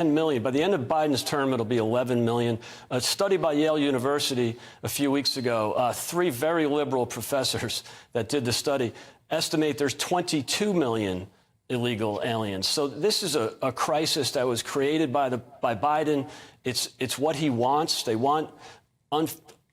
10 million. By the end of Biden's term, it'll be 11 million. A study by Yale University a few weeks ago, 3 very liberal professors that did the study estimate there's 22 million illegal aliens. So this is a crisis that was created by Biden. It's what he wants. They want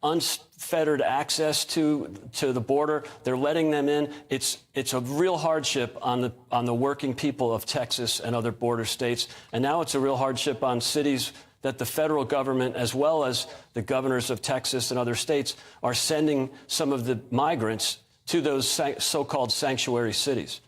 unfettered access to the border. They're letting them in. It's a real hardship on the working people of Texas and other border states. And now it's a real hardship on cities that the federal government, as well as the governors of Texas and other states, are sending some of the migrants to those so-called sanctuary cities.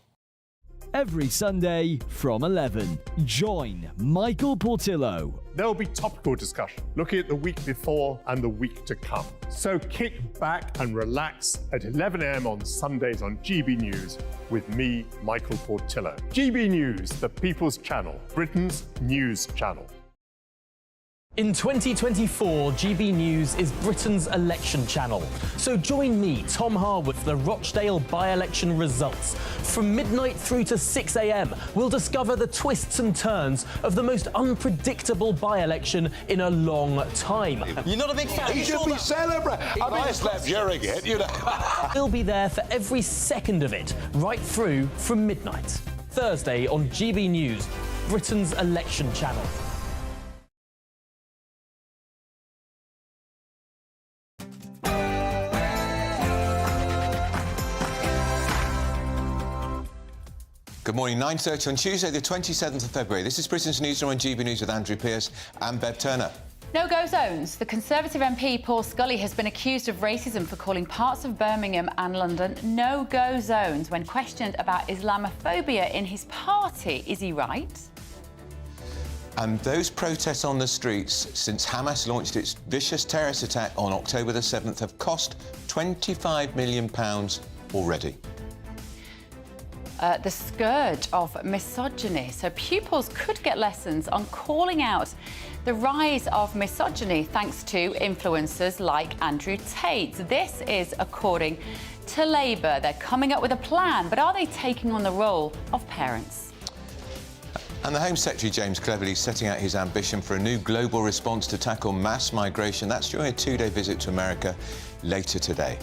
Every Sunday from 11, join Michael Portillo. There will be topical discussion, looking at the week before and the week to come. So kick back and relax at 11 a.m. on Sundays on GB News with me, Michael Portillo. GB News, the People's Channel, Britain's news channel. In 2024, GB News is Britain's election channel. So join me, Tom Harwood, for the Rochdale by-election results. From midnight through to 6 a.m, we'll discover the twists and turns of the most unpredictable by-election in a long time. You're not a big fan? He should be celebrating. I mean, I slept during it, you know. We'll be there for every second of it, right through from midnight. Thursday on GB News, Britain's election channel. Good morning, 9:30 on Tuesday, the 27th of February. This is Britain's Newsroom on GB News with Andrew Pearce and Bev Turner. No-go zones. The Conservative MP Paul Scully has been accused of racism for calling parts of Birmingham and London no-go zones when questioned about Islamophobia in his party. Is he right? And those protests on the streets since Hamas launched its vicious terrorist attack on October the 7th have cost £25 million already. The scourge of misogyny. So pupils could get lessons on calling out the rise of misogyny thanks to influencers like Andrew Tate. This is according to Labour. They're coming up with a plan, but are they taking on the role of parents? And the Home Secretary, James Cleverly, setting out his ambition for a new global response to tackle mass migration. That's during a 2-day visit to America later today.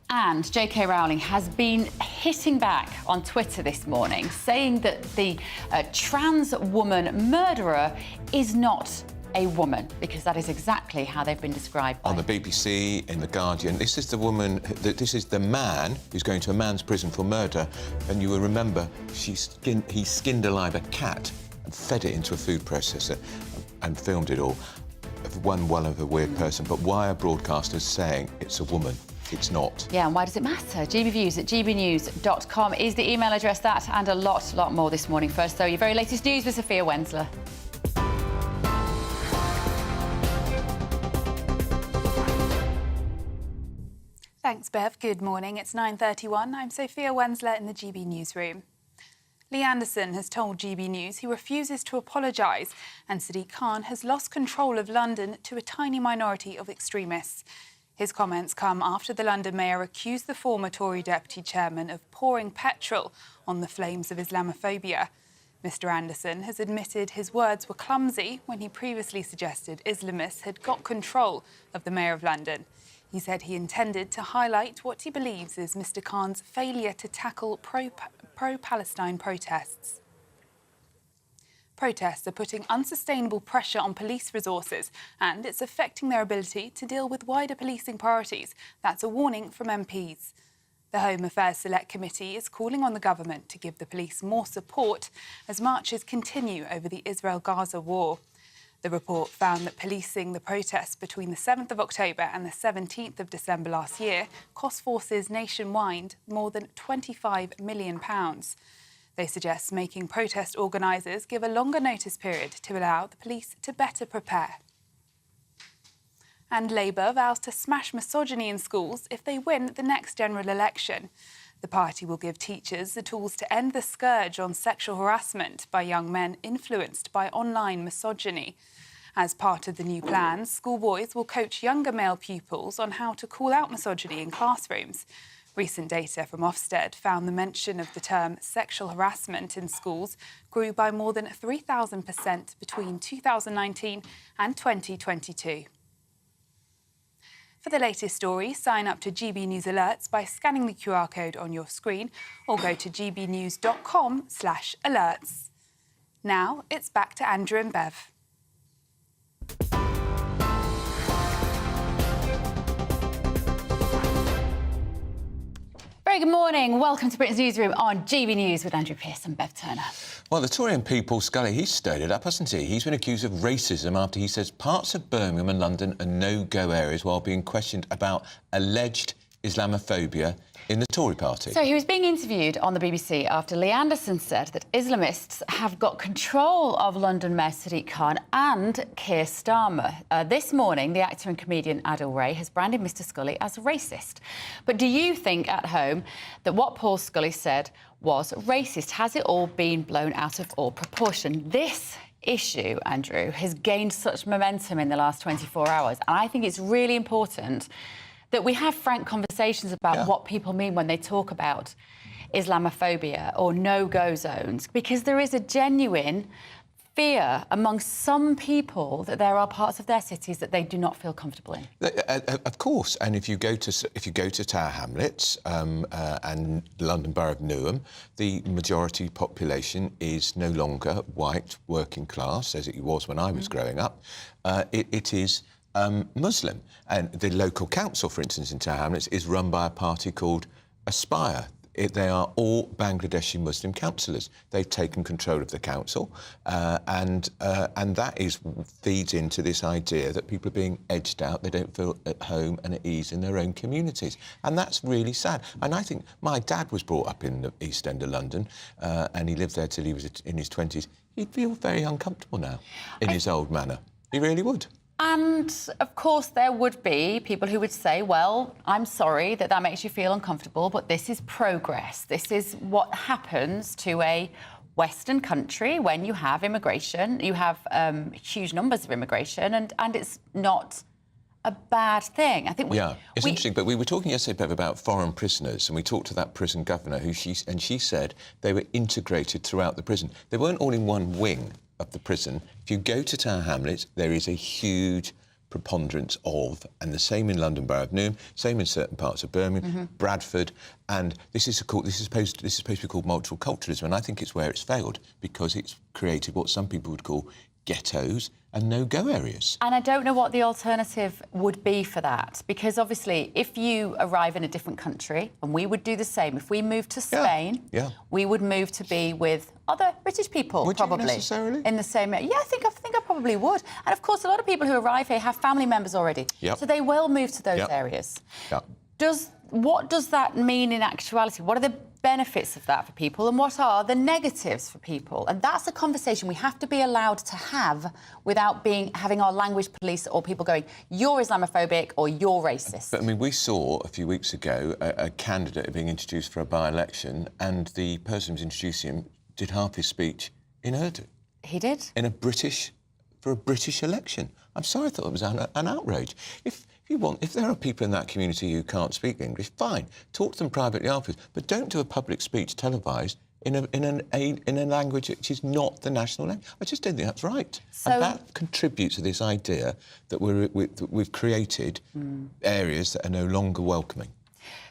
And J.K. Rowling has been hitting back on Twitter this morning, saying that the trans woman murderer is not a woman, because that is exactly how they've been described. On the BBC, in The Guardian, this is the woman, this is the man who's going to a man's prison for murder, and you will remember he skinned alive a cat and fed it into a food processor and filmed it all. One of a weird person, but why are broadcasters saying it's a woman? It's not. Yeah, and why does it matter? GBViews at gbnews.com is the email address. That and a lot more this morning. First, though, your very latest news with Sophia Wensler. Thanks, Bev. Good morning. It's 9:31. I'm Sophia Wensler in the GB Newsroom. Lee Anderson has told GB News he refuses to apologise, and Sadiq Khan has lost control of London to a tiny minority of extremists. His comments come after the London mayor accused the former Tory deputy chairman of pouring petrol on the flames of Islamophobia. Mr Anderson has admitted his words were clumsy when he previously suggested Islamists had got control of the mayor of London. He said he intended to highlight what he believes is Mr Khan's failure to tackle pro-Palestine protests. Protests are putting unsustainable pressure on police resources, and it's affecting their ability to deal with wider policing priorities. That's a warning from MPs. The Home Affairs Select Committee is calling on the government to give the police more support as marches continue over the Israel-Gaza war. The report found that policing the protests between the 7th of October and the 17th of December last year cost forces nationwide more than £25 million. They suggest making protest organisers give a longer notice period to allow the police to better prepare. And Labour vows to smash misogyny in schools if they win the next general election. The party will give teachers the tools to end the scourge on sexual harassment by young men influenced by online misogyny. As part of the new plans, schoolboys will coach younger male pupils on how to call out misogyny in classrooms. Recent data from Ofsted found the mention of the term sexual harassment in schools grew by more than 3,000% between 2019 and 2022. For the latest stories, sign up to GB News Alerts by scanning the QR code on your screen or go to gbnews.com/alerts. Now it's back to Andrew and Bev. Very good morning. Welcome to Britain's Newsroom on GB News with Andrew Pearce and Bev Turner. Well, the Tory MP Paul Scully, he's stirred it up, hasn't he? He's been accused of racism after he says parts of Birmingham and London are no-go areas while being questioned about alleged Islamophobia in the Tory party. So he was being interviewed on the BBC after Lee Anderson said that Islamists have got control of London Mayor Sadiq Khan and Keir Starmer. This morning, the actor and comedian Adil Ray has branded Mr Scully as racist. But do you think at home that what Paul Scully said was racist? Has it all been blown out of all proportion? This issue, Andrew, has gained such momentum in the last 24 hours. And I think it's really important that we have frank conversations about what people mean when they talk about Islamophobia or no-go zones, because there is a genuine fear among some people that there are parts of their cities that they do not feel comfortable in. Of course, and if you go to Tower Hamlets and the London Borough of Newham, the majority population is no longer white, working class, as it was when I was growing up. It is Muslim. And the local council, for instance, in Tower Hamlets, is run by a party called Aspire. They are all Bangladeshi Muslim councillors. They've taken control of the council, and that feeds into this idea that people are being edged out. They don't feel at home and at ease in their own communities, and that's really sad. And I think my dad was brought up in the East End of London, and he lived there till he was in his 20s. He'd feel very uncomfortable now in his old manor. He really would. And, of course, there would be people who would say, well, I'm sorry that makes you feel uncomfortable, but this is progress. This is what happens to a Western country when you have immigration. You have huge numbers of immigration, and it's not a bad thing. I think it's interesting, but we were talking yesterday, Bev, about foreign prisoners, and we talked to that prison governor, she said they were integrated throughout the prison. They weren't all in one wing of the prison. If you go to Tower Hamlets, there is a huge preponderance of, and the same in London Borough of Newham, same in certain parts of Birmingham, Bradford, and this is supposed to be called multiculturalism, and I think it's where it's failed because it's created what some people would call ghettos and no-go areas. And I don't know what the alternative would be for that, because obviously if you arrive in a different country, and we would do the same, if we moved to Spain, we would move to be with other British people, would probably. You necessarily? In the same area. Yeah, I think I probably would. And of course, a lot of people who arrive here have family members already. So they will move to those areas. What does that mean in actuality? What are the benefits of that for people, and what are the negatives for people? And that's a conversation we have to be allowed to have without having our language police or people going, you're Islamophobic or you're racist. But, I mean, we saw a few weeks ago a candidate being introduced for a by-election, and the person who was introducing him did half his speech in Urdu. He did? For a British election. I'm sorry, I thought it was an outrage. If there are people in that community who can't speak English, fine, talk to them privately afterwards, but don't do a public speech televised in a language which is not the national language. I just don't think that's right. And that contributes to this idea that we've created areas that are no longer welcoming.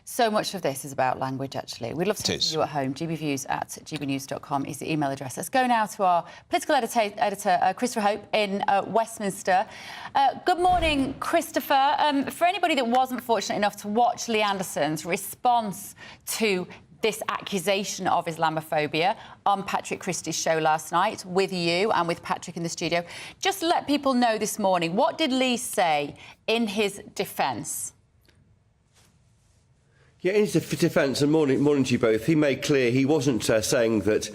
So much of this is about language, actually. We'd love to hear from you at home. gbviews@gbnews.com is the email address. Let's go now to our political editor Christopher Hope in Westminster. Good morning, Christopher. For anybody that wasn't fortunate enough to watch Lee Anderson's response to this accusation of Islamophobia on Patrick Christie's show last night with you and with Patrick in the studio, just let people know this morning, what did Lee say in his defence? Yeah, in his defence, and morning to you both, he made clear he wasn't saying that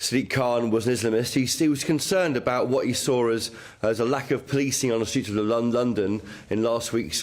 Sadiq Khan was an Islamist. He was concerned about what he saw as a lack of policing on the streets of London in last week's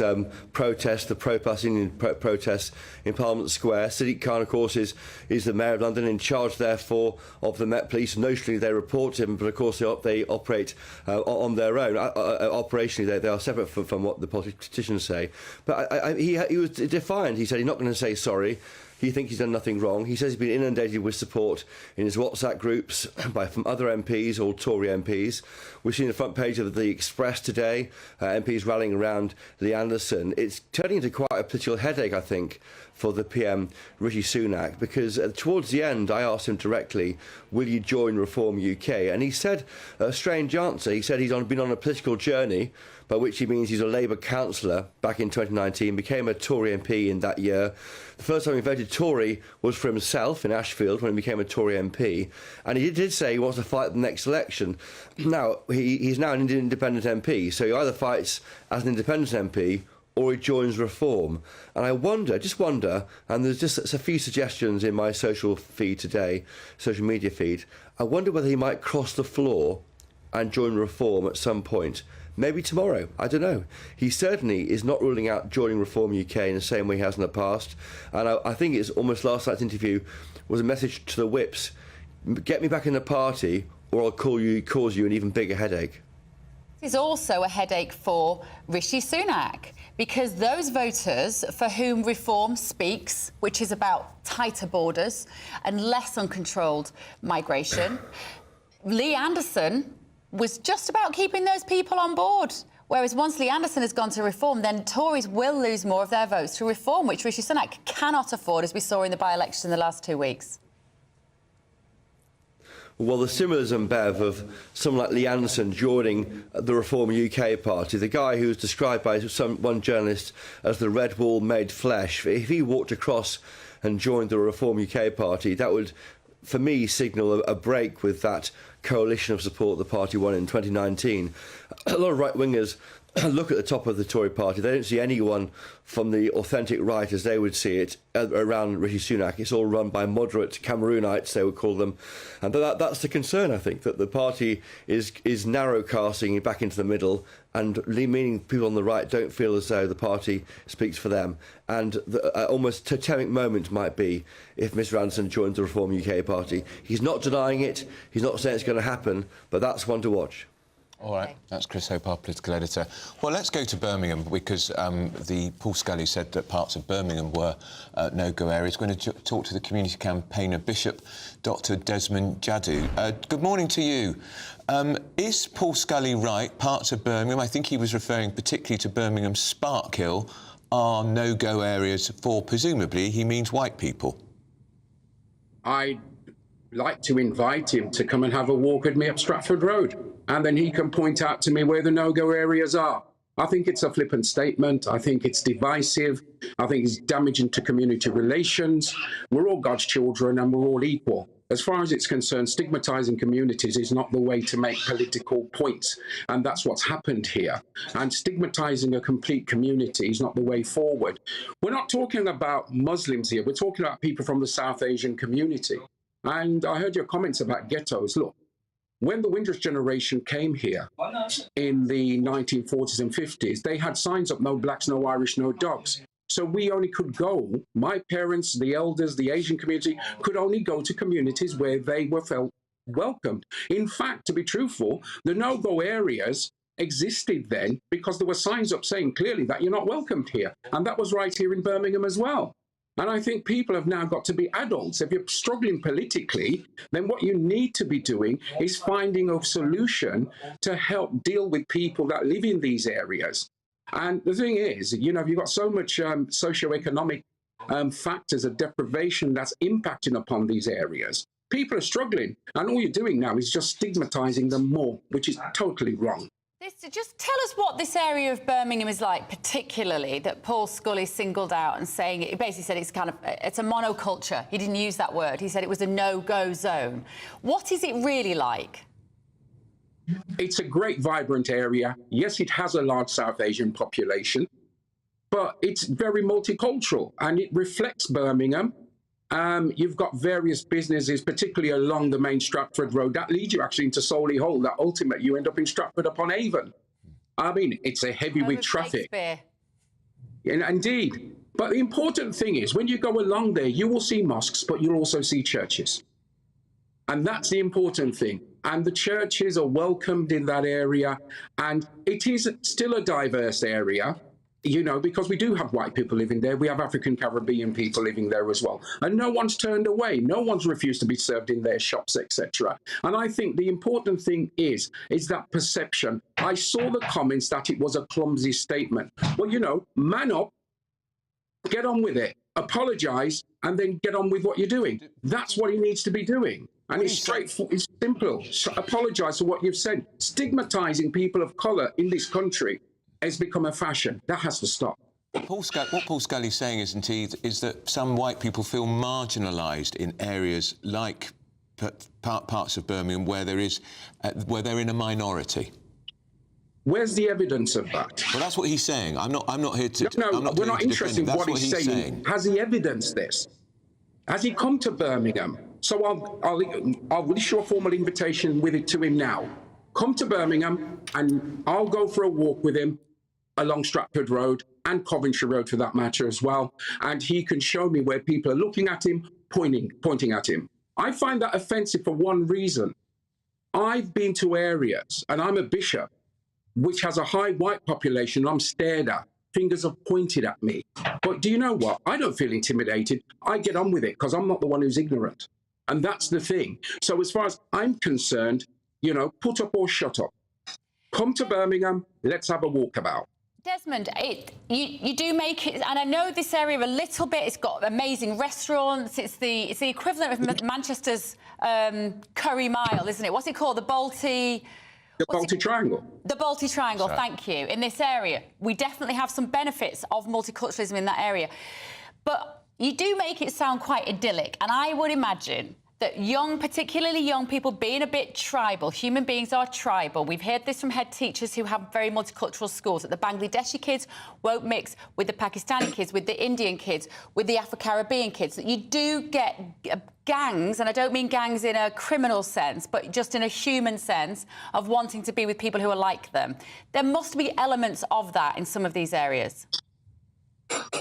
protest, the pro-Palestinian protests in Parliament Square. Sadiq Khan, of course, is the Mayor of London, in charge, therefore, of the Met Police. Notionally, they report him, but of course, they operate on their own. Operationally, they are separate from what the politicians say. But he was defiant. He said he's not going to say sorry. He thinks he's done nothing wrong. He says he's been inundated with support in his WhatsApp groups from other MPs, or Tory MPs. We've seen the front page of the Express today, MPs rallying around Lee Anderson. It's turning into quite a political headache, I think, for the PM, Rishi Sunak, because towards the end I asked him directly, will you join Reform UK? And he said a strange answer. He said he's been on a political journey, by which he means he's a Labour councillor back in 2019, became a Tory MP in that year. The first time he voted Tory was for himself in Ashfield when he became a Tory MP. And he did say he wants to fight the next election. Now, he's now an independent MP, so he either fights as an independent MP or he joins Reform. And I just wonder, and there's just a few suggestions in my social media feed, I wonder whether he might cross the floor and join Reform at some point. Maybe tomorrow, I don't know. He certainly is not ruling out joining Reform UK in the same way he has in the past. And I think it's almost last night's interview was a message to the whips. Get me back in the party or I'll cause you an even bigger headache. It's also a headache for Rishi Sunak, because those voters for whom Reform speaks, which is about tighter borders and less uncontrolled migration, Lee Anderson was just about keeping those people on board. Whereas once Lee Anderson has gone to Reform, then Tories will lose more of their votes to Reform, which Rishi Sunak cannot afford, as we saw in the by-election in the last 2 weeks. Well, the symbolism, Bev, of someone like Lee Anderson joining the Reform UK party, the guy who was described by one journalist as the red wall made flesh, if he walked across and joined the Reform UK party, that would, for me, signal a break with that coalition of support the party won in 2019. A lot of right-wingers look at the top of the Tory party. They don't see anyone from the authentic right, as they would see it, around Rishi Sunak. It's all run by moderate Cameroonites, they would call them. And that's the concern, I think, that the party is narrow casting back into the middle, and meaning people on the right don't feel as though the party speaks for them. And the almost totemic moment might be if Mr Anderson joins the Reform UK party. He's not denying it, he's not saying it's going to happen, but that's one to watch. All right, that's Chris Hope, our political editor. Well, let's go to Birmingham, because the Paul Scully said that parts of Birmingham were no-go areas. We're going to talk to the community campaigner Bishop, Dr Desmond Jadu. Good morning to you. Is Paul Scully right? Parts of Birmingham, I think he was referring particularly to Birmingham Sparkhill, are no-go areas for, presumably, he means white people. I'd like to invite him to come and have a walk with me up Stratford Road, and then he can point out to me where the no-go areas are. I think it's a flippant statement. I think it's divisive. I think it's damaging to community relations. We're all God's children and we're all equal. As far as it's concerned, stigmatising communities is not the way to make political points, and that's what's happened here. And stigmatising a complete community is not the way forward. We're not talking about Muslims here. We're talking about people from the South Asian community. And I heard your comments about ghettos. Look, when the Windrush generation came here in the 1940s and 50s, they had signs up, no blacks, no Irish, no dogs. So we only could go, my parents, the elders, the Asian community, could only go to communities where they were felt welcomed. In fact, to be truthful, the no-go areas existed then because there were signs up saying clearly that you're not welcomed here. And that was right here in Birmingham as well. And I think people have now got to be adults. If you're struggling politically, then what you need to be doing is finding a solution to help deal with people that live in these areas. And the thing is, you know, you've got so much socioeconomic factors of deprivation that's impacting upon these areas. People are struggling, and all you're doing now is just stigmatising them more, which is totally wrong. Just tell us what this area of Birmingham is like, particularly, that Paul Scully singled out and saying, he basically said it's a monoculture. He didn't use that word. He said it was a no-go zone. What is it really like? It's a great, vibrant area. Yes, it has a large South Asian population, but it's very multicultural, and it reflects Birmingham. You've got various businesses, particularly along the main Stratford Road, that leads you actually into Solihull, that ultimately you end up in Stratford upon Avon. I mean, it's a heavy with traffic. Indeed. But the important thing is, when you go along there, you will see mosques, but you'll also see churches. And that's the important thing. And the churches are welcomed in that area. And it is still a diverse area, you know, because we do have white people living there. We have African Caribbean people living there as well. And no one's turned away. No one's refused to be served in their shops, etc. And I think the important thing is that perception. I saw the comments that it was a clumsy statement. Well, you know, man up, get on with it, apologise, and then get on with what you're doing. That's what he needs to be doing. And it's straightforward, it's simple. Apologise for what you've said. Stigmatising people of colour in this country has become a fashion. That has to stop. What Paul Scully's saying, isn't he, is that some white people feel marginalised in areas like parts of Birmingham where they're in a minority. Where's the evidence of that? Well, that's what he's saying. I'm not here to. No, we're not interested in what he's saying. Has he evidenced this? Has he come to Birmingham? So I'll issue a formal invitation with it to him now. Come to Birmingham, and I'll go for a walk with him along Stratford Road and Coventry Road, for that matter, as well. And he can show me where people are looking at him, pointing at him. I find that offensive for one reason. I've been to areas, and I'm a bishop, which has a high white population. I'm stared at. Fingers are pointed at me. But do you know what? I don't feel intimidated. I get on with it because I'm not the one who's ignorant. And that's the thing. So as far as I'm concerned, you know, put up or shut up. Come to Birmingham, let's have a walkabout. Desmond, you do make it, and I know this area a little bit. It's got amazing restaurants. It's the equivalent of Manchester's Curry Mile, isn't it? What's it called? The Balti Triangle. The Balti Triangle, thank you. In this area, we definitely have some benefits of multiculturalism in that area. But you do make it sound quite idyllic, and I would imagine that particularly young people, being a bit tribal, human beings are tribal. We've heard this from head teachers who have very multicultural schools, that the Bangladeshi kids won't mix with the Pakistani kids, with the Indian kids, with the Afro-Caribbean kids. That you do get gangs, and I don't mean gangs in a criminal sense, but just in a human sense, of wanting to be with people who are like them. There must be elements of that in some of these areas.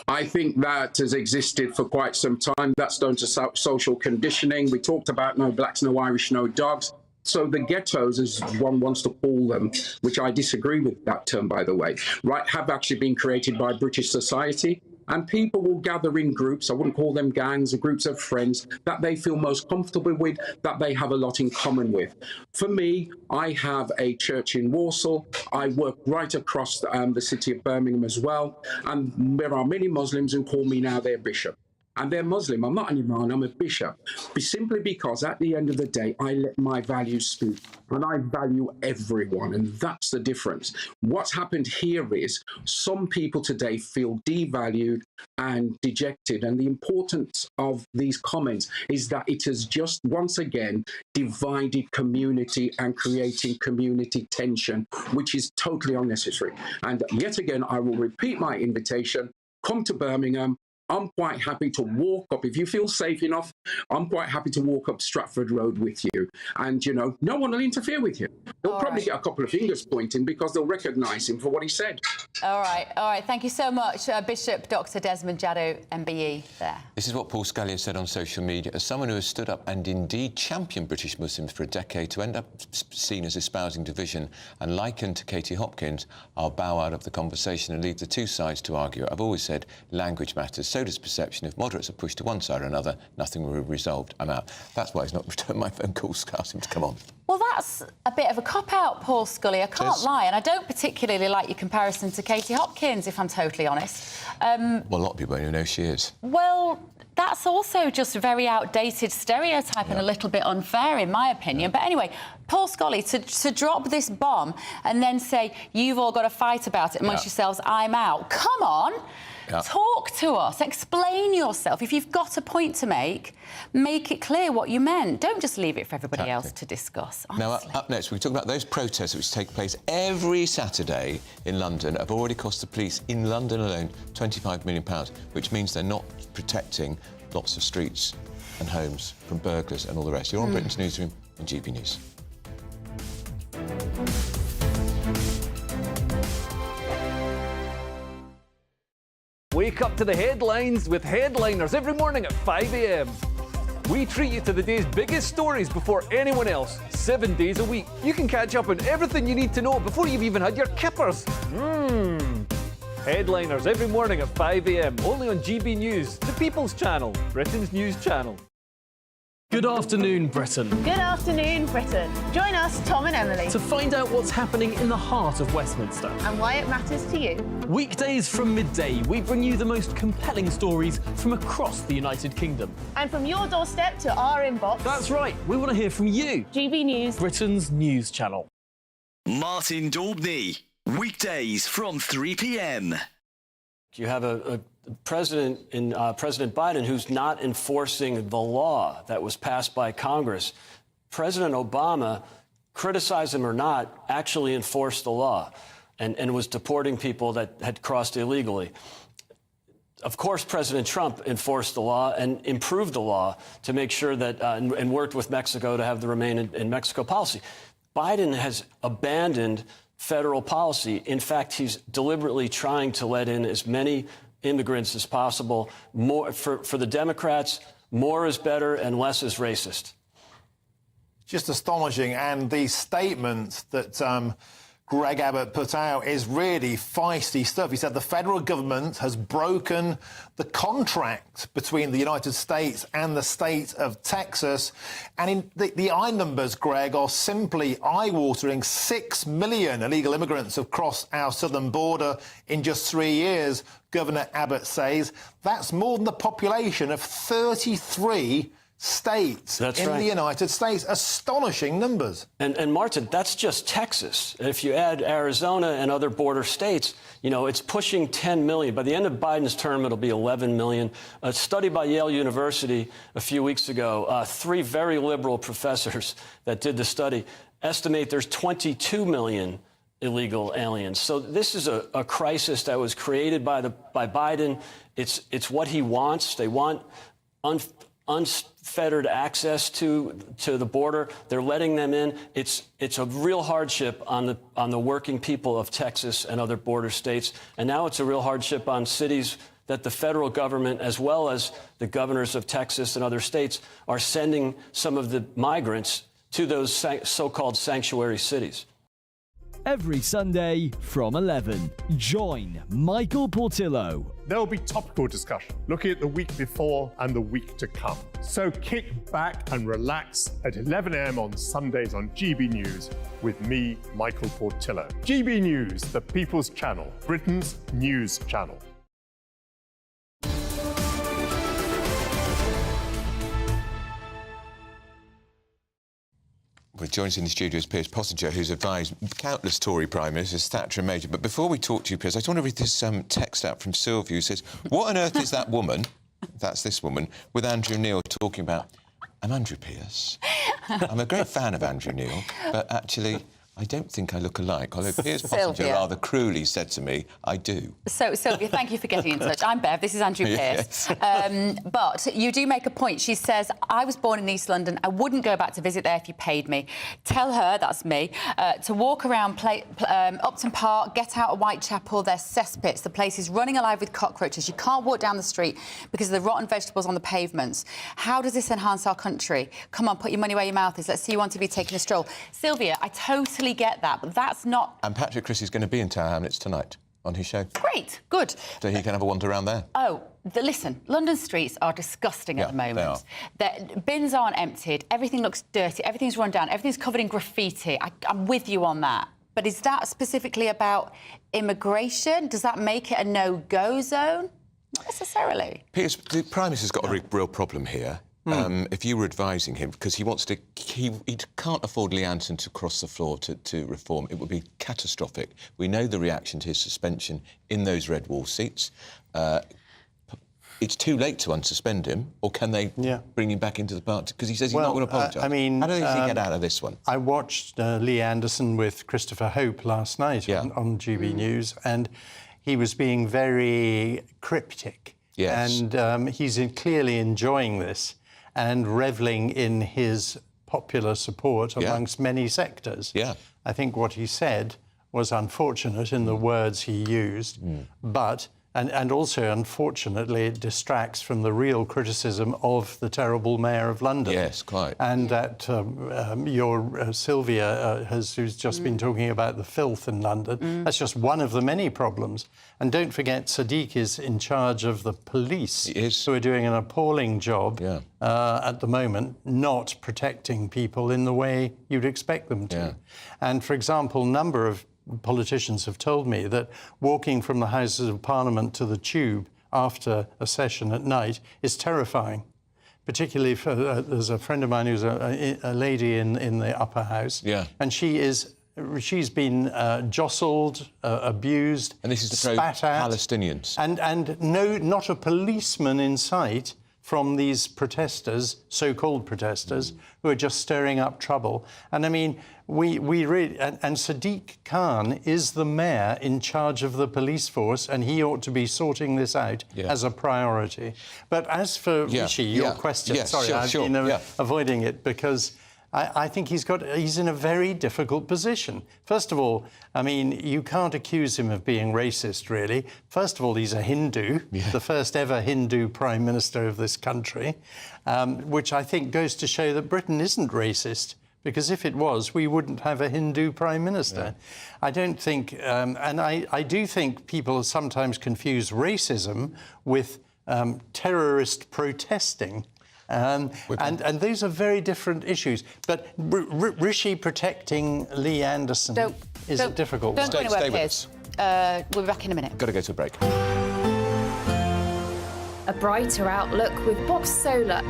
I think that has existed for quite some time. That's down to social conditioning. We talked about no blacks, no Irish, no dogs. So the ghettos, as one wants to call them, which I disagree with that term, by the way, right, have actually been created by British society. And people will gather in groups, I wouldn't call them gangs, or groups of friends that they feel most comfortable with, that they have a lot in common with. For me, I have a church in Walsall. I work right across the city of Birmingham as well. And there are many Muslims who call me now their bishop. And they're Muslim. I'm not an imam, I'm a bishop. But simply because at the end of the day, I let my values speak. And I value everyone. And that's the difference. What's happened here is some people today feel devalued and dejected. And the importance of these comments is that it has just once again divided community and creating community tension, which is totally unnecessary. And yet again, I will repeat my invitation. Come to Birmingham. I'm quite happy to walk up. If you feel safe enough, I'm quite happy to walk up Stratford Road with you. And, you know, no one will interfere with you. They'll probably get a couple of fingers pointing because they'll recognise him for what he said. All right. Thank you so much, Bishop Dr. Desmond Jaddo, MBE, there. This is what Paul Scully has said on social media. As someone who has stood up and indeed championed British Muslims for a decade, to end up seen as espousing division and likened to Katie Hopkins, I'll bow out of the conversation and leave the two sides to argue. I've always said language matters. So does perception. If moderates are pushed to one side or another, nothing will be resolved. I'm out. That's why he's not returned my phone calls, asking him to come on. Well, that's a bit of a cop-out, Paul Scully. I can't lie, and I don't particularly like your comparison to Katie Hopkins, if I'm totally honest. Well, a lot of people don't know who she is. Well, that's also just a very outdated stereotype and a little bit unfair, in my opinion. But anyway, Paul Scully to drop this bomb and then say, you've all got to fight about it amongst yourselves, I'm out. Come on. Yeah. Talk to us, explain yourself. If you've got a point to make it clear what you meant. Don't just leave it for everybody else to discuss. Honestly. Now, up next, we talk about those protests which take place every Saturday in London have already cost the police in London alone £25 million, which means they're not protecting lots of streets and homes from burglars and all the rest. You're on Britain's Newsroom on GB News. Wake up to the headlines with Headliners every morning at 5 a.m. We treat you to the day's biggest stories before anyone else, 7 days a week. You can catch up on everything you need to know before you've even had your kippers. Headliners every morning at 5 a.m. only on GB News, the People's Channel, Britain's news channel. Good afternoon, Britain. Good afternoon, Britain. Join us, Tom and Emily, To find out what's happening in the heart of Westminster. and why it matters to you. Weekdays from midday, we bring you the most compelling stories from across the United Kingdom. And from your doorstep to our inbox, That's right, we want to hear from you, GB News. Britain's news channel. Martin Daubney, weekdays from 3 p.m. You have a president in President Biden who's not enforcing the law that was passed by Congress. President Obama, criticize him or not, actually enforced the law and was deporting people that had crossed illegally. Of course, President Trump enforced the law and improved the law to make sure that and worked with Mexico to have the Remain in Mexico policy. Biden has abandoned federal policy. In fact, he's deliberately trying to let in as many immigrants as possible. More for the Democrats, more is better and less is racist. Just astonishing. And the statement that Greg Abbott put out is really feisty stuff. He said the federal government has broken the contract between the United States and the state of Texas. And the eye numbers, Greg, are simply eye-watering. 6 million illegal immigrants have crossed our southern border in just 3 years, Governor Abbott says. That's more than the population of 33 states in the United States. Astonishing numbers. And Martin, that's just Texas. If you add Arizona and other border states, you know, it's pushing 10 million. By the end of Biden's term, it'll be 11 million. A study by Yale University a few weeks ago, 3 very liberal professors that did the study estimate there's 22 million illegal aliens. So this is a crisis that was created by Biden. It's what he wants. They want unfettered access to the border. They're letting them in. It's a real hardship on the working people of Texas and other border states. And now it's a real hardship on cities that the federal government, as well as the governors of Texas and other states, are sending some of the migrants to those so-called sanctuary cities. Every Sunday from 11, join Michael Portillo. There will be topical discussion, looking at the week before and the week to come. So kick back and relax at 11 a.m. on Sundays on GB News with me, Michael Portillo. GB News, the People's Channel, Britain's news channel. We're joined in the studio is Piers Pottinger, who's advised countless Tory Prime Ministers, Thatcher and Major. But before we talk to you, Piers, I just want to read this text out from Sylvia, who says, what on earth is that woman, that's this woman, with Andrew Neil talking about, I'm Andrew Pierce. I'm a great fan of Andrew Neil, but actually, I don't think I look alike, although Piers Pottinger rather cruelly said to me, I do. So, Sylvia, thank you for getting in touch. I'm Bev, this is Andrew Pierce. But you do make a point. She says, I was born in East London. I wouldn't go back to visit there if you paid me. Tell her, that's me, to walk around Upton Park, get out of Whitechapel. There's cesspits. The place is running alive with cockroaches. You can't walk down the street because of the rotten vegetables on the pavements. How does this enhance our country? Come on, put your money where your mouth is. Let's see you on TV taking a stroll. Sylvia, I totally get that, but that's not... And Patrick Christie's going to be in Tower Hamlets tonight on his show. Great, good. So he can have a wander around there. Oh, listen, London streets are disgusting at the moment. The bins aren't emptied, everything looks dirty, everything's run down, everything's covered in graffiti. I'm with you on that. But is that specifically about immigration? Does that make it a no-go zone? Not necessarily. Piers, the Prime Minister's got a real problem here. if you were advising him, because he wants to, he can't afford Lee Anderson to cross the floor to reform. It would be catastrophic. We know the reaction to his suspension in those red wall seats. It's too late to unsuspend him, or can they bring him back into the party? Because he says he's not going to apologise. I mean, how does he get out of this one? I watched Lee Anderson with Christopher Hope last night on GB News, and he was being very cryptic. Yes. And he's clearly enjoying this and revelling in his popular support amongst many sectors. Yeah. I think what he said was unfortunate in the words he used, but... And also, unfortunately, it distracts from the real criticism of the terrible Mayor of London. Yes, quite. And that your Sylvia, who's just been talking about the filth in London, that's just one of the many problems. And don't forget, Sadiq is in charge of the police, who are doing an appalling job at the moment, not protecting people in the way you'd expect them to. And, for example, a number of politicians have told me that walking from the Houses of Parliament to the Tube after a session at night is terrifying. Particularly for there's a friend of mine who's a lady in the upper house, and she's been jostled, abused, and this is the spat at, Palestinians, and no, not a policeman in sight from these protesters, so-called protesters, who are just stirring up trouble. And I mean, we really... And Sadiq Khan is the mayor in charge of the police force, and he ought to be sorting this out as a priority. But as for Rishi, your question... Sorry, I've been avoiding it, because... I think he's in a very difficult position. First of all, I mean, you can't accuse him of being racist, really. First of all, he's a Hindu, the first ever Hindu Prime Minister of this country, which I think goes to show that Britain isn't racist, because if it was, we wouldn't have a Hindu Prime Minister. I don't think... and I do think people sometimes confuse racism with terrorist protesting. And these are very different issues. But Rishi protecting Lee Anderson is a difficult one. Don't stay with us. We'll be back in a minute. Got to go to a break. A brighter outlook with Box Solar,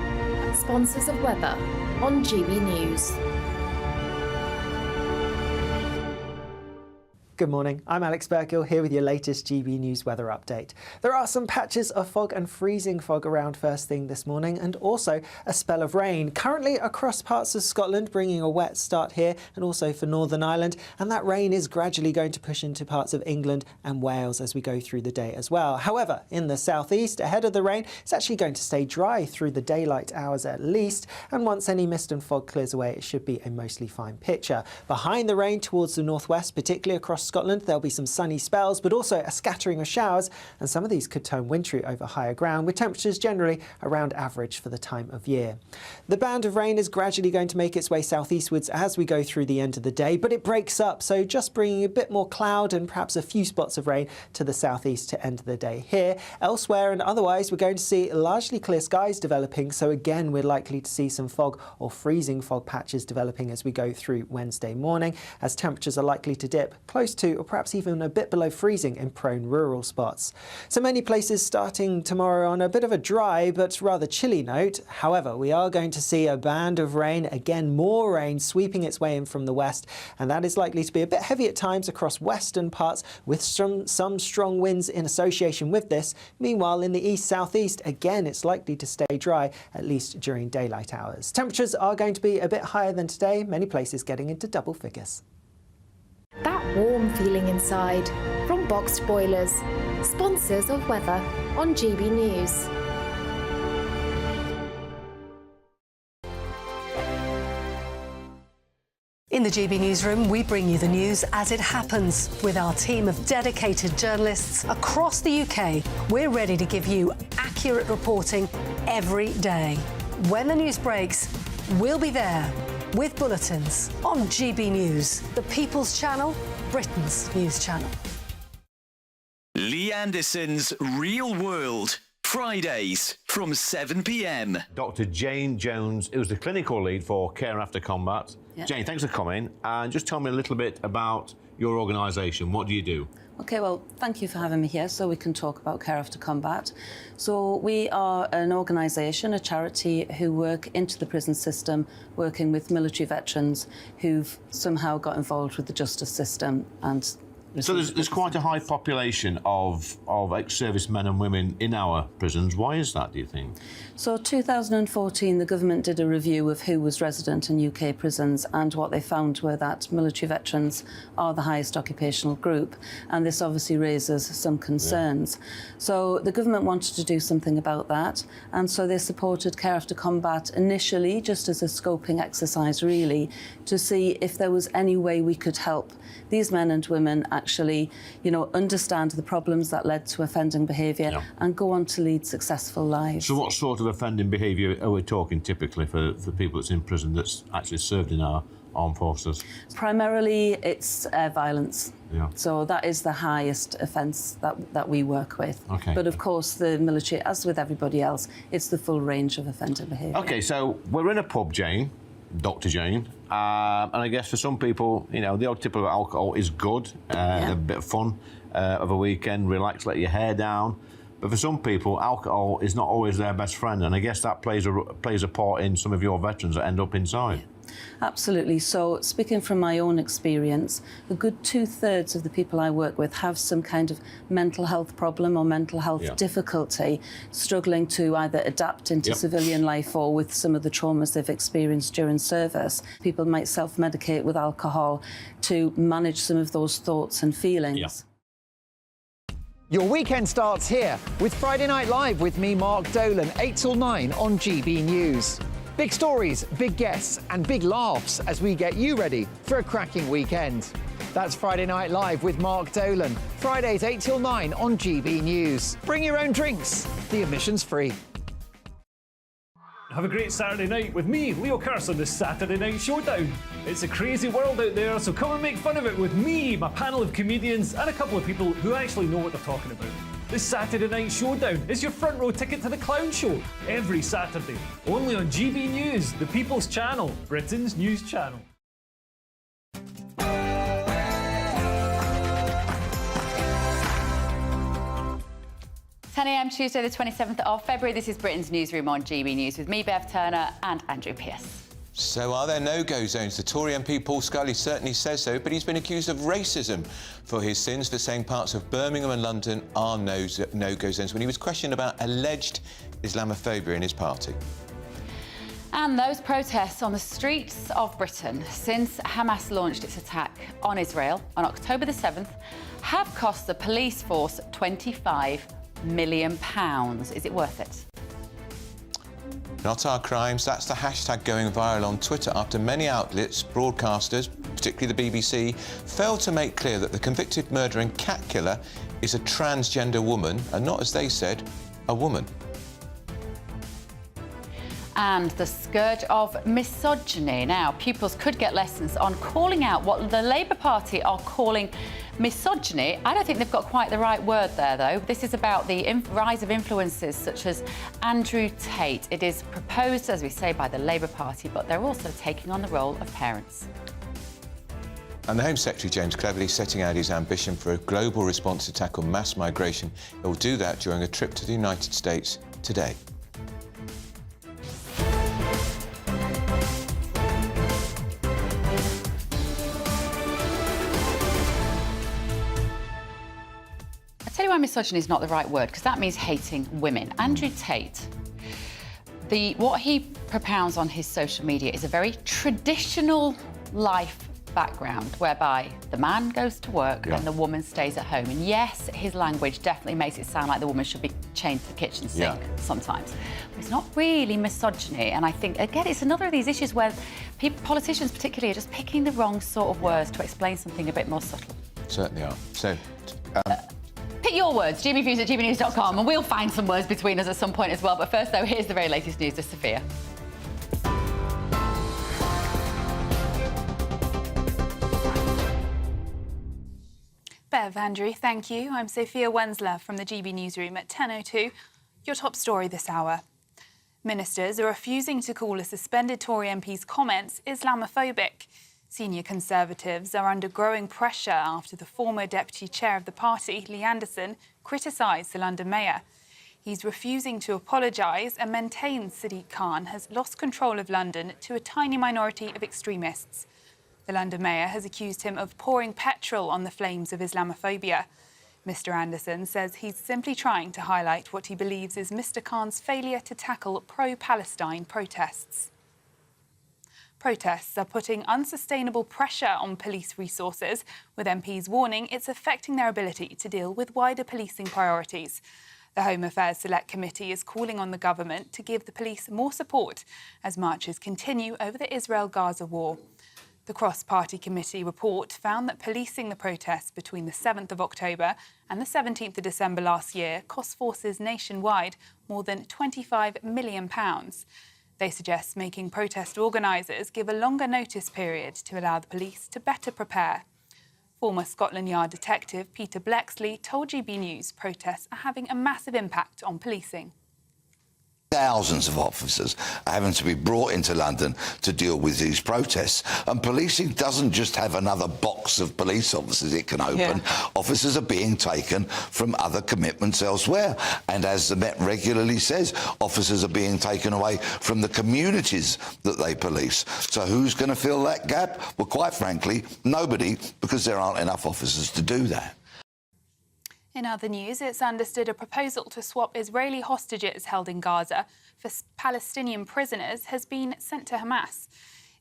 sponsors of weather on GB News. Good morning, I'm Alex Burkill here with your latest GB News weather update. There are some patches of fog and freezing fog around first thing this morning, and also a spell of rain currently across parts of Scotland, bringing a wet start here and also for Northern Ireland, and that rain is gradually going to push into parts of England and Wales as we go through the day as well. However, in the southeast, ahead of the rain, it's actually going to stay dry through the daylight hours at least, and once any mist and fog clears away, it should be a mostly fine picture. Behind the rain towards the northwest, particularly across Scotland, there'll be some sunny spells, but also a scattering of showers, and some of these could turn wintry over higher ground, with temperatures generally around average for the time of year. The band of rain is gradually going to make its way southeastwards as we go through the end of the day, but it breaks up, so just bringing a bit more cloud and perhaps a few spots of rain to the southeast to end the day here. Elsewhere and otherwise, we're going to see largely clear skies developing, so again, we're likely to see some fog or freezing fog patches developing as we go through Wednesday morning, as temperatures are likely to dip close to or perhaps even a bit below freezing in prone rural spots. So many places starting tomorrow on a bit of a dry but rather chilly note. However, we are going to see a band of rain, again more rain sweeping its way in from the west, and that is likely to be a bit heavy at times across western parts, with some strong winds in association with this. Meanwhile, in the east-southeast, again it's likely to stay dry, at least during daylight hours. Temperatures are going to be a bit higher than today, many places getting into double figures. That warm feeling inside from Boxed Boilers, sponsors of weather on GB News. In the GB Newsroom, we bring you the news as it happens. With our team of dedicated journalists across the UK, we're ready to give you accurate reporting every day. When the news breaks, we'll be there with bulletins on GB News, the People's Channel, Britain's news channel. Lee Anderson's Real World, Fridays from 7 p.m. Dr. Jane Jones, who's the clinical lead for Care After Combat. Yep. Jane, thanks for coming. And just tell me a little bit about your organisation. What do you do? OK, well, thank you for having me here so we can talk about Care After Combat. So we are an organisation, a charity, who work into the prison system, working with military veterans who've somehow got involved with the justice system and... So there's quite a high population of ex-servicemen and women in our prisons. Why is that, do you think? So 2014, the government did a review of who was resident in UK prisons, and what they found were that military veterans are the highest occupational group, and this obviously raises some concerns. Yeah. So the government wanted to do something about that, and so they supported Care After Combat initially just as a scoping exercise, really, to see if there was any way we could help these men and women actually, you know, understand the problems that led to offending behaviour and go on to lead successful lives. So what sort of offending behaviour are we talking typically for people that's in prison that's actually served in our armed forces? Primarily, it's violence. Yeah. So that is the highest offence that we work with. Okay. But of course, the military, as with everybody else, it's the full range of offending behaviour. OK, so we're in a pub, Jane, Dr. Jane, and I guess for some people, you know, the odd tip of alcohol is good, a bit of fun of a weekend, relax, let your hair down. But for some people, alcohol is not always their best friend, and I guess that plays a part in some of your veterans that end up inside. Yeah. Absolutely. So, speaking from my own experience, a good 2/3 of the people I work with have some kind of mental health problem or mental health difficulty, struggling to either adapt into civilian life or with some of the traumas they've experienced during service. People might self-medicate with alcohol to manage some of those thoughts and feelings. Yeah. Your weekend starts here with Friday Night Live with me, Mark Dolan, 8 till 9 on GB News. Big stories, big guests and big laughs as we get you ready for a cracking weekend. That's Friday Night Live with Mark Dolan. Fridays 8 till 9 on GB News. Bring your own drinks. The admission's free. Have a great Saturday night with me, Leo Curse, on the Saturday Night Showdown. It's a crazy world out there, so come and make fun of it with me, my panel of comedians, and a couple of people who actually know what they're talking about. This Saturday Night Showdown is your front row ticket to the clown show every Saturday, only on GB News, the People's Channel, Britain's news channel. 10 a.m. Tuesday, the 27th of February. This is Britain's Newsroom on GB News with me, Bev Turner, and Andrew Pearce. So are there no-go zones? The Tory MP Paul Scully certainly says so, but he's been accused of racism for his sins for saying parts of Birmingham and London are no-go zones when he was questioned about alleged Islamophobia in his party. And those protests on the streets of Britain since Hamas launched its attack on Israel on October the 7th have cost the police force £25 million. Is it worth it? Not our crimes, that's the hashtag going viral on Twitter after many outlets, broadcasters, particularly the BBC, failed to make clear that the convicted murderer and cat killer is a transgender woman and not, as they said, a woman. And the scourge of misogyny. Now, pupils could get lessons on calling out what the Labour Party are calling misogyny. I don't think they've got quite the right word there, though. This is about the rise of influences such as Andrew Tate. It is proposed, as we say, by the Labour Party, but they're also taking on the role of parents. And the Home Secretary, James Cleverly, setting out his ambition for a global response to tackle mass migration. He'll do that during a trip to the United States today. I'll tell you why misogyny is not the right word, because that means hating women. Andrew Tate, what he propounds on his social media is a very traditional life background whereby the man goes to work and the woman stays at home. And yes, his language definitely makes it sound like the woman should be chained to the kitchen sink sometimes. But it's not really misogyny. And I think, again, it's another of these issues where politicians particularly are just picking the wrong sort of words to explain something a bit more subtle. Certainly are. So... Pick your words, gbviews@gbnews.com, and we'll find some words between us at some point as well. But first, though, here's the very latest news to Sophia. Bev, Andrew, thank you. I'm Sophia Wensler from the GB Newsroom at 10:02. Your top story this hour. Ministers are refusing to call a suspended Tory MP's comments Islamophobic. Senior Conservatives are under growing pressure after the former deputy chair of the party, Lee Anderson, criticised the London mayor. He's refusing to apologise and maintains Sadiq Khan has lost control of London to a tiny minority of extremists. The London mayor has accused him of pouring petrol on the flames of Islamophobia. Mr. Anderson says he's simply trying to highlight what he believes is Mr. Khan's failure to tackle pro-Palestine protests. Protests are putting unsustainable pressure on police resources, with MPs warning it's affecting their ability to deal with wider policing priorities. The Home Affairs Select Committee is calling on the government to give the police more support as marches continue over the Israel-Gaza war. The cross-party committee report found that policing the protests between the 7th of October and the 17th of December last year cost forces nationwide more than £25 million. They suggest making protest organisers give a longer notice period to allow the police to better prepare. Former Scotland Yard detective Peter Blexley told GB News protests are having a massive impact on policing. Thousands of officers are having to be brought into London to deal with these protests. And policing doesn't just have another box of police officers it can open. Officers are being taken from other commitments elsewhere. And as the Met regularly says, officers are being taken away from the communities that they police. So who's going to fill that gap? Well, quite frankly, nobody, because there aren't enough officers to do that. In other news, it's understood a proposal to swap Israeli hostages held in Gaza for Palestinian prisoners has been sent to Hamas.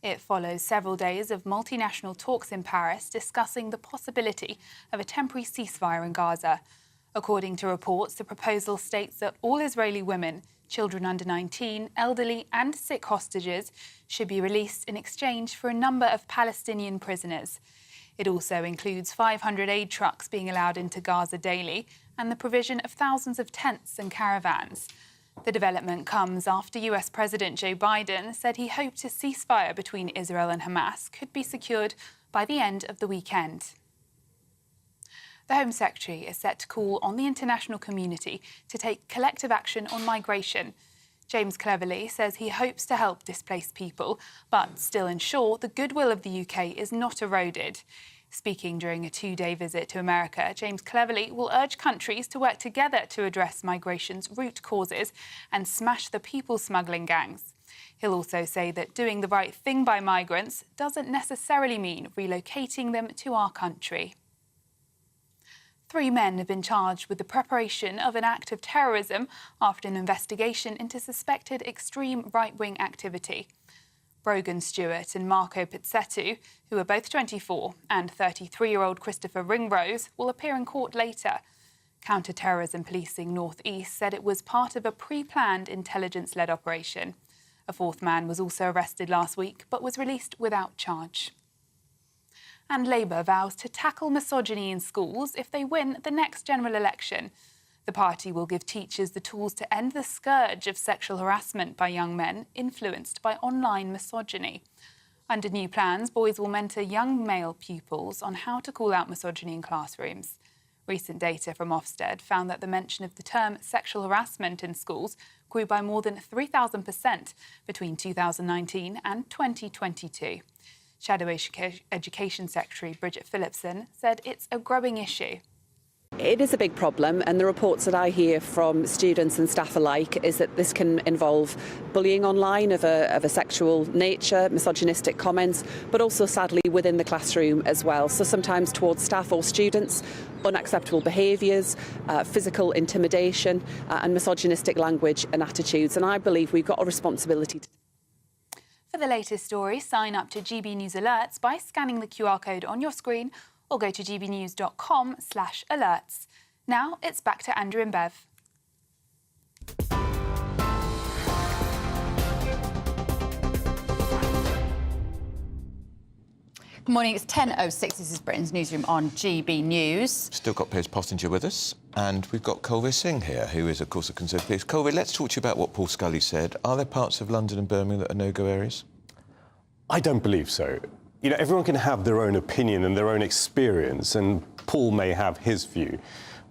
It follows several days of multinational talks in Paris discussing the possibility of a temporary ceasefire in Gaza. According to reports, the proposal states that all Israeli women, children under 19, elderly and sick hostages should be released in exchange for a number of Palestinian prisoners. It also includes 500 aid trucks being allowed into Gaza daily and the provision of thousands of tents and caravans. The development comes after US President Joe Biden said he hoped a ceasefire between Israel and Hamas could be secured by the end of the weekend. The Home Secretary is set to call on the international community to take collective action on migration. James Cleverly says he hopes to help displaced people, but still ensure the goodwill of the UK is not eroded. Speaking during a two-day visit to America, James Cleverly will urge countries to work together to address migration's root causes and smash the people smuggling gangs. He'll also say that doing the right thing by migrants doesn't necessarily mean relocating them to our country. 3 men have been charged with the preparation of an act of terrorism after an investigation into suspected extreme right-wing activity. Brogan Stewart and Marco Pizzetto, who are both 24, and 33-year-old Christopher Ringrose will appear in court later. Counter-terrorism policing North East said it was part of a pre-planned intelligence-led operation. A 4th man was also arrested last week but was released without charge. And Labour vows to tackle misogyny in schools if they win the next general election. The party will give teachers the tools to end the scourge of sexual harassment by young men influenced by online misogyny. Under new plans, boys will mentor young male pupils on how to call out misogyny in classrooms. Recent data from Ofsted found that the mention of the term sexual harassment in schools grew by more than 3,000% between 2019 and 2022. Shadow Education Secretary Bridget Phillipson said it's a growing issue. It is a big problem, and the reports that I hear from students and staff alike is that this can involve bullying online of a sexual nature, misogynistic comments, but also sadly within the classroom as well. So sometimes towards staff or students, unacceptable behaviours, physical intimidation and misogynistic language and attitudes. And I believe we've got a responsibility to... For the latest story, sign up to GB News Alerts by scanning the QR code on your screen or go to gbnews.com/alerts. Now it's back to Andrew and Bev. Good morning, it's 10:06. This is Britain's Newsroom on GB News. Still got Piers Pottinger with us, and we've got Colville Singh here, who is, of course, a Conservative. Colville, let's talk to you about what Paul Scully said. Are there parts of London and Birmingham that are no-go areas? I don't believe so. You know, everyone can have their own opinion and their own experience, and Paul may have his view.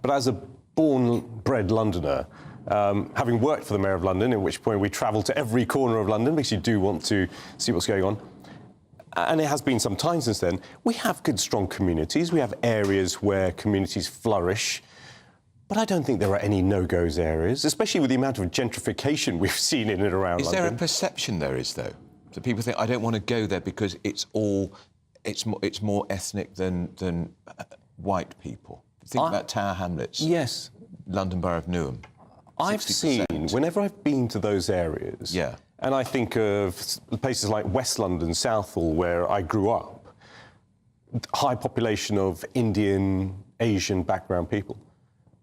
But as a born-bred Londoner, having worked for the Mayor of London, at which point we travel to every corner of London because you do want to see what's going on, and it has been some time since then, we have good, strong communities. We have areas where communities flourish. But I don't think there are any no-goes areas, especially with the amount of gentrification we've seen in and around London. Is there a perception there is, though? That people think, I don't want to go there because it's more ethnic than white people. Think about Tower Hamlets. Yes. London Borough of Newham. 60%. I've seen, whenever I've been to those areas, and I think of places like West London, Southall, where I grew up, high population of Indian, Asian background people.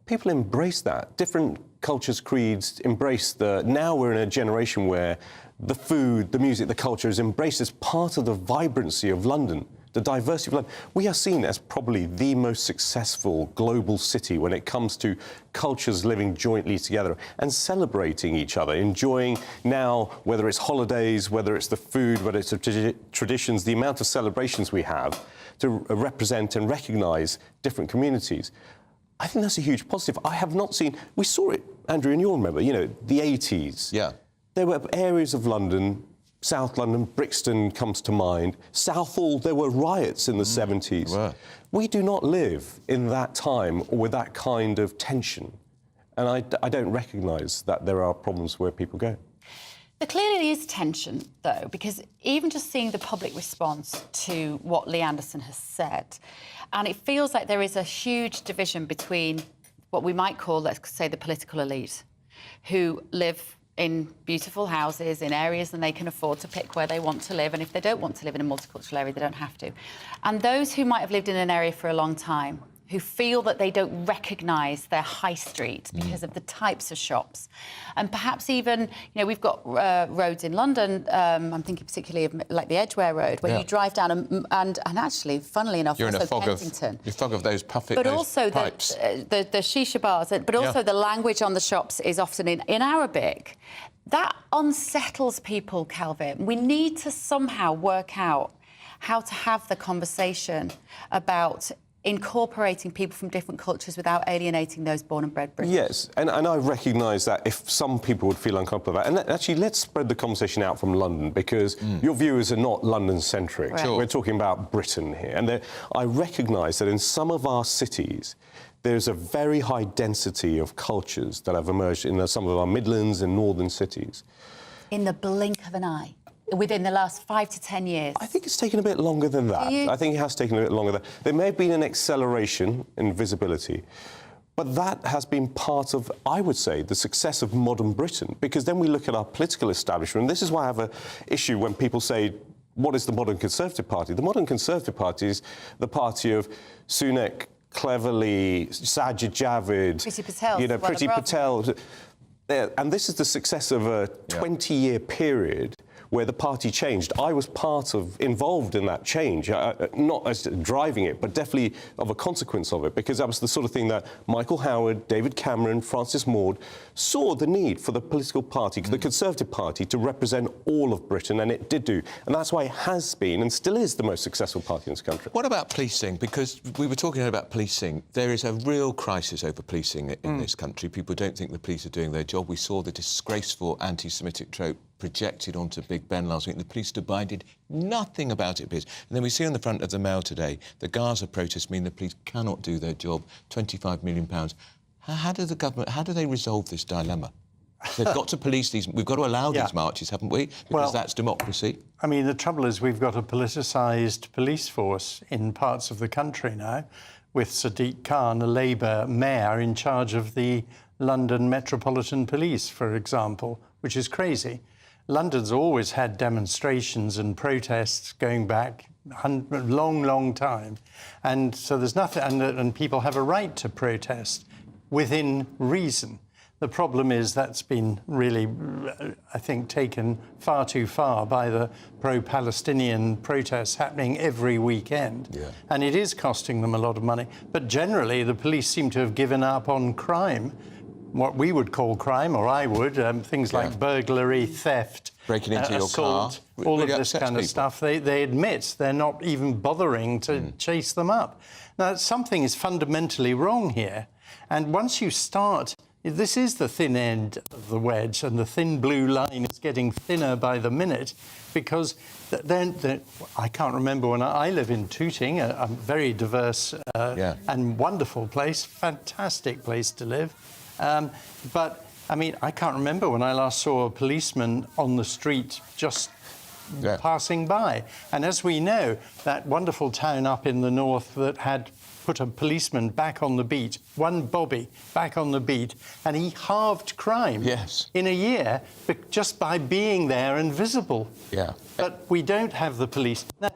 People embrace that. Different cultures, creeds embrace the... Now we're in a generation where the food, the music, the culture is embraced as part of the vibrancy of London, the diversity of London. We are seen as probably the most successful global city when it comes to cultures living jointly together and celebrating each other, enjoying now, whether it's holidays, whether it's the food, whether it's the traditions, the amount of celebrations we have to represent and recognise different communities. I think that's a huge positive. I have not seen... We saw it, Andrew, and you'll remember, you know, the 80s. Yeah. There were areas of London, South London, Brixton comes to mind. Southall, there were riots in the 70s. Right. We do not live in that time or with that kind of tension. And I don't recognise that there are problems where people go. There clearly is tension, though, because even just seeing the public response to what Lee Anderson has said, and it feels like there is a huge division between what we might call, let's say, the political elite, who live in beautiful houses, in areas and they can afford to pick where they want to live, and if they don't want to live in a multicultural area, they don't have to. And those who might have lived in an area for a long time, who feel that they don't recognise their high street because of the types of shops. And perhaps even, you know, we've got roads in London, I'm thinking particularly of like the Edgware Road, where you drive down and actually, funnily enough, you're in also a fog Kensington. of, fog of those puffy But those also pipes. the shisha bars, but also the language on the shops is often in Arabic. That unsettles people, Calvin. We need to somehow work out how to have the conversation about incorporating people from different cultures without alienating those born and bred British. Yes, and I recognise that if some people would feel uncomfortable with that. And actually, let's spread the conversation out from London, because your viewers are not London-centric. Right. Sure. We're talking about Britain here. And I recognise that in some of our cities, there's a very high density of cultures that have emerged in some of our Midlands and northern cities. In the blink of an eye. Within the last 5 to 10 years? I think it's taken a bit longer than that. I think it has taken a bit longer than that. There may have been an acceleration in visibility, but that has been part of, I would say, the success of modern Britain, because then we look at our political establishment, and this is why I have an issue when people say, what is the modern Conservative Party? The modern Conservative Party is the party of Sunak, Cleverly, Sajid Javid, Priti Patel, you know, Priti Patel. And this is the success of a 20-year period where the party changed. I was involved in that change, not as driving it, but definitely of a consequence of it, because that was the sort of thing that Michael Howard, David Cameron, Francis Maude saw the need for the political party, the Conservative Party, to represent all of Britain, and it did do. And that's why it has been and still is the most successful party in this country. What about policing? Because we were talking about policing. There is a real crisis over policing in this country. People don't think the police are doing their job. We saw the disgraceful anti-Semitic trope projected onto Big Ben last week. The police did nothing about it, Piers. And then we see on the front of the Mail today, the Gaza protests mean the police cannot do their job, £25 million. How do they resolve this dilemma? They've got to police these... We've got to allow these marches, haven't we? Because that's democracy. I mean, the trouble is we've got a politicised police force in parts of the country now, with Sadiq Khan, a Labour mayor, in charge of the London Metropolitan Police, for example, which is crazy. London's always had demonstrations and protests going back a long time. And so there's nothing... And people have a right to protest within reason. The problem is that's been really, I think, taken far too far by the pro-Palestinian protests happening every weekend. Yeah. And it is costing them a lot of money. But generally, the police seem to have given up on crime, what we would call crime, or I would, things like burglary, theft, breaking into your assault, car. All of this kind of stuff. They admit they're not even bothering to chase them up. Now, something is fundamentally wrong here. And once you start this is the thin end of the wedge, and the thin blue line is getting thinner by the minute, because I can't remember when I live in Tooting, a very diverse and wonderful place, fantastic place to live. But, I mean, I can't remember when I last saw a policeman on the street just passing by. And as we know, that wonderful town up in the north that had put a policeman back on the beat, one Bobby back on the beat, and he halved crime in a year just by being there and visible. Yeah. But we don't have the police. Now,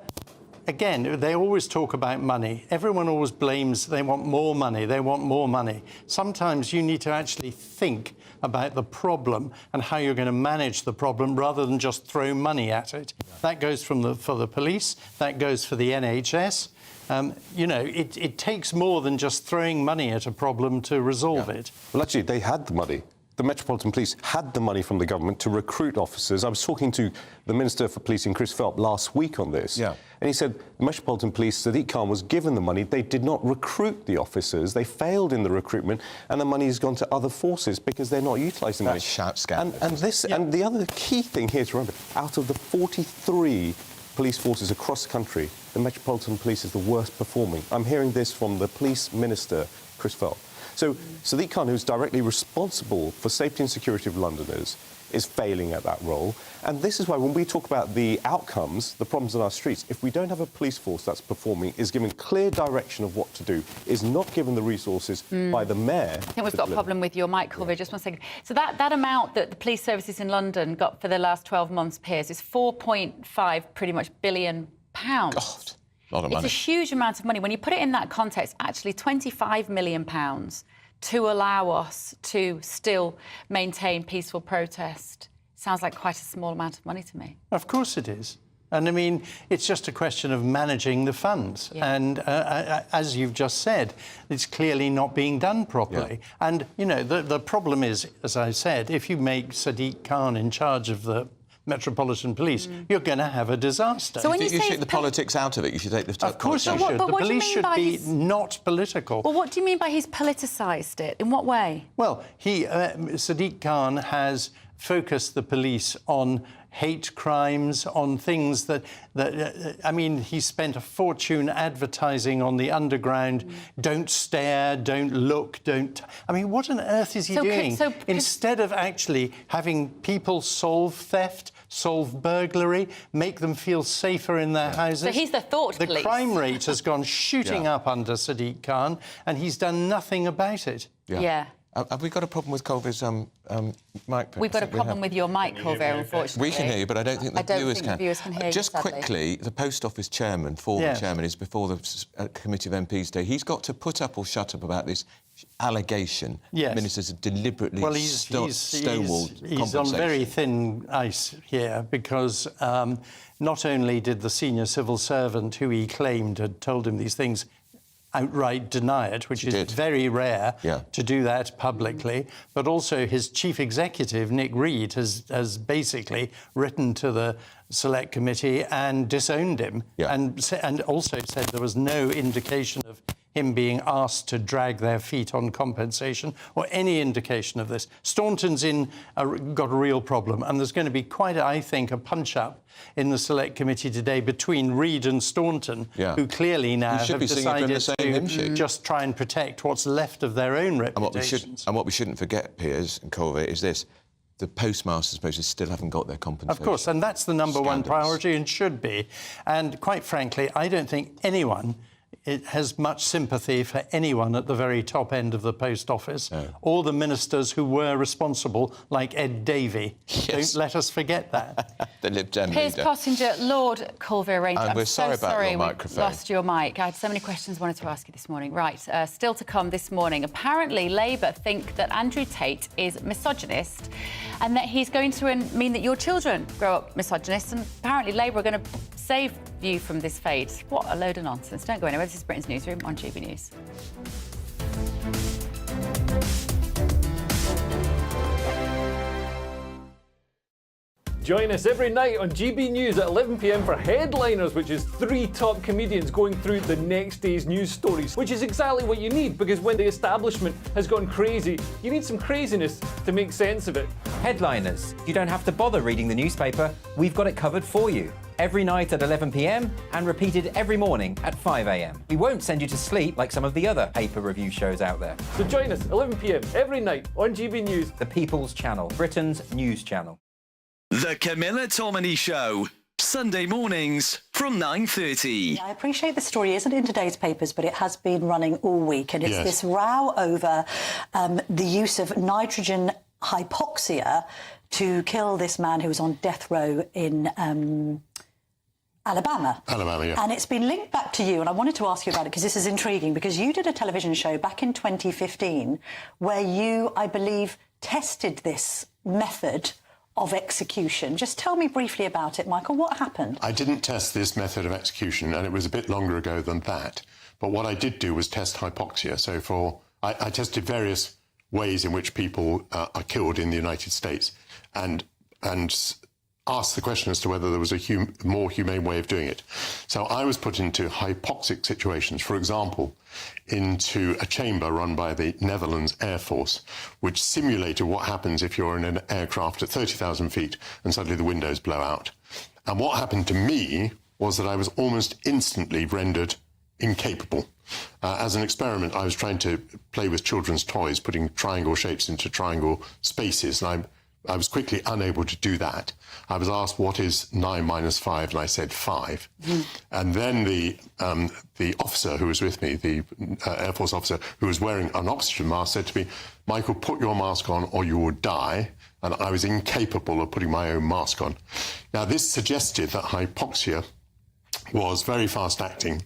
again, they always talk about money. Everyone always blames they want more money, they want more money. Sometimes you need to actually think about the problem and how you're going to manage the problem rather than just throw money at it. That goes for the police, that goes for the NHS. You know, it takes more than just throwing money at a problem to resolve it. Well, actually, they had the money. The Metropolitan Police had the money from the government to recruit officers. I was talking to the Minister for Policing, Chris Phelps, last week on this. And he said the Metropolitan Police, Sadiq Khan, was given the money. They did not recruit the officers. They failed in the recruitment, and the money has gone to other forces because they're not utilising money. And the other key thing here to remember, out of the 43 police forces across the country, the Metropolitan Police is the worst performing. I'm hearing this from the Police Minister, Chris Phelps. So Sadiq Khan, who's directly responsible for safety and security of Londoners, is failing at that role. And this is why when we talk about the outcomes, the problems on our streets, if we don't have a police force that's performing, is given clear direction of what to do, is not given the resources by the mayor... I think we've got a problem with your mic, Colville. Just one second. So that amount that the police services in London got for the last 12 months, Piers, is £4.5 pretty much billion. God, a lot of money. It's a huge amount of money. When you put it in that context, actually £25 million to allow us to still maintain peaceful protest sounds like quite a small amount of money to me. Of course it is. And, I mean, it's just a question of managing the funds. And, as you've just said, it's clearly not being done properly. And, you know, the problem is, as I said, if you make Sadiq Khan in charge of the Metropolitan Police, you're going to have a disaster. So when you take the politics out of it, you should take the... Of course you should. The police should be not political. Well, what do you mean by he's politicised it? In what way? Well, Sadiq Khan has focused the police on hate crimes, on things that I mean, he spent a fortune advertising on the underground, don't stare, don't look, don't... I mean, what on earth is he doing? Instead of actually having people solve theft, solve burglary, make them feel safer in their houses... So he's the thought police. The crime rate has gone shooting up under Sadiq Khan, and he's done nothing about it. Have we got a problem with Colville's mic? We've got a problem with your mic, Colville, unfortunately. We can hear you, but I don't think the viewers can. Hear Just you, quickly, the Post Office chairman, former chairman, is before the Committee of MPs today. He's got to put up or shut up about this allegation. Ministers have deliberately stonewalled He's on very thin ice here because not only did the senior civil servant who he claimed had told him these things outright deny it, which is very rare to do that publicly, but also his chief executive, Nick Reed, has basically written to the Select Committee and disowned him and also said there was no indication of him being asked to drag their feet on compensation or any indication of this. Staunton's got a real problem, and there's going to be quite, I think, a punch-up in the Select Committee today between Reed and Staunton, who clearly now have decided to just try and protect what's left of their own reputations. And what we shouldn't forget, Piers and Colville, is this. The postmasters' posts still haven't got their compensation. Of course, and that's the number one priority and should be. And quite frankly, I don't think anyone has much sympathy for anyone at the very top end of the Post Office or the ministers who were responsible, like Ed Davey. Don't let us forget that. The Lib Dem Piers leader. Pottinger, Lord Colville Ranger. And we're sorry about your microphone. We lost your mic. I had so many questions I wanted to ask you this morning. Right, still to come this morning. Apparently, Labour think that Andrew Tate is misogynist and that he's going to mean that your children grow up misogynist, and apparently Labour are going to save you from this fate. What a load of nonsense. Don't go anywhere. This is Britain's Newsroom on GB News. Join us every night on GB News at 11 p.m. for Headliners, which is 3 top comedians going through the next day's news stories, which is exactly what you need, because when the establishment has gone crazy, you need some craziness to make sense of it. Headliners. You don't have to bother reading the newspaper. We've got it covered for you. Every night at 11 p.m. and repeated every morning at 5 a.m. We won't send you to sleep like some of the other paper review shows out there. So join us 11 p.m. every night on GB News. The People's Channel, Britain's news channel. The Camilla Tominey Show, Sunday mornings from 9:30. I appreciate the story isn't in today's papers, but it has been running all week, and it's this row over the use of nitrogen hypoxia to kill this man who was on death row in Alabama. Yeah. And it's been linked back to you, and I wanted to ask you about it because this is intriguing, because you did a television show back in 2015 where you, I believe, tested this method of execution. Just tell me briefly about it, Michael. What happened? I didn't test this method of execution, and it was a bit longer ago than that. But what I did do was test hypoxia. So I tested various ways in which people are killed in the United States, and asked the question as to whether there was a more humane way of doing it. So I was put into hypoxic situations, for example, into a chamber run by the Netherlands Air Force, which simulated what happens if you're in an aircraft at 30,000 feet and suddenly the windows blow out. And what happened to me was that I was almost instantly rendered incapable. As an experiment, I was trying to play with children's toys, putting triangle shapes into triangle spaces, and I was quickly unable to do that. I was asked, what is 9 minus 5? And I said 5. And then the officer who was with me, the Air Force officer who was wearing an oxygen mask, said to me, Michael, put your mask on or you will die. And I was incapable of putting my own mask on. Now, this suggested that hypoxia was very fast acting,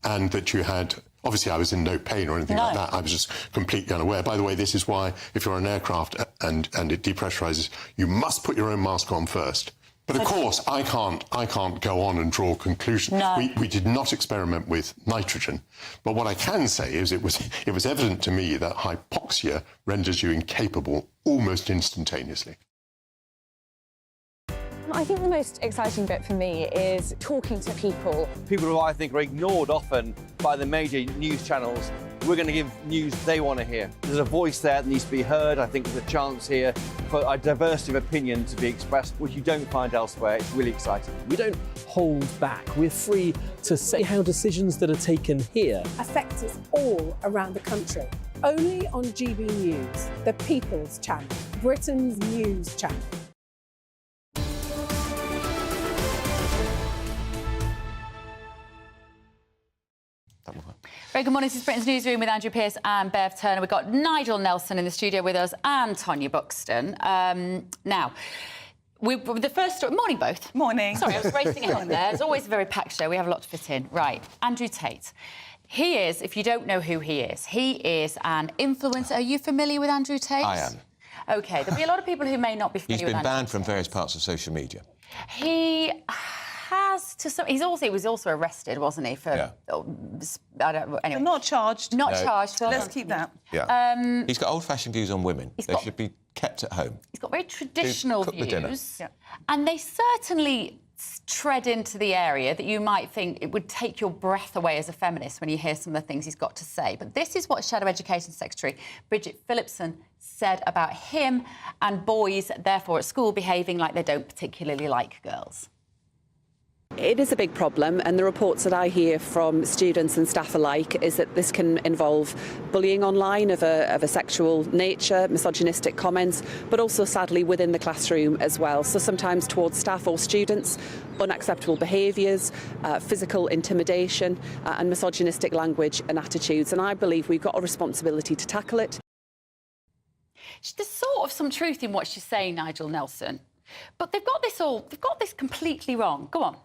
and that you had... Obviously, I was in no pain or anything like that. I was just completely unaware. By the way, this is why, if you're on an aircraft and it depressurizes, you must put your own mask on first. But of course, I can't go on and draw conclusions. We did not experiment with nitrogen. But what I can say is it was evident to me that hypoxia renders you incapable almost instantaneously. I think the most exciting bit for me is talking to people. People who I think are ignored often by the major news channels. We're going to give news they want to hear. There's a voice there that needs to be heard. I think there's a chance here for a diversity of opinion to be expressed, which you don't find elsewhere. It's really exciting. We don't hold back. We're free to say how decisions that are taken here affect us all around the country. Only on GB News, the People's Channel, Britain's news channel. Very good morning. This is Britain's Newsroom with Andrew Pearce and Bev Turner. We've got Nigel Nelson in the studio with us and Tonya Buxton. Now, the first story... Morning, both. Morning. Sorry, I was racing ahead there. It's always a very packed show. We have a lot to fit in. Right, Andrew Tate. He is, if you don't know who he is an influencer. Are you familiar with Andrew Tate? I am. OK, there'll be a lot of people who may not be familiar with Andrew He's been banned from various parts of social media. He has to some... He was also arrested, wasn't he? For I don't... Anyway. Not charged. Not charged. Let's keep that. Yeah. He's got old-fashioned views on women. They should be kept at home. He's got very traditional Cook the dinner. views. Yeah. And they certainly tread into the area that you might think it would take your breath away as a feminist when you hear some of the things he's got to say. But this is what Shadow Education Secretary Bridget Phillipson said about him and boys, therefore, at school behaving like they don't particularly like girls. It is a big problem, and the reports that I hear from students and staff alike is that this can involve bullying online of a sexual nature, misogynistic comments, but also sadly within the classroom as well. So sometimes towards staff or students, unacceptable behaviours, physical intimidation and misogynistic language and attitudes. And I believe we've got a responsibility to tackle it. There's sort of some truth in what she's saying, Nigel Nelson, but they've got this completely wrong. Go on.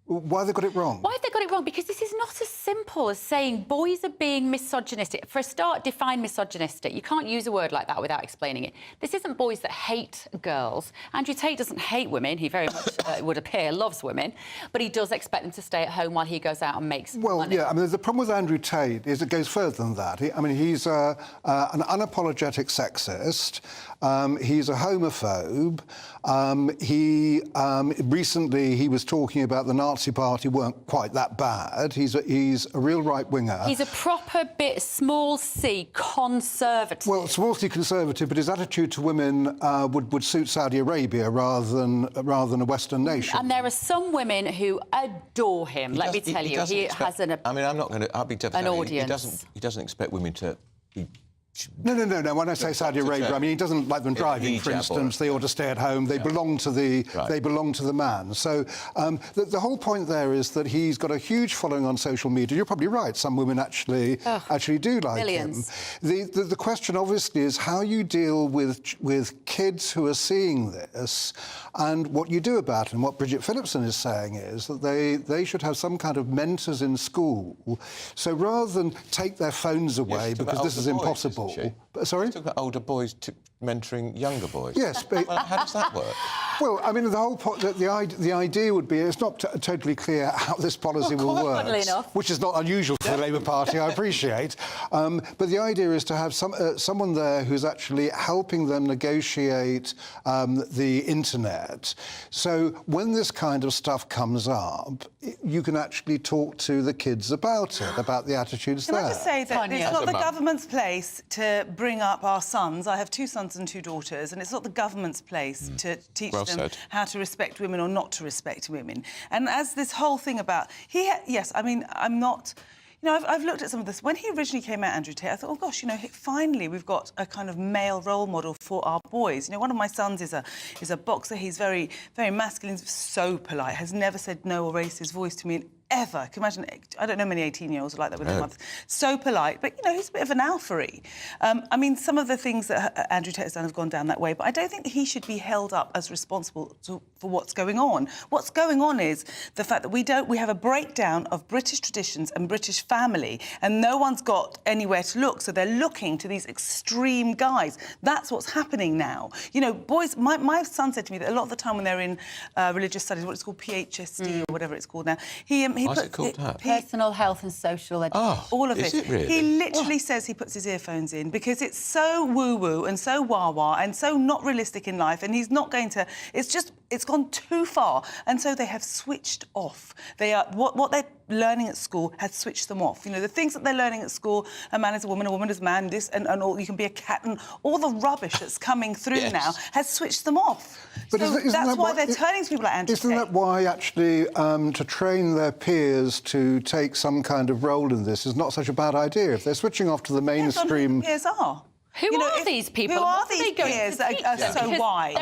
Why have they got it wrong? Why have they got it wrong? Because this is not as simple as saying boys are being misogynistic. For a start, define misogynistic. You can't use a word like that without explaining it. This isn't boys that hate girls. Andrew Tate doesn't hate women. He very much, it would appear, loves women. But he does expect them to stay at home while he goes out and makes money. Yeah, I mean, the problem with Andrew Tate is it goes further than that. He's an unapologetic sexist. He's a homophobe. Recently he was talking about the Nazi Party weren't quite that bad. He's a real right-winger. He's a proper bit small c conservative. Well, small c conservative, but his attitude to women would suit Saudi Arabia rather than a Western nation. And there are some women who adore him. Let me tell you, he has an. I mean, I'm not going to. I'll be devastated. An audience. He doesn't expect women to be. No. When I say Saudi Arabia, I mean he doesn't like them driving, for instance. They ought to stay at home. They belong to the man. So the whole point there is that he's got a huge following on social media. You're probably right. Some women actually do like millions. him. The question obviously is how you deal with kids who are seeing this and what you do about it. And what Bridget Phillipson is saying is that they should have some kind of mentors in school. So rather than take their phones away because this is impossible. Sorry? Talk about older boys mentoring younger boys. Yes, but how does that work? Well, I mean, the whole the idea would be it's not totally clear how this policy will work, which is not unusual for the Labour Party. I appreciate, but the idea is to have someone there who's actually helping them negotiate the internet. So when this kind of stuff comes up, you can actually talk to the kids about it, about the attitudes there. Can I just say that it's not the government's place to bring up our sons. I have 2 sons and 2 daughters, and it's not the government's place to teach them how to respect women or not to respect women. And as this whole thing about... yes, I mean, I'm not... You know, I've looked at some of this. When he originally came out, Andrew Tate, I thought, oh, gosh, you know, finally we've got a kind of male role model for our boys. You know, one of my sons is a boxer. He's very, very masculine, so polite, has never said no or raised his voice to me ever. Can you imagine? I don't know many 18-year-olds are like that with their mothers. So polite, but, you know, he's a bit of an alpha-y. I mean, some of the things that Andrew Tate has done have gone down that way, but I don't think he should be held up as responsible for what's going on. What's going on is the fact that we have a breakdown of British traditions and British family, and no one's got anywhere to look, so they're looking to these extreme guys. That's what's happening now. You know, boys, my son said to me that a lot of the time when they're in religious studies, what it's called PHSD or whatever it's called now, What's it called that? Personal health and social education. All of is it really? He literally says he puts his earphones in because it's so woo-woo and so wah-wah and so not realistic in life, and he's not going to... It's gone too far, and so they have switched off. They are... What they're learning at school has switched them off. You know, the things that they're learning at school, a man is a woman is a man, this and all, you can be a cat, and all the rubbish that's coming through now has switched them off. But so that's why they're turning to people like Andrew Tate. Isn't that why, actually, to train their peers to take some kind of role in this is not such a bad idea? If they're switching off to the mainstream... Yes, peers are. Who are these people? Who are these peers that are so wide?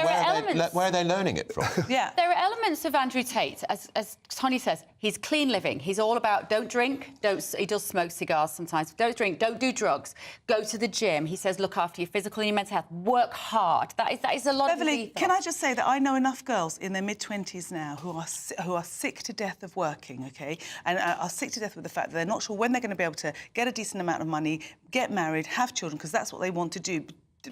Where are they learning it from? Yeah. There are elements of Andrew Tate, as Tony says, he's clean living. He's all about don't drink, he does smoke cigars sometimes. Don't drink, don't do drugs, go to the gym. He says look after your physical and your mental health, work hard. That is a lot of Beverly, can I just say that I know enough girls in their mid-20s now who are sick to death of working, OK, and are sick to death with the fact that they're not sure when they're going to be able to get a decent amount of money, get married, have children, because that's what they want to do.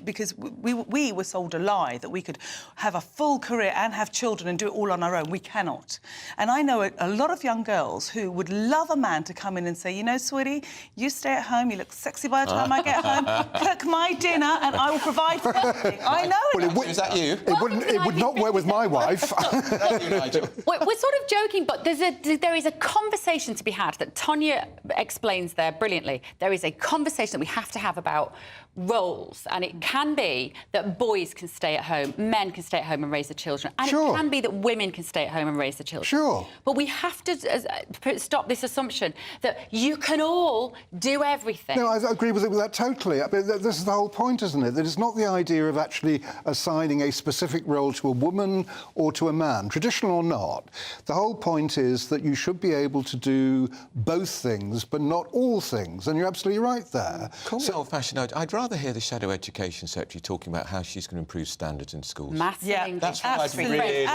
Because we were sold a lie that we could have a full career and have children and do it all on our own. We cannot. And I know a lot of young girls who would love a man to come in and say, you know, sweetie, you stay at home, you look sexy by the time I get home, cook my dinner and I will provide for everything. I know Is that you? It would not work with my wife. We're sort of joking, but there is a conversation to be had that Tonya explains there brilliantly. There is a conversation that we have to have about roles, and it can be that boys can stay at home, men can stay at home and raise the children, and it can be that women can stay at home and raise the children. Sure. But we have to stop this assumption that you can all do everything. No, I agree with that totally. I mean, this is the whole point, isn't it? That it's not the idea of actually assigning a specific role to a woman or to a man, traditional or not. The whole point is that you should be able to do both things, but not all things, and you're absolutely right there. Call me old-fashioned. I'd rather hear the shadow education Education Secretary talking about how she's going to improve standards in schools. Maths and English. That's what I'd really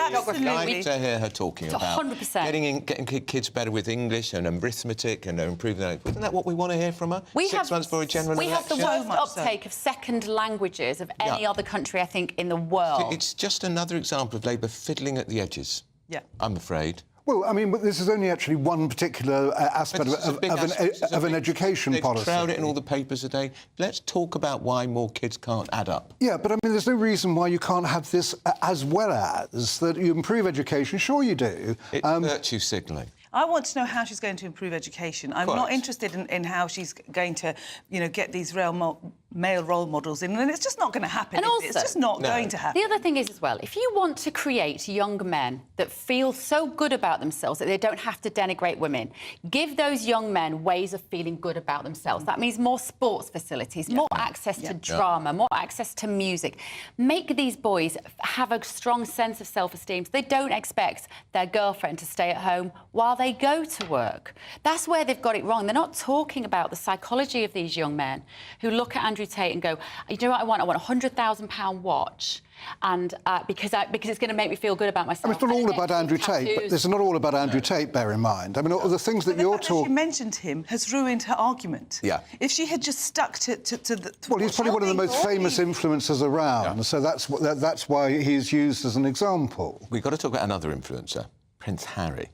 like to hear her talking about. 100%. Getting kids better with English and arithmetic and improving that. Isn't that what we want to hear from her? We 6 months before a general election? We have the worst uptake of second languages of any other country, I think, in the world. It's just another example of Labour fiddling at the edges. Yeah. I'm afraid. Well, I mean, this is only actually one particular aspect of an education policy. They crowd it in all the papers today. Let's talk about why more kids can't add up. Yeah, but I mean, there's no reason why you can't have this as well as that you improve education. Sure you do. It's virtue signalling. I want to know how she's going to improve education. I'm not interested in how she's going to, get these male role models in, and it's just not going to happen. And also, it's just not going to happen. The other thing is as well, if you want to create young men that feel so good about themselves that they don't have to denigrate women, give those young men ways of feeling good about themselves. That means more sports facilities, more access to drama, more access to music. Make these boys have a strong sense of self-esteem so they don't expect their girlfriend to stay at home while they go to work. That's where they've got it wrong. They're not talking about the psychology of these young men who look at Andrew Tate and go, you know what I want? I want a £100,000 watch, and because it's going to make me feel good about myself. I mean, it's not all about Andrew Tate, but it's not all about Andrew Tate, bear in mind. I mean, all the things that you're talking... She mentioned him has ruined her argument. Yeah. If she had just stuck to the... Well, he's probably one of the most famous influencers around, so that's why he's used as an example. We've got to talk about another influencer, Prince Harry.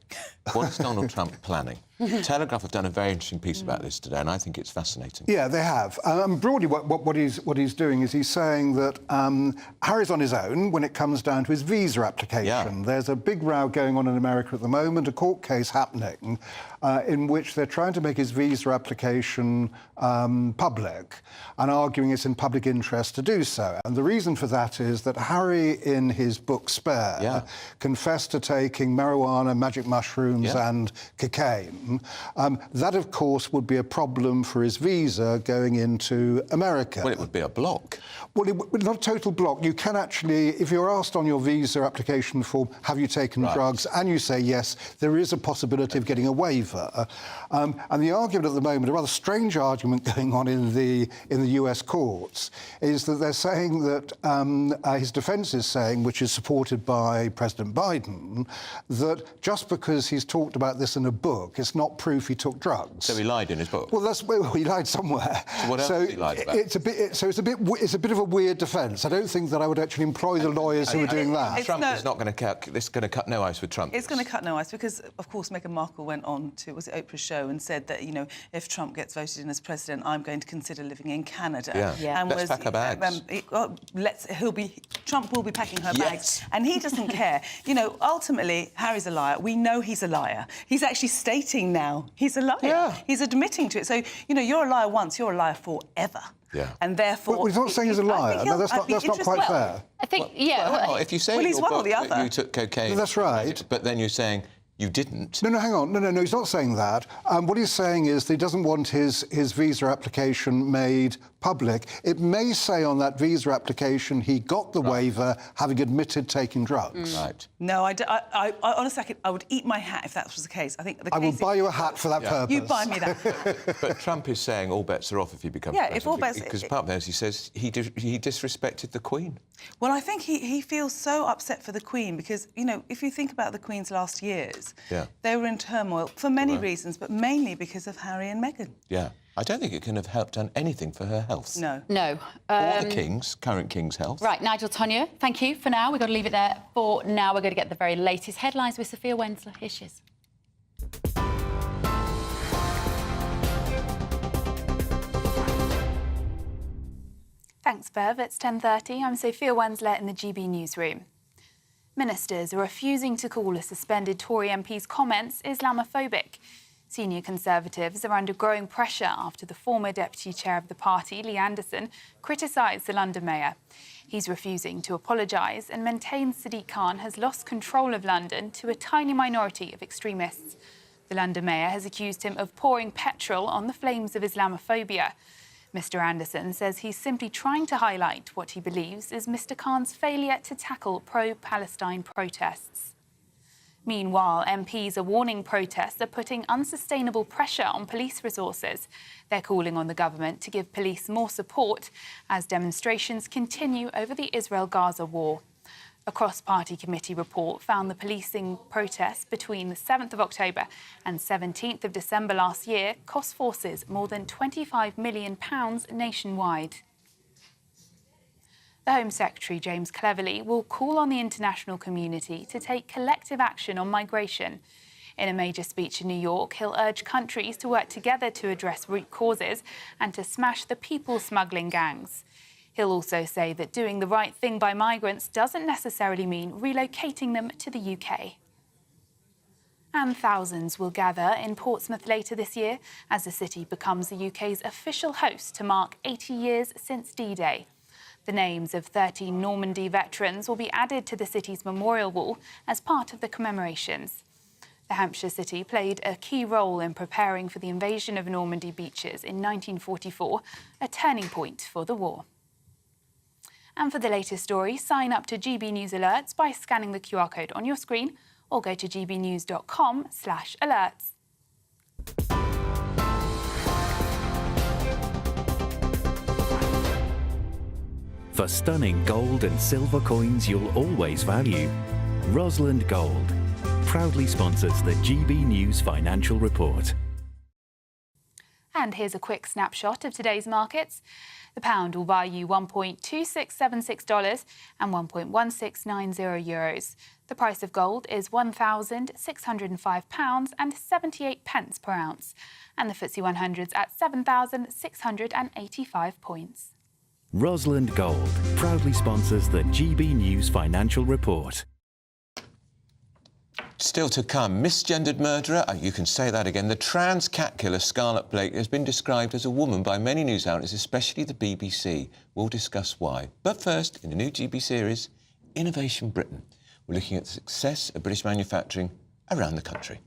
What is Donald Trump planning? Telegraph have done a very interesting piece about this today, and I think it's fascinating. Yeah, they have. Broadly, what he's doing is he's saying that Harry's on his own when it comes down to his visa application. Yeah. There's a big row going on in America at the moment, a court case happening in which they're trying to make his visa application public and arguing it's in public interest to do so. And the reason for that is that Harry, in his book Spare, confessed to taking marijuana, magic mushrooms and cocaine. That, of course, would be a problem for his visa going into America. Well, it would be a block. Well, not a total block. You can actually, if you're asked on your visa application form, have you taken drugs, and you say yes, there is a possibility of getting a waiver. And the argument at the moment, a rather strange argument going on in the US courts, is that they're saying that his defence is saying, which is supported by President Biden, that just because he's talked about this in a book, it's not proof he took drugs. So he lied in his book? Well, he lied somewhere. So what else did he lie about? It's a bit of a weird defence. I don't think that I would actually employ the lawyers who are doing that. Trump is not going to cut... This is going to cut no ice with Trump. It's going to cut no ice because, of course, Meghan Markle went on to, was it Oprah's show, and said that, if Trump gets voted in as president, I'm going to consider living in Canada. And let's pack her bags. Trump will be packing her bags. And he doesn't care. Ultimately, Harry's a liar. We know he's a liar. He's actually stating now he's a liar. Yeah. He's admitting to it. So, you're a liar once, you're a liar forever. Yeah. And therefore... Well, he's not saying he's a liar. No, that's not quite fair. I think, if you say he's one or the other. That you took cocaine... No, that's right. But then you're saying... You didn't. No, hang on. No, he's not saying that. What he's saying is that he doesn't want his visa application made public. It may say on that visa application he got the waiver having admitted taking drugs. Right. No, I honestly, I would eat my hat if that was the case. I think the case I will buy you a hat for that purpose. You buy me that. But Trump is saying all bets are off if he becomes president. If all bets... Because part of this, he says he disrespected the Queen. Well, I think he feels so upset for the Queen because, if you think about the Queen's last years, they were in turmoil for many reasons, but mainly because of Harry and Meghan. Yeah. I don't think it can have done anything for her health. No. Or the current King's health. Right, Nigel, Tonya, thank you for now. We've got to leave it there for now. We're going to get the very latest headlines with Sophia Wensler. Here she is. Thanks, Bev. It's 10:30. I'm Sophia Wensler in the GB Newsroom. Ministers are refusing to call a suspended Tory MP's comments Islamophobic. Senior Conservatives are under growing pressure after the former deputy chair of the party, Lee Anderson, criticised the London mayor. He's refusing to apologise and maintains Sadiq Khan has lost control of London to a tiny minority of extremists. The London mayor has accused him of pouring petrol on the flames of Islamophobia. Mr Anderson says he's simply trying to highlight what he believes is Mr Khan's failure to tackle pro-Palestine protests. Meanwhile, MPs are warning protests are putting unsustainable pressure on police resources. They're calling on the government to give police more support as demonstrations continue over the Israel-Gaza war. A cross-party committee report found the policing protests between the 7th of October and 17th of December last year cost forces more than £25 million nationwide. The Home Secretary, James Cleverly, will call on the international community to take collective action on migration. In a major speech in New York, he'll urge countries to work together to address root causes and to smash the people smuggling gangs. He'll also say that doing the right thing by migrants doesn't necessarily mean relocating them to the UK. And thousands will gather in Portsmouth later this year as the city becomes the UK's official host to mark 80 years since D-Day. The names of 13 Normandy veterans will be added to the city's memorial wall as part of the commemorations. The Hampshire city played a key role in preparing for the invasion of Normandy beaches in 1944, a turning point for the war. And for the latest story, sign up to GB News Alerts by scanning the QR code on your screen or go to gbnews.com/alerts. For stunning gold and silver coins you'll always value, Rosland Gold proudly sponsors the GB News Financial Report. And here's a quick snapshot of today's markets. The pound will buy you $1.2676 and €1.1690. The price of gold is £1,605 and 78 pence per ounce. And the FTSE 100's at 7,685 points. Rosland Gold proudly sponsors the GB News Financial Report. Still to come, misgendered murderer, you can say that again, the trans cat killer Scarlett Blake has been described as a woman by many news outlets, especially the BBC. We'll discuss why. But first, in the new GB series, Innovation Britain, we're looking at the success of British manufacturing around the country.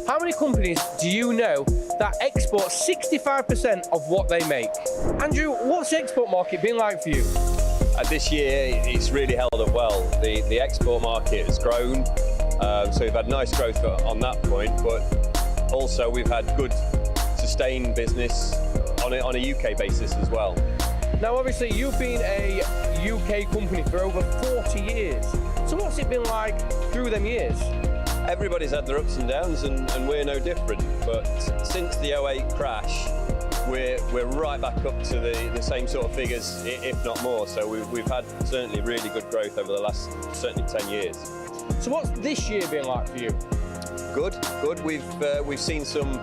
How many companies do you know that export 65% of what they make? Andrew, what's the export market been like for you? This year, it's really held up well. The export market has grown, so we've had nice growth on that point, but also we've had good sustained business on a UK basis as well. Now, obviously, you've been a UK company for over 40 years. So what's it been like through them years? Everybody's had their ups and downs, and we're no different. But since the 2008 crash, we're right back up to the same sort of figures, if not more. So we've had certainly really good growth over the last certainly 10 years. So what's this year been like for you? Good. We've seen some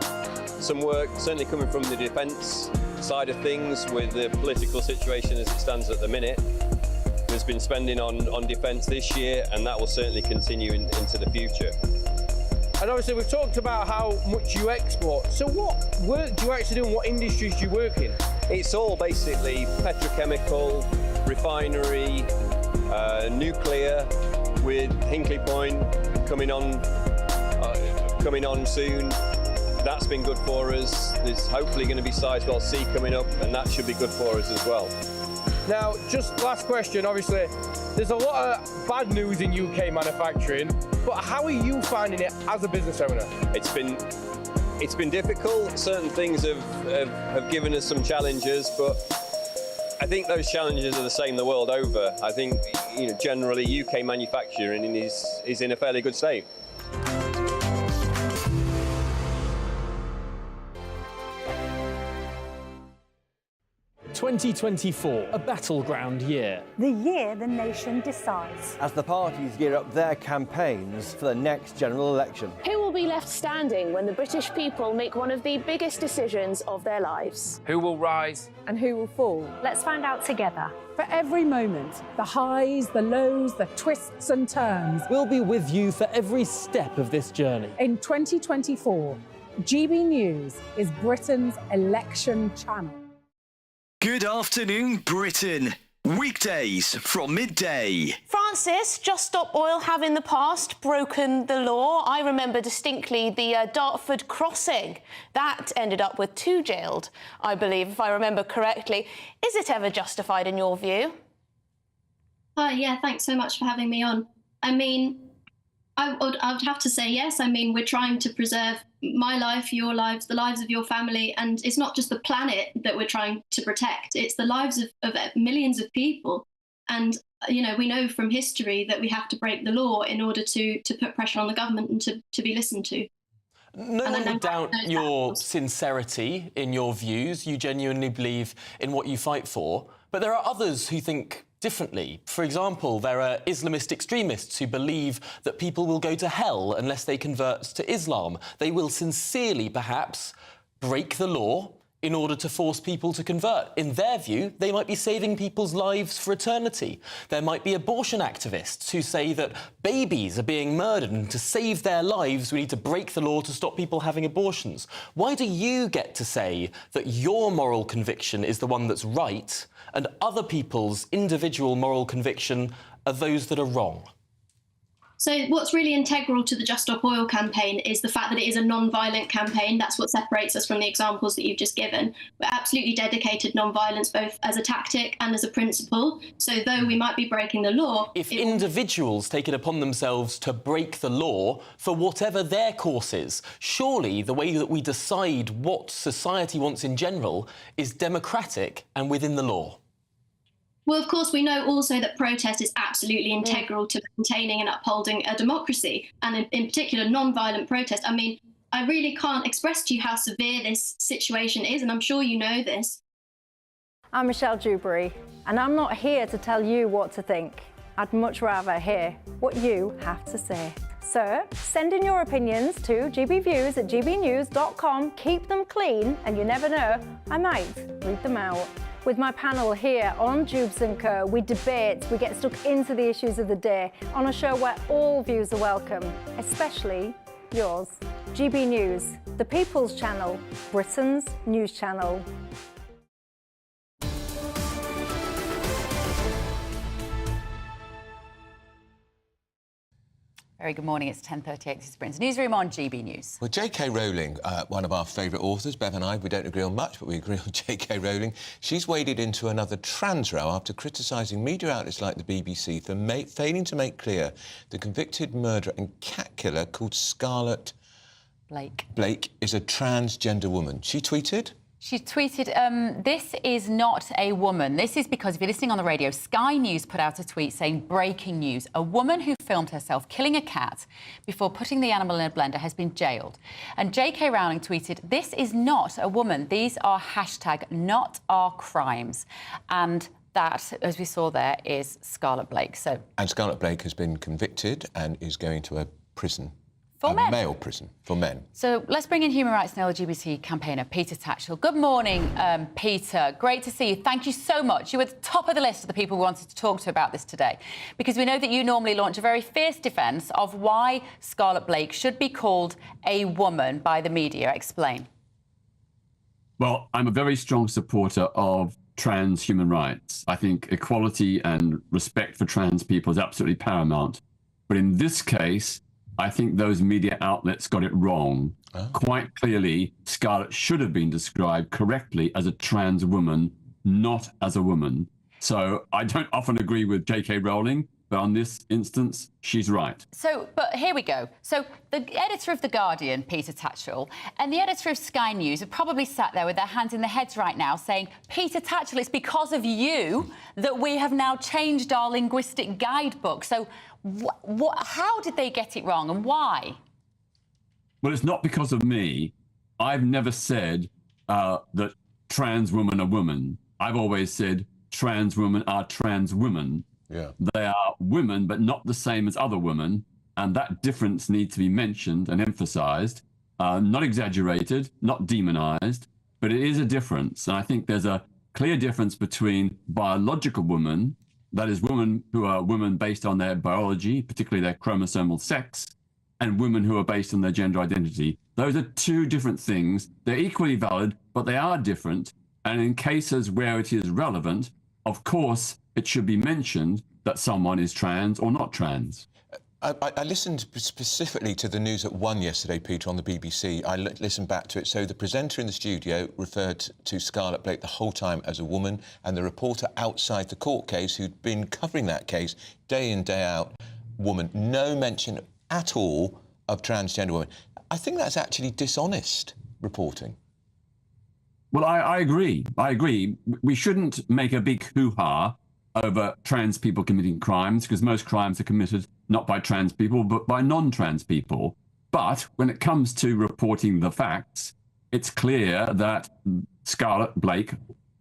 work certainly coming from the defence side of things with the political situation as it stands at the minute. There's been spending on defence this year, and that will certainly continue into the future. And obviously we've talked about how much you export. So what work do you actually do and what industries do you work in? It's all basically petrochemical, refinery, nuclear, with Hinkley Point coming on soon. That's been good for us. There's hopefully going to be Sizewell C coming up, and that should be good for us as well. Now, just last question, obviously, there's a lot of bad news in UK manufacturing, but how are you finding it as a business owner? It's been difficult. Certain things have given us some challenges, but I think those challenges are the same the world over. I think, generally UK manufacturing is in a fairly good state. 2024, a battleground year. The year the nation decides. As the parties gear up their campaigns for the next general election. Who will be left standing when the British people make one of the biggest decisions of their lives? Who will rise? And who will fall? Let's find out together. For every moment, the highs, the lows, the twists and turns. We'll be with you for every step of this journey. In 2024, GB News is Britain's election channel. Good afternoon, Britain. Weekdays from midday. Francis, Just Stop Oil have in the past broken the law. I remember distinctly the Dartford crossing. That ended up with 2 jailed, I believe, if I remember correctly. Is it ever justified in your view? Yeah, thanks so much for having me on. I mean, I would have to say yes. I mean, we're trying to preserve my life, your lives, the lives of your family, and it's not just the planet that we're trying to protect, it's the lives of millions of people. And, you know, we know from history that we have to break the law in order to put pressure on the government and to be listened to. No one would doubt your sincerity in your views. You genuinely believe in what you fight for. But there are others who think differently. For example, there are Islamist extremists who believe that people will go to hell unless they convert to Islam. They will sincerely, perhaps, break the law in order to force people to convert. In their view, they might be saving people's lives for eternity. There might be abortion activists who say that babies are being murdered and to save their lives we need to break the law to stop people having abortions. Why do you get to say that your moral conviction is the one that's right and other people's individual moral conviction are those that are wrong? So what's really integral to the Just Stop Oil campaign is the fact that it is a non-violent campaign. That's what separates us from the examples that you've just given. We're absolutely dedicated non-violence, both as a tactic and as a principle. So though we might be breaking the law... If individuals take it upon themselves to break the law for whatever their course is, surely the way that we decide what society wants in general is democratic and within the law. Well, of course, we know also that protest is absolutely integral to maintaining and upholding a democracy, and in particular, non-violent protest. I mean, I really can't express to you how severe this situation is, and I'm sure you know this. I'm Michelle Dewberry, and I'm not here to tell you what to think. I'd much rather hear what you have to say. So, send in your opinions to gbviews@gbnews.com. Keep them clean, and you never know, I might read them out. With my panel here on Jubes & Co, we debate, we get stuck into the issues of the day on a show where all views are welcome, especially yours. GB News, the People's Channel, Britain's news channel. Very good morning. It's 10:38. This is Britain's Newsroom on GB News. Well, J.K. Rowling, one of our favourite authors, Bev and I, we don't agree on much, but we agree on J.K. Rowling. She's waded into another trans row after criticising media outlets like the BBC for failing to make clear the convicted murderer and cat killer called Scarlett Blake is a transgender woman. She tweeted... She tweeted, this is not a woman. This is because, if you're listening on the radio, Sky News put out a tweet saying, breaking news, a woman who filmed herself killing a cat before putting the animal in a blender has been jailed. And J.K. Rowling tweeted, this is not a woman. These are #not our crimes. And that, as we saw there, is Scarlett Blake. And Scarlett Blake has been convicted and is going to a prison. For men. Male prison, for men. So let's bring in human rights and LGBT campaigner Peter Tatchell. Good morning, Peter. Great to see you. Thank you so much. You were at the top of the list of the people we wanted to talk to about this today, because we know that you normally launch a very fierce defence of why Scarlett Blake should be called a woman by the media. Explain. Well, I'm a very strong supporter of trans human rights. I think equality and respect for trans people is absolutely paramount. But in this case, I think those media outlets got it wrong. Quite clearly, Scarlett should have been described correctly as a trans woman, not as a woman. So I don't often agree with J.K. Rowling, but on this instance, she's right. But here we go. So the editor of The Guardian, Peter Tatchell, and the editor of Sky News have probably sat there with their hands in their heads right now saying, Peter Tatchell, it's because of you that we have now changed our linguistic guidebook. So how did they get it wrong and why? Well, it's not because of me. I've never said that trans women are women. I've always said trans women are trans women. Yeah. They are women, but not the same as other women. And that difference needs to be mentioned and emphasized, not exaggerated, not demonized, but it is a difference. And I think there's a clear difference between biological women, that is, women who are women based on their biology, particularly their chromosomal sex, and women who are based on their gender identity. Those are two different things. They're equally valid, but they are different. And in cases where it is relevant, of course, it should be mentioned that someone is trans or not trans. I listened specifically to the news at 1 yesterday, Peter, on the BBC. I listened back to it. So the presenter in the studio referred to Scarlett Blake the whole time as a woman, and the reporter outside the court case, who'd been covering that case day in, day out, woman. No mention at all of transgender women. I think that's actually dishonest reporting. Well, I agree. I agree. We shouldn't make a big hoo-ha over trans people committing crimes, because most crimes are committed not by trans people, but by non-trans people. But when it comes to reporting the facts, it's clear that Scarlett Blake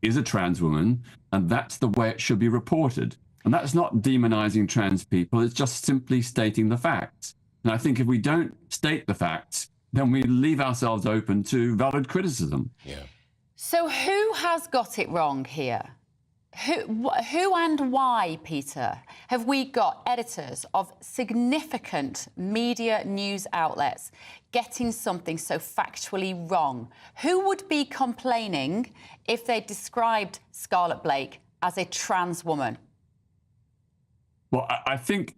is a trans woman, and that's the way it should be reported. And that's not demonizing trans people, it's just simply stating the facts. And I think if we don't state the facts, then we leave ourselves open to valid criticism. Yeah. So who has got it wrong here? Who and why, Peter, have we got editors of significant media news outlets getting something so factually wrong? Who would be complaining if they described Scarlett Blake as a trans woman? Well, I think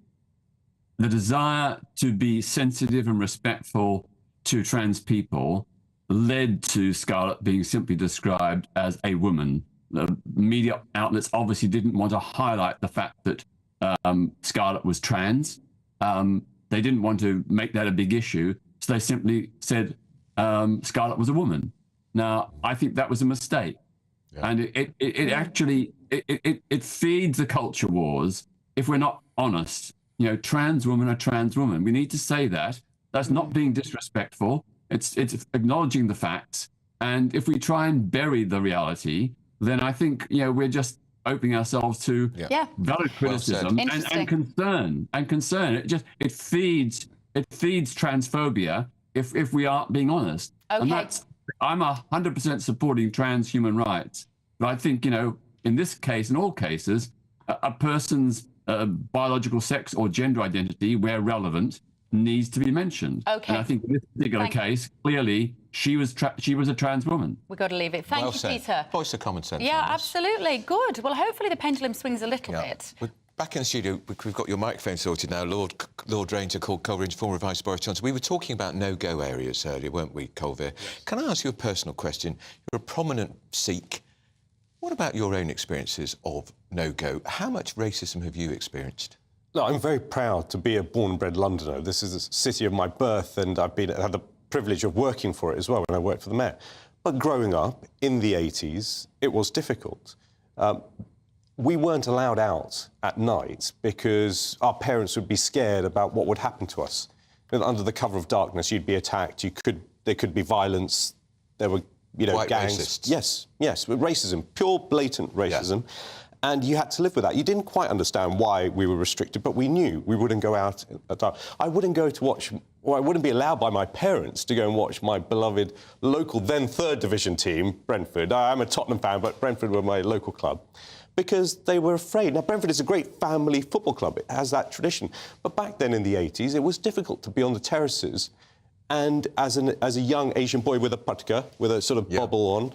the desire to be sensitive and respectful to trans people led to Scarlett being simply described as a woman. The media outlets obviously didn't want to highlight the fact that Scarlett was trans. They didn't want to make that a big issue, so they simply said Scarlett was a woman. Now, I think that was a mistake. Yeah. And it actually feeds the culture wars if we're not honest. You know, trans women are trans women. We need to say that. That's not being disrespectful. It's acknowledging the facts. And if we try and bury the reality, then I think, you know, we're just opening ourselves to valid criticism and concern. And concern. It feeds transphobia if we aren't being honest. Okay. And I'm 100% supporting trans human rights. But I think, you know, in this case, in all cases, a person's biological sex or gender identity, where relevant, needs to be mentioned. Okay. And I think in this particular case, clearly, she was a trans woman. We've got to leave it. Thank you, Peter. Voice of common sense. Yeah, absolutely. Good. Well, hopefully the pendulum swings a little bit. We're back in the studio. We've got your microphone sorted now. Lord Ranger, Coleridge, former Vice Boris Johnson. We were talking about no-go areas earlier, weren't we, Colville? Yes. Can I ask you a personal question? You're a prominent Sikh. What about your own experiences of no-go? How much racism have you experienced? No, I'm very proud to be a born and bred Londoner. This is the city of my birth, and I've had the privilege of working for it as well when I worked for the Met. But growing up in the 80s, it was difficult. We weren't allowed out at night because our parents would be scared about what would happen to us. And under the cover of darkness, you'd be attacked. There could be violence. There were, White gangs. Racists. Yes, racism, pure, blatant racism. Yeah. And you had to live with that. You didn't quite understand why we were restricted, but we knew we wouldn't go out at dark. I wouldn't go to watch, or I wouldn't be allowed by my parents to go and watch my beloved local, then third division team, Brentford. I'm a Tottenham fan, but Brentford were my local club, because they were afraid. Now, Brentford is a great family football club. It has that tradition. But back then in the 80s, it was difficult to be on the terraces and as a young Asian boy with a patka, with a sort of bobble on,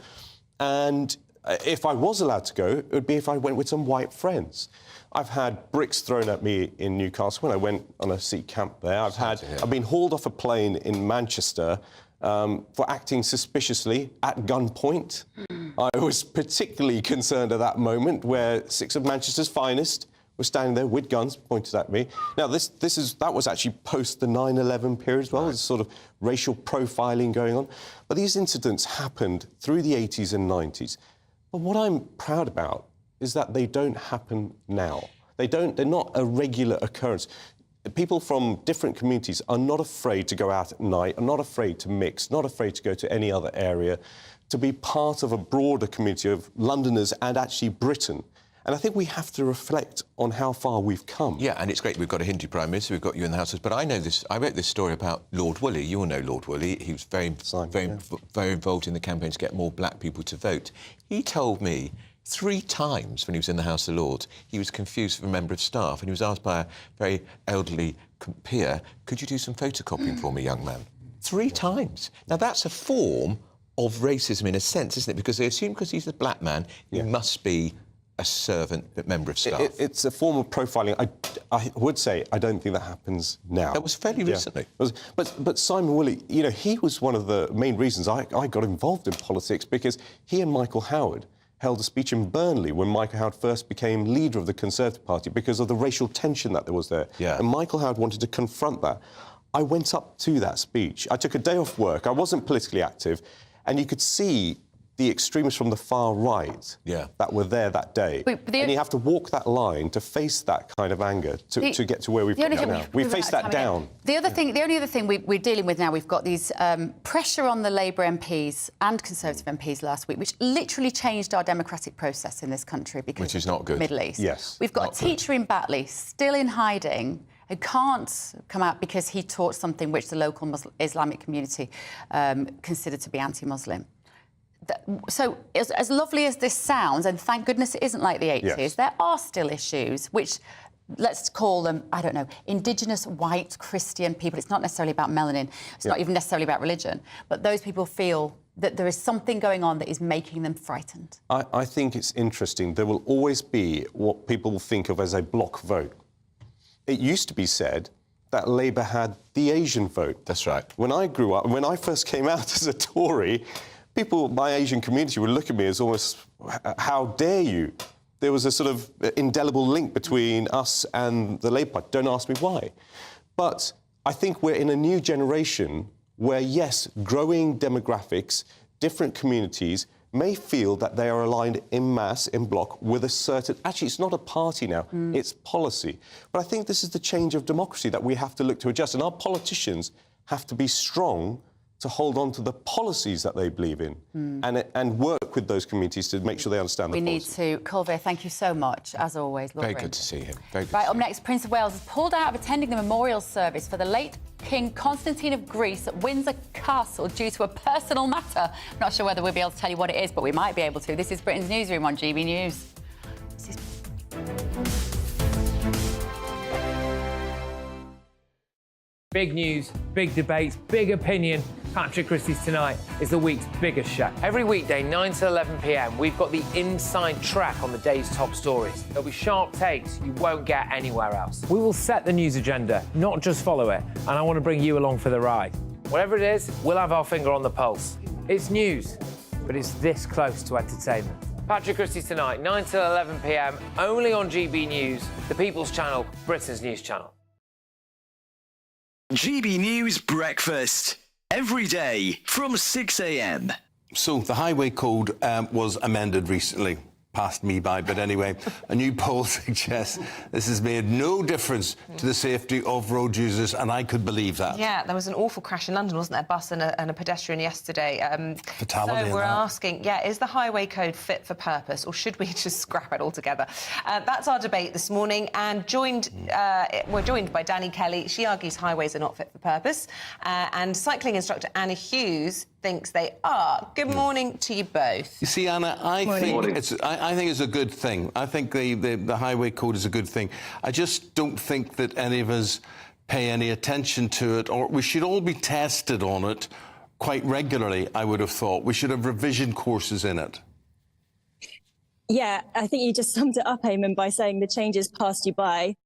and if I was allowed to go, it would be if I went with some white friends. I've had bricks thrown at me in Newcastle when I went on a Sikh camp there. I've been hauled off a plane in Manchester for acting suspiciously at gunpoint. I was particularly concerned at that moment where 6 of Manchester's finest were standing there with guns pointed at me. Now, that was actually post the 9/11 period as well. There's sort of racial profiling going on. But these incidents happened through the 80s and 90s. But what I'm proud about is that they don't happen now. They're not a regular occurrence. People from different communities are not afraid to go out at night, are not afraid to mix, not afraid to go to any other area, to be part of a broader community of Londoners and actually Britain. And I think we have to reflect on how far we've come. Yeah, and it's great we've got a Hindu Prime Minister, we've got you in the House. But I know this, I wrote this story about Lord Woolley. You all know Lord Woolley. He was very involved in the campaign to get more black people to vote. He told me 3 times when he was in the House of Lords, he was confused for a member of staff, and he was asked by a very elderly peer, could you do some photocopying for me, young man? 3 times. Now, that's a form of racism in a sense, isn't it? Because they assume because he's a black man, he must be a servant member of staff. It's a form of profiling. I would say I don't think that happens now. That was fairly recently. But Simon Woolley, you know, he was one of the main reasons I got involved in politics, because he and Michael Howard held a speech in Burnley when Michael Howard first became leader of the Conservative Party because of the racial tension that there was there. Yeah. And Michael Howard wanted to confront that. I went up to that speech. I took a day off work. I wasn't politically active. And you could see the extremists from the far right that were there that day. And you have to walk that line to face that kind of anger to get to where we've got now. We faced that down. The only other thing we're dealing with now, we've got these pressure on the Labour MPs and Conservative MPs last week, which literally changed our democratic process in this country because which is not good. Middle East. Yes. We've got a teacher in Batley still in hiding who can't come out because he taught something which the local Islamic community considered to be anti-Muslim. So, as lovely as this sounds, and thank goodness it isn't like the 80s, there are still issues which, let's call them, I don't know, indigenous white Christian people. It's not necessarily about melanin. It's not even necessarily about religion. But those people feel that there is something going on that is making them frightened. I think it's interesting. There will always be what people will think of as a block vote. It used to be said that Labour had the Asian vote. That's right. When I grew up, when I first came out as a Tory, people, my Asian community, would look at me as almost, how dare you? There was a sort of indelible link between us and the Labour Party. Don't ask me why. But I think we're in a new generation where, yes, growing demographics, different communities may feel that they are aligned en masse, in bloc, with a certain... Actually, it's not a party now, it's policy. But I think this is the change of democracy that we have to look to adjust. And our politicians have to be strong to hold on to the policies that they believe in and work with those communities to make sure they understand the policy. We need to. Colville, thank you so much, as always. Very good to see him. Very good right, up next, Prince of Wales has pulled out of attending the memorial service for the late King Constantine of Greece at Windsor Castle due to a personal matter. I'm not sure whether we'll be able to tell you what it is, but we might be able to. This is Britain's Newsroom on GB News. Big news, big debates, big opinion. Patrick Christie's Tonight is the week's biggest show. Every weekday, 9 to 11 p.m, we've got the inside track on the day's top stories. There'll be sharp takes you won't get anywhere else. We will set the news agenda, not just follow it, and I want to bring you along for the ride. Whatever it is, we'll have our finger on the pulse. It's news, but it's this close to entertainment. Patrick Christie's Tonight, 9 to 11 p.m, only on GB News, the People's Channel, Britain's news channel. GB News Breakfast. Every day from 6 a.m. So the highway code was amended recently. Passed me by, but anyway, a new poll suggests this has made no difference to the safety of road users, and I could believe that. Yeah, there was an awful crash in London, wasn't there? A bus and a pedestrian yesterday. Fatality. So we're asking, is the highway code fit for purpose, or should we just scrap it altogether? That's our debate this morning, and we're joined by Danny Kelly. She argues highways are not fit for purpose, and cycling instructor Anna Hughes thinks they are. Good morning to you both. You see, Anna, I think it's a good thing. I think the highway code is a good thing. I just don't think that any of us pay any attention to it, or we should all be tested on it quite regularly, I would have thought. We should have revision courses in it. Yeah, I think you just summed it up, Eamon, by saying the changes passed you by.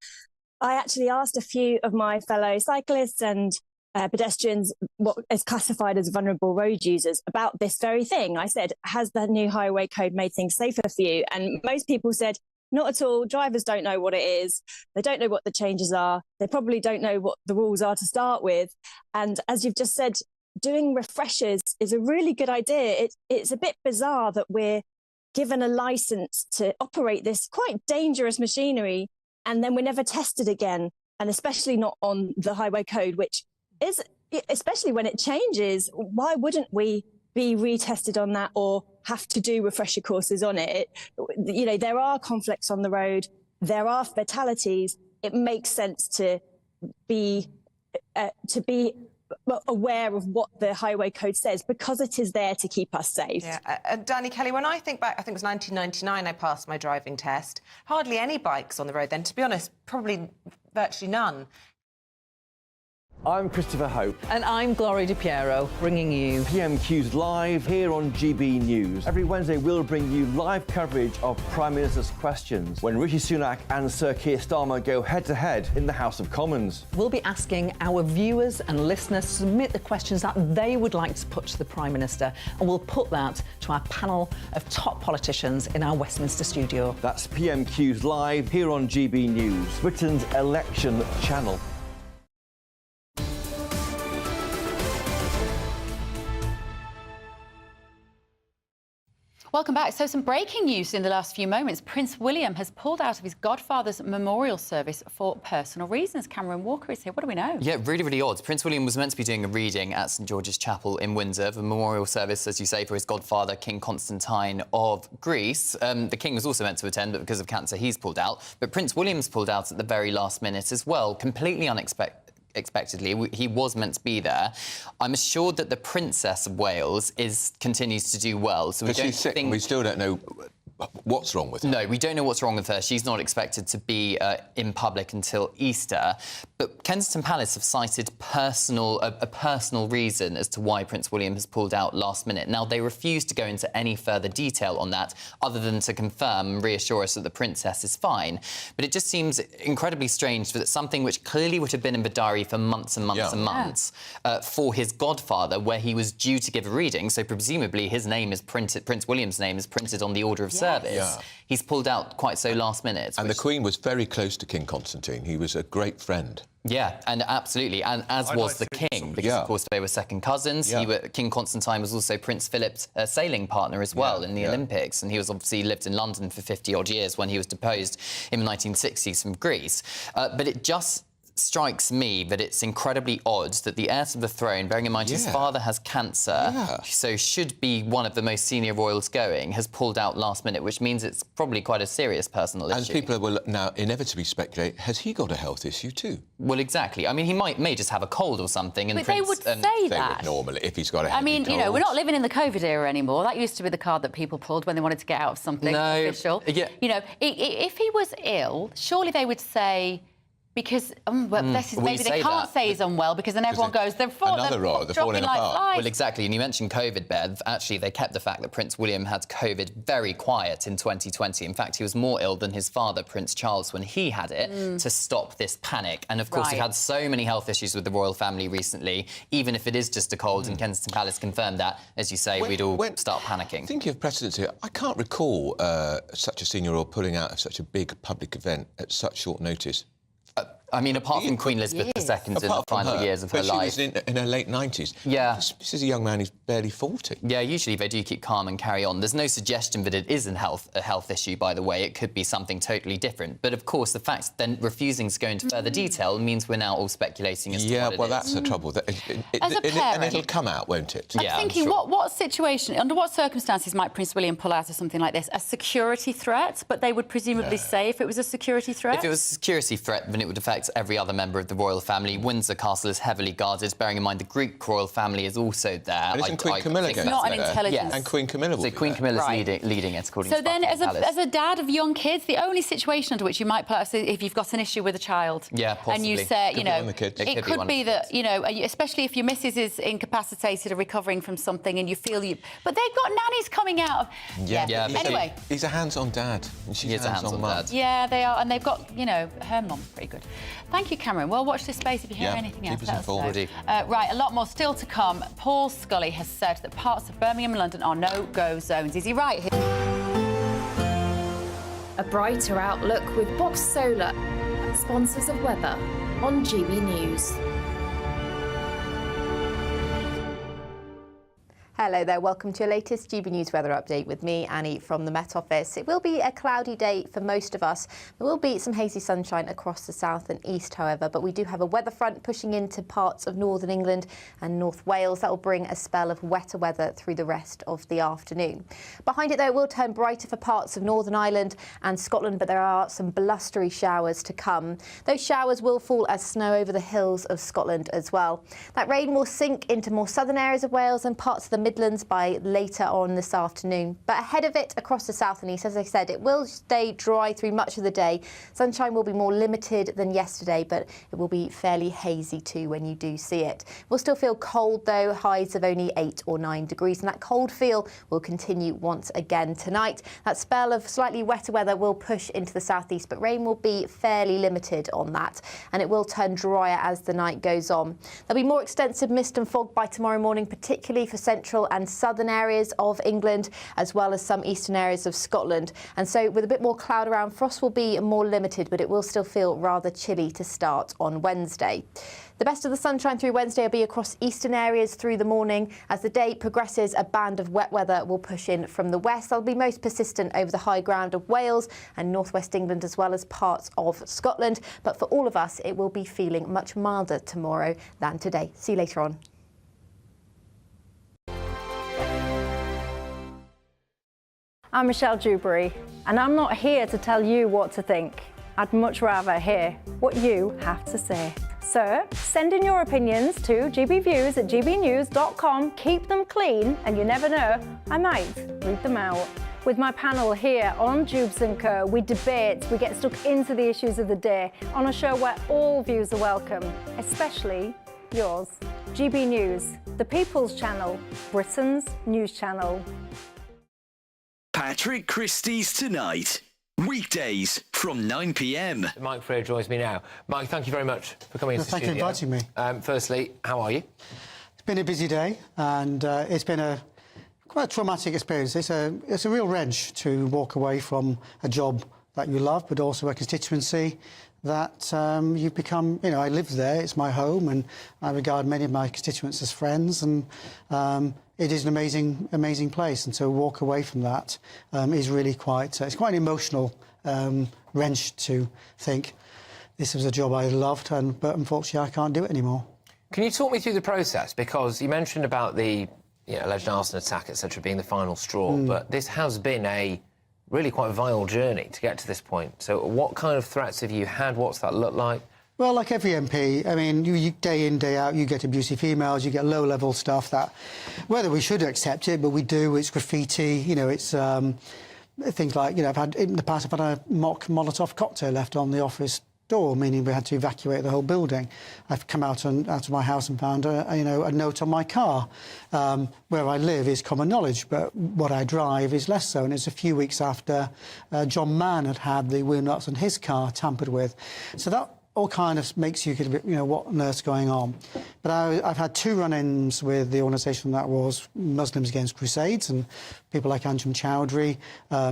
I actually asked a few of my fellow cyclists and pedestrians, what is classified as vulnerable road users, about this very thing. I said, has the new highway code made things safer for you? And most people said, not at all. Drivers don't know what it is. They don't know what the changes are. They probably don't know what the rules are to start with. And as you've just said, doing refreshers is a really good idea. It's a bit bizarre that we're given a license to operate this quite dangerous machinery, and then we're never tested again, and especially not on the highway code, which is, especially when it changes, why wouldn't we be retested on that or have to do refresher courses on it? You know, there are conflicts on the road, there are fatalities. It makes sense to be aware of what the highway code says, because it is there to keep us safe. Yeah, Danny Kelly, when I think back, I think it was 1999 I passed my driving test. Hardly any bikes on the road then, to be honest, probably virtually none. I'm Christopher Hope. And I'm Gloria Di Piero, bringing you PMQ's Live here on GB News. Every Wednesday, we'll bring you live coverage of Prime Minister's questions when Rishi Sunak and Sir Keir Starmer go head-to-head in the House of Commons. We'll be asking our viewers and listeners to submit the questions that they would like to put to the Prime Minister, and we'll put that to our panel of top politicians in our Westminster studio. That's PMQ's Live here on GB News, Britain's election channel. Welcome back. So some breaking news in the last few moments. Prince William has pulled out of his godfather's memorial service for personal reasons. Cameron Walker is here. What do we know? Yeah, really, really odd. Prince William was meant to be doing a reading at St George's Chapel in Windsor, the memorial service, as you say, for his godfather, King Constantine of Greece. The King was also meant to attend, but because of cancer, he's pulled out. But Prince William's pulled out at the very last minute as well, completely unexpectedly. He was meant to be there. I'm assured that the Princess of Wales continues to do well. So she's sick and we still don't know what's wrong with her. No, we don't know what's wrong with her. She's not expected to be in public until Easter. But Kensington Palace have cited a personal reason as to why Prince William has pulled out last minute. Now, they refuse to go into any further detail on that, other than to confirm and reassure us that the princess is fine. But it just seems incredibly strange that something which clearly would have been in the diary for months and months and months for his godfather, where he was due to give a reading, so presumably his name is printed, Prince William's name is printed on the order of service. He's pulled out quite so last minute. And the Queen was very close to King Constantine. He was a great friend. Yeah, and absolutely, and as was the King, because, of course, they were second cousins. King Constantine was also Prince Philip's sailing partner as well in the Olympics, and he was obviously lived in London for 50-odd years when he was deposed in the 1960s from Greece. But it just strikes me that it's incredibly odd that the heir to the throne, bearing in mind his father has cancer, so should be one of the most senior royals going, has pulled out last minute, which means it's probably quite a serious personal issue. And people will now inevitably speculate, has he got a health issue too? Well, exactly. I mean, he may just have a cold or something. And but they would say that. They would normally, if he's got a heavy I mean, cold. you know, we're not living in the COVID era anymore. That used to be the card that people pulled when they wanted to get out of something official. Yeah. You know, if he was ill, surely they would say... Because, maybe they can't say he's unwell, because then everyone goes, they're dropping like flies. Well, exactly, and you mentioned COVID, Bev. Actually, they kept the fact that Prince William had COVID very quiet in 2020. In fact, he was more ill than his father, Prince Charles, when he had it, to stop this panic. And, of course, he had so many health issues with the royal family recently. Even if it is just a cold, and Kensington Palace confirmed that, as you say, we'd all start panicking. Thinking of precedents here, I can't recall such a senior royal pulling out of such a big public event at such short notice. I mean, apart from Queen Elizabeth II in the final years of her life. She was in her late 90s. Yeah. This is a young man who's barely 40. Yeah, usually they do keep calm and carry on. There's no suggestion that it is a health issue, by the way. It could be something totally different. But, of course, the fact then refusing to go into further detail means we're now all speculating as to what it is. That's the trouble. As a parent, and it'll come out, won't it? I'm thinking, what situation, under what circumstances might Prince William pull out of something like this? A security threat? But they would presumably say if it was a security threat? If it was a security threat, then it would affect every other member of the royal family. Windsor Castle is heavily guarded, bearing in mind the Greek royal family is also there. And isn't Queen Camilla going? Not an intelligence. Yes. And Queen Camilla will be Queen Camilla's leading it, according to So then, as a dad of young kids, the only situation under which you might put, if you've got an issue with a child, possibly. and you say, you know, it could be that, you know, especially if your missus is incapacitated or recovering from something, and you feel but they've got nannies coming out of. Anyway, he's a hands-on dad, and she's a hands-on mum. Yeah, they are, and they've got, you know, her mum's pretty good. Thank you, Cameron. Well, watch this space if you hear anything else. Keep us informed. Right, a lot more still to come. Paul Scully has said that parts of Birmingham and London are no-go zones. Is he right? A brighter outlook with Box Solar, sponsors of weather on GB News. Hello there, welcome to your latest GB News weather update with me, Annie, from the Met Office. It will be a cloudy day for most of us. There will be some hazy sunshine across the south and east, however, but we do have a weather front pushing into parts of northern England and North Wales. That will bring a spell of wetter weather through the rest of the afternoon. Behind it, though, it will turn brighter for parts of Northern Ireland and Scotland, but there are some blustery showers to come. Those showers will fall as snow over the hills of Scotland as well. That rain will sink into more southern areas of Wales and parts of the Midlands by later on this afternoon. But ahead of it, across the south and east, as I said, it will stay dry through much of the day. Sunshine will be more limited than yesterday, but it will be fairly hazy too when you do see it. We'll still feel cold though, highs of only 8 or 9 degrees, and that cold feel will continue once again tonight. That spell of slightly wetter weather will push into the southeast, but rain will be fairly limited on that, and it will turn drier as the night goes on. There'll be more extensive mist and fog by tomorrow morning, particularly for central and southern areas of England, as well as some eastern areas of Scotland. And so with a bit more cloud around, frost will be more limited, but it will still feel rather chilly to start on Wednesday. The best of the sunshine through Wednesday will be across eastern areas through the morning. As the day progresses, a band of wet weather will push in from the west. They'll be most persistent over the high ground of Wales and northwest England, as well as parts of Scotland. But for all of us, it will be feeling much milder tomorrow than today. See you later on. I'm Michelle Dewberry, and I'm not here to tell you what to think. I'd much rather hear what you have to say. So send in your opinions to gbviews@gbnews.com. Keep them clean, and you never know, I might read them out. With my panel here on Jubes & Co, we debate, we get stuck into the issues of the day on a show where all views are welcome, especially yours. GB News, the People's Channel, Britain's news channel. Patrick Christie's Tonight. Weekdays from 9 p.m. Mike Freer joins me now. Mike, thank you very much for coming into the studio. Thank you for inviting me. Firstly, how are you? It's been a busy day, and it's been quite a traumatic experience. It's a real wrench to walk away from a job that you love, but also a constituency that you've become. You know, I live there; it's my home, and I regard many of my constituents as friends, and it is an amazing place. And to walk away from that is really quite. It's quite an emotional wrench to think this was a job I loved, but unfortunately I can't do it anymore. Can you talk me through the process? Because you mentioned about the alleged arson attack, etc., being the final straw, but this has been a really quite vile journey to get to this point. So what kind of threats have you had? What's that look like? Well, like every MP, I mean, you day in, day out, you get abusive emails, you get low-level stuff that, whether we should accept it, but we do, it's graffiti, it's things like, in the past I've had a mock Molotov cocktail left on the office door, meaning we had to evacuate the whole building. I've come out of my house and found a note on my car. Where I live is common knowledge, but what I drive is less so. And it's a few weeks after John Mann had the wheel nuts on his car tampered with. So that all kind of makes you get a bit, what on earth's going on. But I've had 2 run-ins with the organisation that was Muslims Against Crusades, and people like Anjem Chowdhury,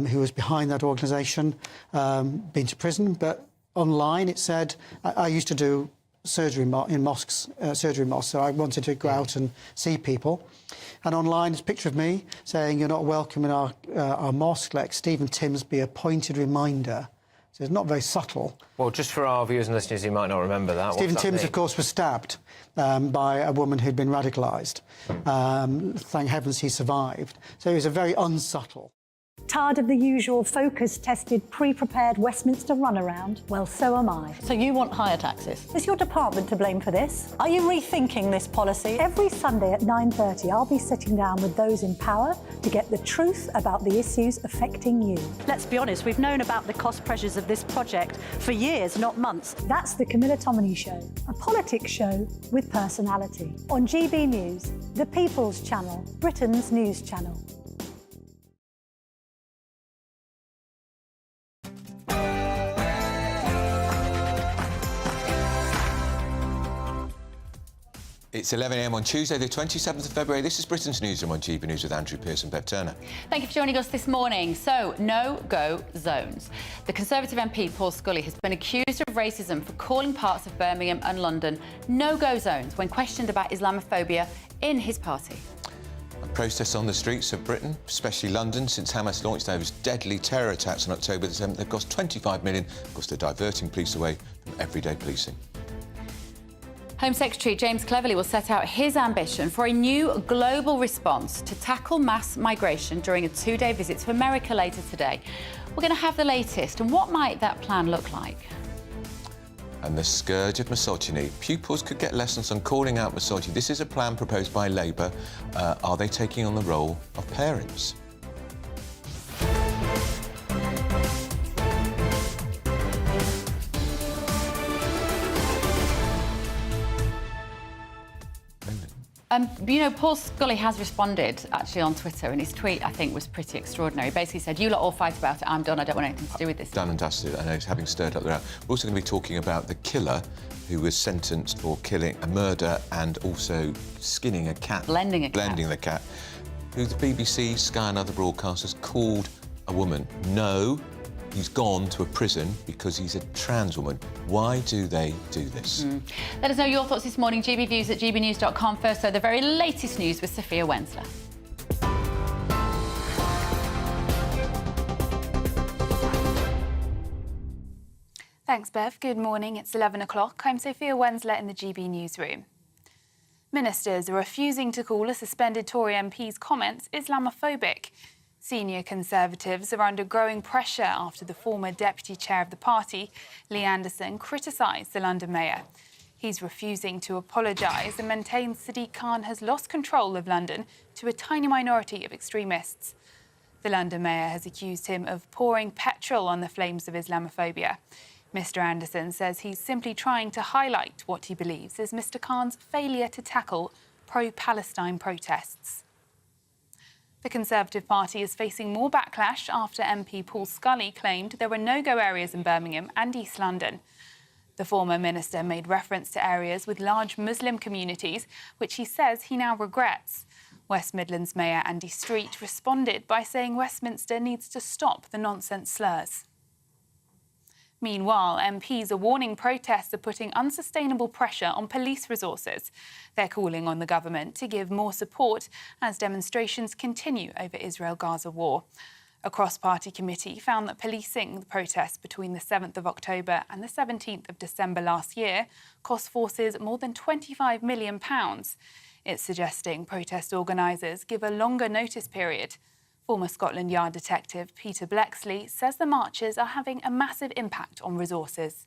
who was behind that organisation, been to prison. But online it said, I used to do surgery in mosques, so I wanted to go out and see people. And online, it's a picture of me saying, you're not welcome in our mosque, let Stephen Timms be a pointed reminder. So it's not very subtle. Well, just for our viewers and listeners who might not remember that, Stephen Timms, of course, was stabbed by a woman who'd been radicalised. Thank heavens he survived. So it was a very unsubtle. Tired of the usual focus-tested, pre-prepared Westminster runaround? Well, so am I. So you want higher taxes? Is your department to blame for this? Are you rethinking this policy? Every Sunday at 9:30, I'll be sitting down with those in power to get the truth about the issues affecting you. Let's be honest, we've known about the cost pressures of this project for years, not months. That's the Camilla Tominey Show, a politics show with personality. On GB News, the People's Channel, Britain's news channel. It's 11 a.m. on Tuesday, the 27th of February. This is Britain's Newsroom on GB News with Andrew Pearce and Bev Turner. Thank you for joining us this morning. So, no-go zones. The Conservative MP Paul Scully has been accused of racism for calling parts of Birmingham and London no-go zones when questioned about Islamophobia in his party. Protests on the streets of Britain, especially London, since Hamas launched those deadly terror attacks on October the 7th. They've cost £25 million. Of course, they're diverting police away from everyday policing. Home Secretary James Cleverly will set out his ambition for a new global response to tackle mass migration during a 2-day visit to America later today. We're going to have the latest, and what might that plan look like? and the scourge of misogyny. Pupils could get lessons on calling out misogyny. This is a plan proposed by Labour. Are they taking on the role of parents? Paul Scully has responded, actually, on Twitter, and his tweet, I think, was pretty extraordinary. He basically said, you lot all fight about it, I'm done, I don't want anything to do with this. Done and dusted. I know he's having stirred up the round. We're also going to be talking about the killer who was sentenced for killing a murder and also skinning a cat. Blending the cat. Who the BBC, Sky and other broadcasters called a woman. No, he's gone to a prison because he's a trans woman. Why do they do this? Let us know your thoughts this morning. GBviews at gbnews.com. First, though, the very latest news with Sophia Wensler. Thanks, Bev. Good morning. It's 11 o'clock. I'm Sophia Wensler in the GB Newsroom. Ministers are refusing to call a suspended Tory MP's comments Islamophobic. Senior Conservatives are under growing pressure after the former deputy chair of the party, Lee Anderson, criticised the London mayor. He's refusing to apologise and maintains Sadiq Khan has lost control of London to a tiny minority of extremists. The London mayor has accused him of pouring petrol on the flames of Islamophobia. Mr Anderson says he's simply trying to highlight what he believes is Mr Khan's failure to tackle pro-Palestine protests. The Conservative Party is facing more backlash after MP Paul Scully claimed there were no-go areas in Birmingham and East London. The former minister made reference to areas with large Muslim communities, which he says he now regrets. West Midlands Mayor Andy Street responded by saying Westminster needs to stop the nonsense slurs. Meanwhile, MPs are warning protests are putting unsustainable pressure on police resources. They're calling on the government to give more support as demonstrations continue over Israel-Gaza war. A cross-party committee found that policing the protests between the 7th of October and the 17th of December last year cost forces more than £25 million. It's suggesting protest organisers give a longer notice period. Former Scotland Yard detective Peter Blexley says the marches are having a massive impact on resources.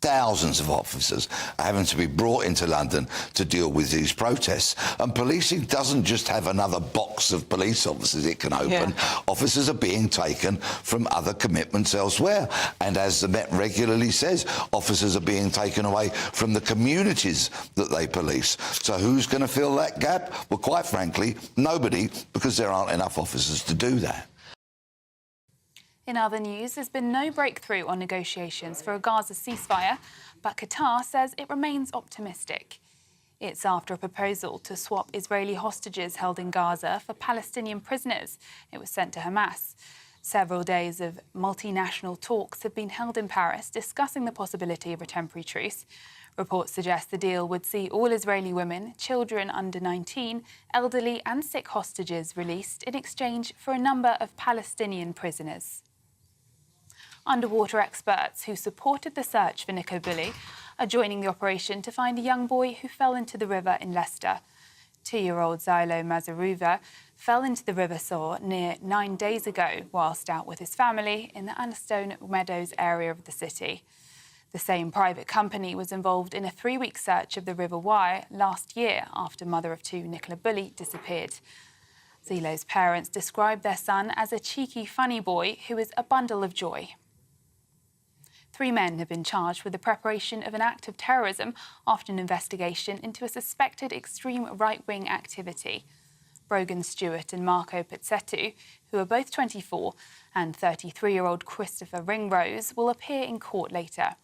Thousands of officers are having to be brought into London to deal with these protests. And policing doesn't just have another box of police officers it can open. Officers are being taken from other commitments elsewhere. And as the Met regularly says, officers are being taken away from the communities that they police. So who's going to fill that gap? Well, quite frankly, nobody, because there aren't enough officers to do that. In other news, there's been no breakthrough on negotiations for a Gaza ceasefire, but Qatar says it remains optimistic. It's after a proposal to swap Israeli hostages held in Gaza for Palestinian prisoners. It was sent to Hamas. Several days of multinational talks have been held in Paris discussing the possibility of a temporary truce. Reports suggest the deal would see all Israeli women, children under 19, elderly and sick hostages released in exchange for a number of Palestinian prisoners. Underwater experts who supported the search for Nicola Bulley are joining the operation to find a young boy who fell into the river in Leicester. 2-year-old Zylo Mazaruva fell into the River Soar near 9 days ago whilst out with his family in the Anstone Meadows area of the city. The same private company was involved in a 3-week search of the River Wye last year after mother of 2 Nicola Bulley disappeared. Zylo's parents described their son as a cheeky, funny boy who is a bundle of joy. 3 men have been charged with the preparation of an act of terrorism after an investigation into a suspected extreme right-wing activity. Brogan Stewart and Marco Pizzetto, who are both 24, and 33-year-old Christopher Ringrose will appear in court later.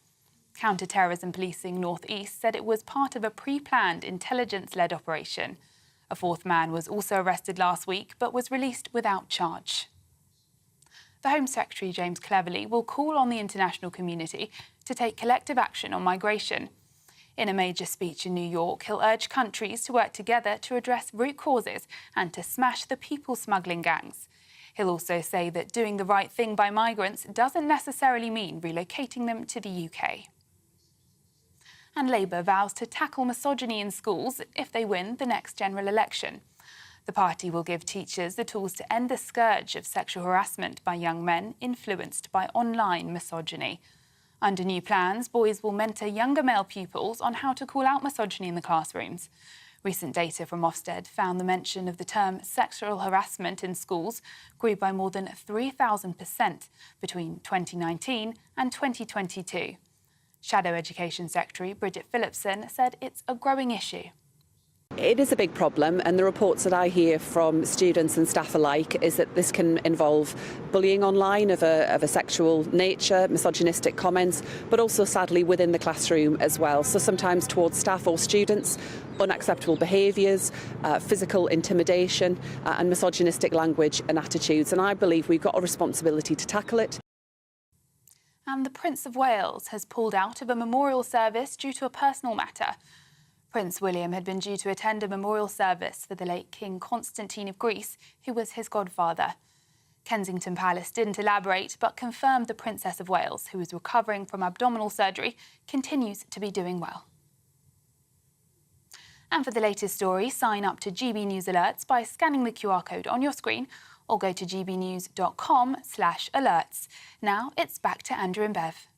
Counter-terrorism policing North East said it was part of a pre-planned intelligence-led operation. A 4th man was also arrested last week but was released without charge. The Home Secretary, James Cleverly, will call on the international community to take collective action on migration. In a major speech in New York, he'll urge countries to work together to address root causes and to smash the people smuggling gangs. He'll also say that doing the right thing by migrants doesn't necessarily mean relocating them to the UK. And Labour vows to tackle misogyny in schools if they win the next general election. The party will give teachers the tools to end the scourge of sexual harassment by young men influenced by online misogyny. Under new plans, boys will mentor younger male pupils on how to call out misogyny in the classrooms. Recent data from Ofsted found the mention of the term sexual harassment in schools grew by more than 3,000% between 2019 and 2022. Shadow Education Secretary Bridget Phillipson said it's a growing issue. It is a big problem, and the reports that I hear from students and staff alike is that this can involve bullying online of a sexual nature, misogynistic comments, but also sadly within the classroom as well. So sometimes towards staff or students, unacceptable behaviours, physical intimidation and misogynistic language and attitudes. And I believe we've got a responsibility to tackle it. And the Prince of Wales has pulled out of a memorial service due to a personal matter. Prince William had been due to attend a memorial service for the late King Constantine of Greece, who was his godfather. Kensington Palace didn't elaborate, but confirmed the Princess of Wales, who is recovering from abdominal surgery, continues to be doing well. And for the latest story, sign up to GB News Alerts by scanning the QR code on your screen or go to gbnews.com/alerts. Now it's back to Andrew and Bev.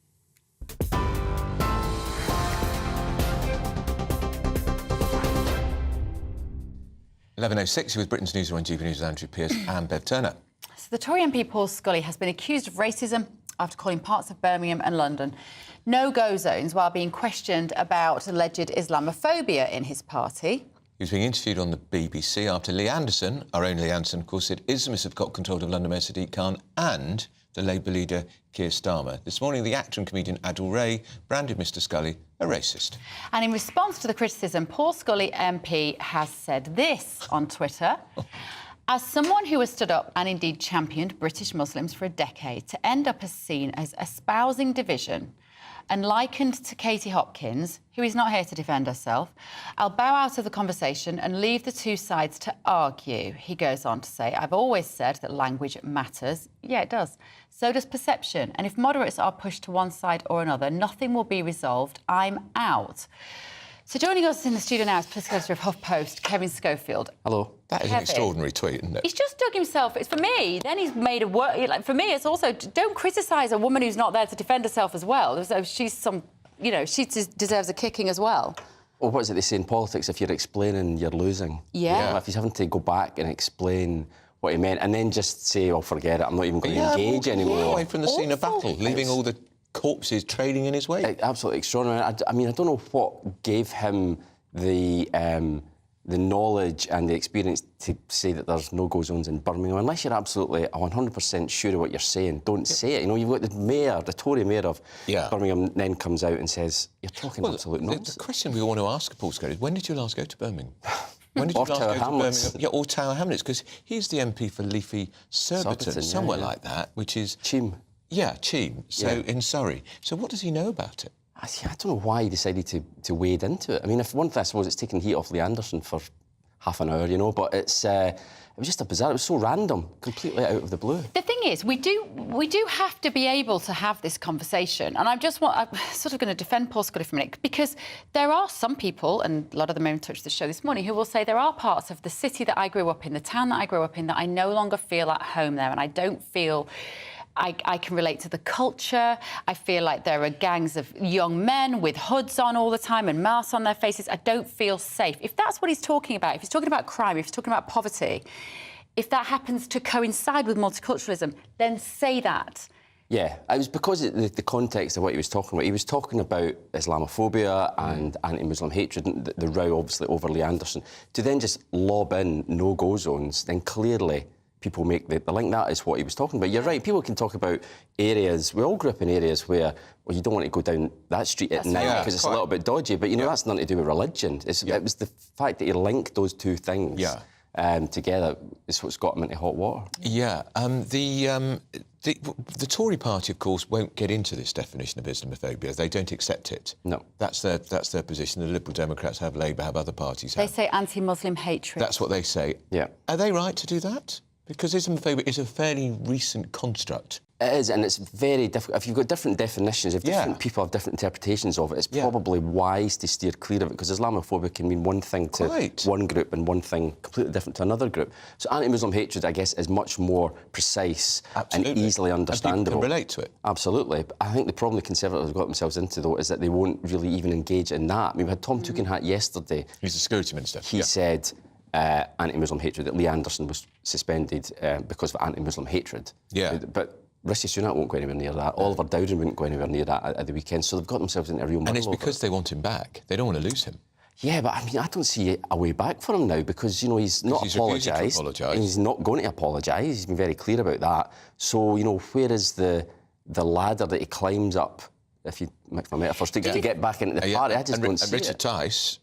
11:06 with Britain's Newsroom on GBNews with Andrew Pearce and Bev Turner. So the Tory MP Paul Scully has been accused of racism after calling parts of Birmingham and London no-go zones while being questioned about alleged Islamophobia in his party. He was being interviewed on the BBC after Lee Anderson, our own Lee Anderson, of course, said Islamists have got control of London Mayor Sadiq Khan and the Labour leader Keir Starmer. This morning, the actor and comedian Adil Ray branded Mr Scully a racist. And in response to the criticism, Paul Scully MP has said this on Twitter. As someone who has stood up and indeed championed British Muslims for a decade, to end up as seen as espousing division and likened to Katie Hopkins, who is not here to defend herself, I'll bow out of the conversation and leave the two sides to argue. He goes on to say, I've always said that language matters. Yeah, it does. So does perception. And if moderates are pushed to one side or another, nothing will be resolved. I'm out. So joining us in the studio now is political editor of HuffPost, Kevin Schofield. Hello. That is an extraordinary tweet, isn't it? He's just dug himself. It's for me. Then he's made a word. Like, for me, it's also don't criticise a woman who's not there to defend herself as well. So she's some, you know, she deserves a kicking as well. Well, what is it they say in politics? If you're explaining, you're losing. Yeah. If he's having to go back and explain what he meant, and then just say, "Oh, forget it. I'm not even going to engage anymore." Away from the scene of battle, leaving all the corpses trading in his wake. Absolutely extraordinary. I mean, I don't know what gave him the knowledge and the experience to say that there's no-go zones in Birmingham. Unless you're absolutely 100% sure of what you're saying, don't say it. You know, you've got the mayor, the Tory mayor of Birmingham, then comes out and says, "You're talking absolute nonsense." The question we want to ask Paul Scully is, when did you last go to Birmingham? When did you last go to Birmingham? Yeah, or Tower Hamlets, because he's the MP for Leafy Surbiton, somewhere like that, which is Cheam. Yeah, Cheam. So in Surrey. So what does he know about it? I don't know why he decided to wade into it. I mean, if one thing, I suppose it's taken heat off Lee Anderson for half an hour, you know, but it was just a bizarre, it was so random, completely out of the blue. The thing is, we do have to be able to have this conversation, and I'm sort of going to defend Paul Scully for a minute, because there are some people, and a lot of them are in touch with the show this morning, who will say there are parts of the city that I grew up in, the town that I grew up in, that I no longer feel at home there, and I don't feel I can relate to the culture. I feel like there are gangs of young men with hoods on all the time and masks on their faces. I don't feel safe. If that's what he's talking about, if he's talking about crime, if he's talking about poverty, if that happens to coincide with multiculturalism, then say that. Yeah, it was because of the context of what he was talking about. He was talking about Islamophobia and anti-Muslim hatred, and the row, obviously, over Lee Anderson. To then just lob in no-go zones, then clearly people make the link. That is what he was talking about. You're right, people can talk about areas, we all grew up in areas where, well, you don't want to go down that street at night because it's a little bit dodgy, but, you know, that's nothing to do with religion. It was the fact that he linked those two things together is what's got him into hot water. Yeah, the Tory party, of course, won't get into this definition of Islamophobia. They don't accept it. No. That's their position. The Liberal Democrats have, Labour have, other parties have. They say anti-Muslim hatred. That's what they say. Yeah. Are they right to do that? Because Islamophobia is a fairly recent construct. It is, and it's very difficult. If you've got different definitions, if different people have different interpretations of it, it's probably wise to steer clear of it, because Islamophobia can mean one thing to one group and one thing completely different to another group. So anti-Muslim hatred, I guess, is much more precise and easily understandable. And people can relate to it. Absolutely. But I think the problem the Conservatives have got themselves into, though, is that they won't really even engage in that. I mean, we had Tom Tugendhat yesterday. He's the security minister. He said anti-Muslim hatred, that Lee Anderson was suspended because of anti-Muslim hatred. Yeah. But Rishi Sunak won't go anywhere near that. Oliver Dowden wouldn't go anywhere near that at the weekend. So they've got themselves into a real muddle. And it's because they want him back. They don't want to lose him. Yeah, but I mean, I don't see a way back for him now, because, you know, he's not apologised. He's not going to apologise. He's been very clear about that. So, you know, where is the ladder that he climbs up, if you make my metaphors, to get back into the party? I just don't see it. And Richard Tice,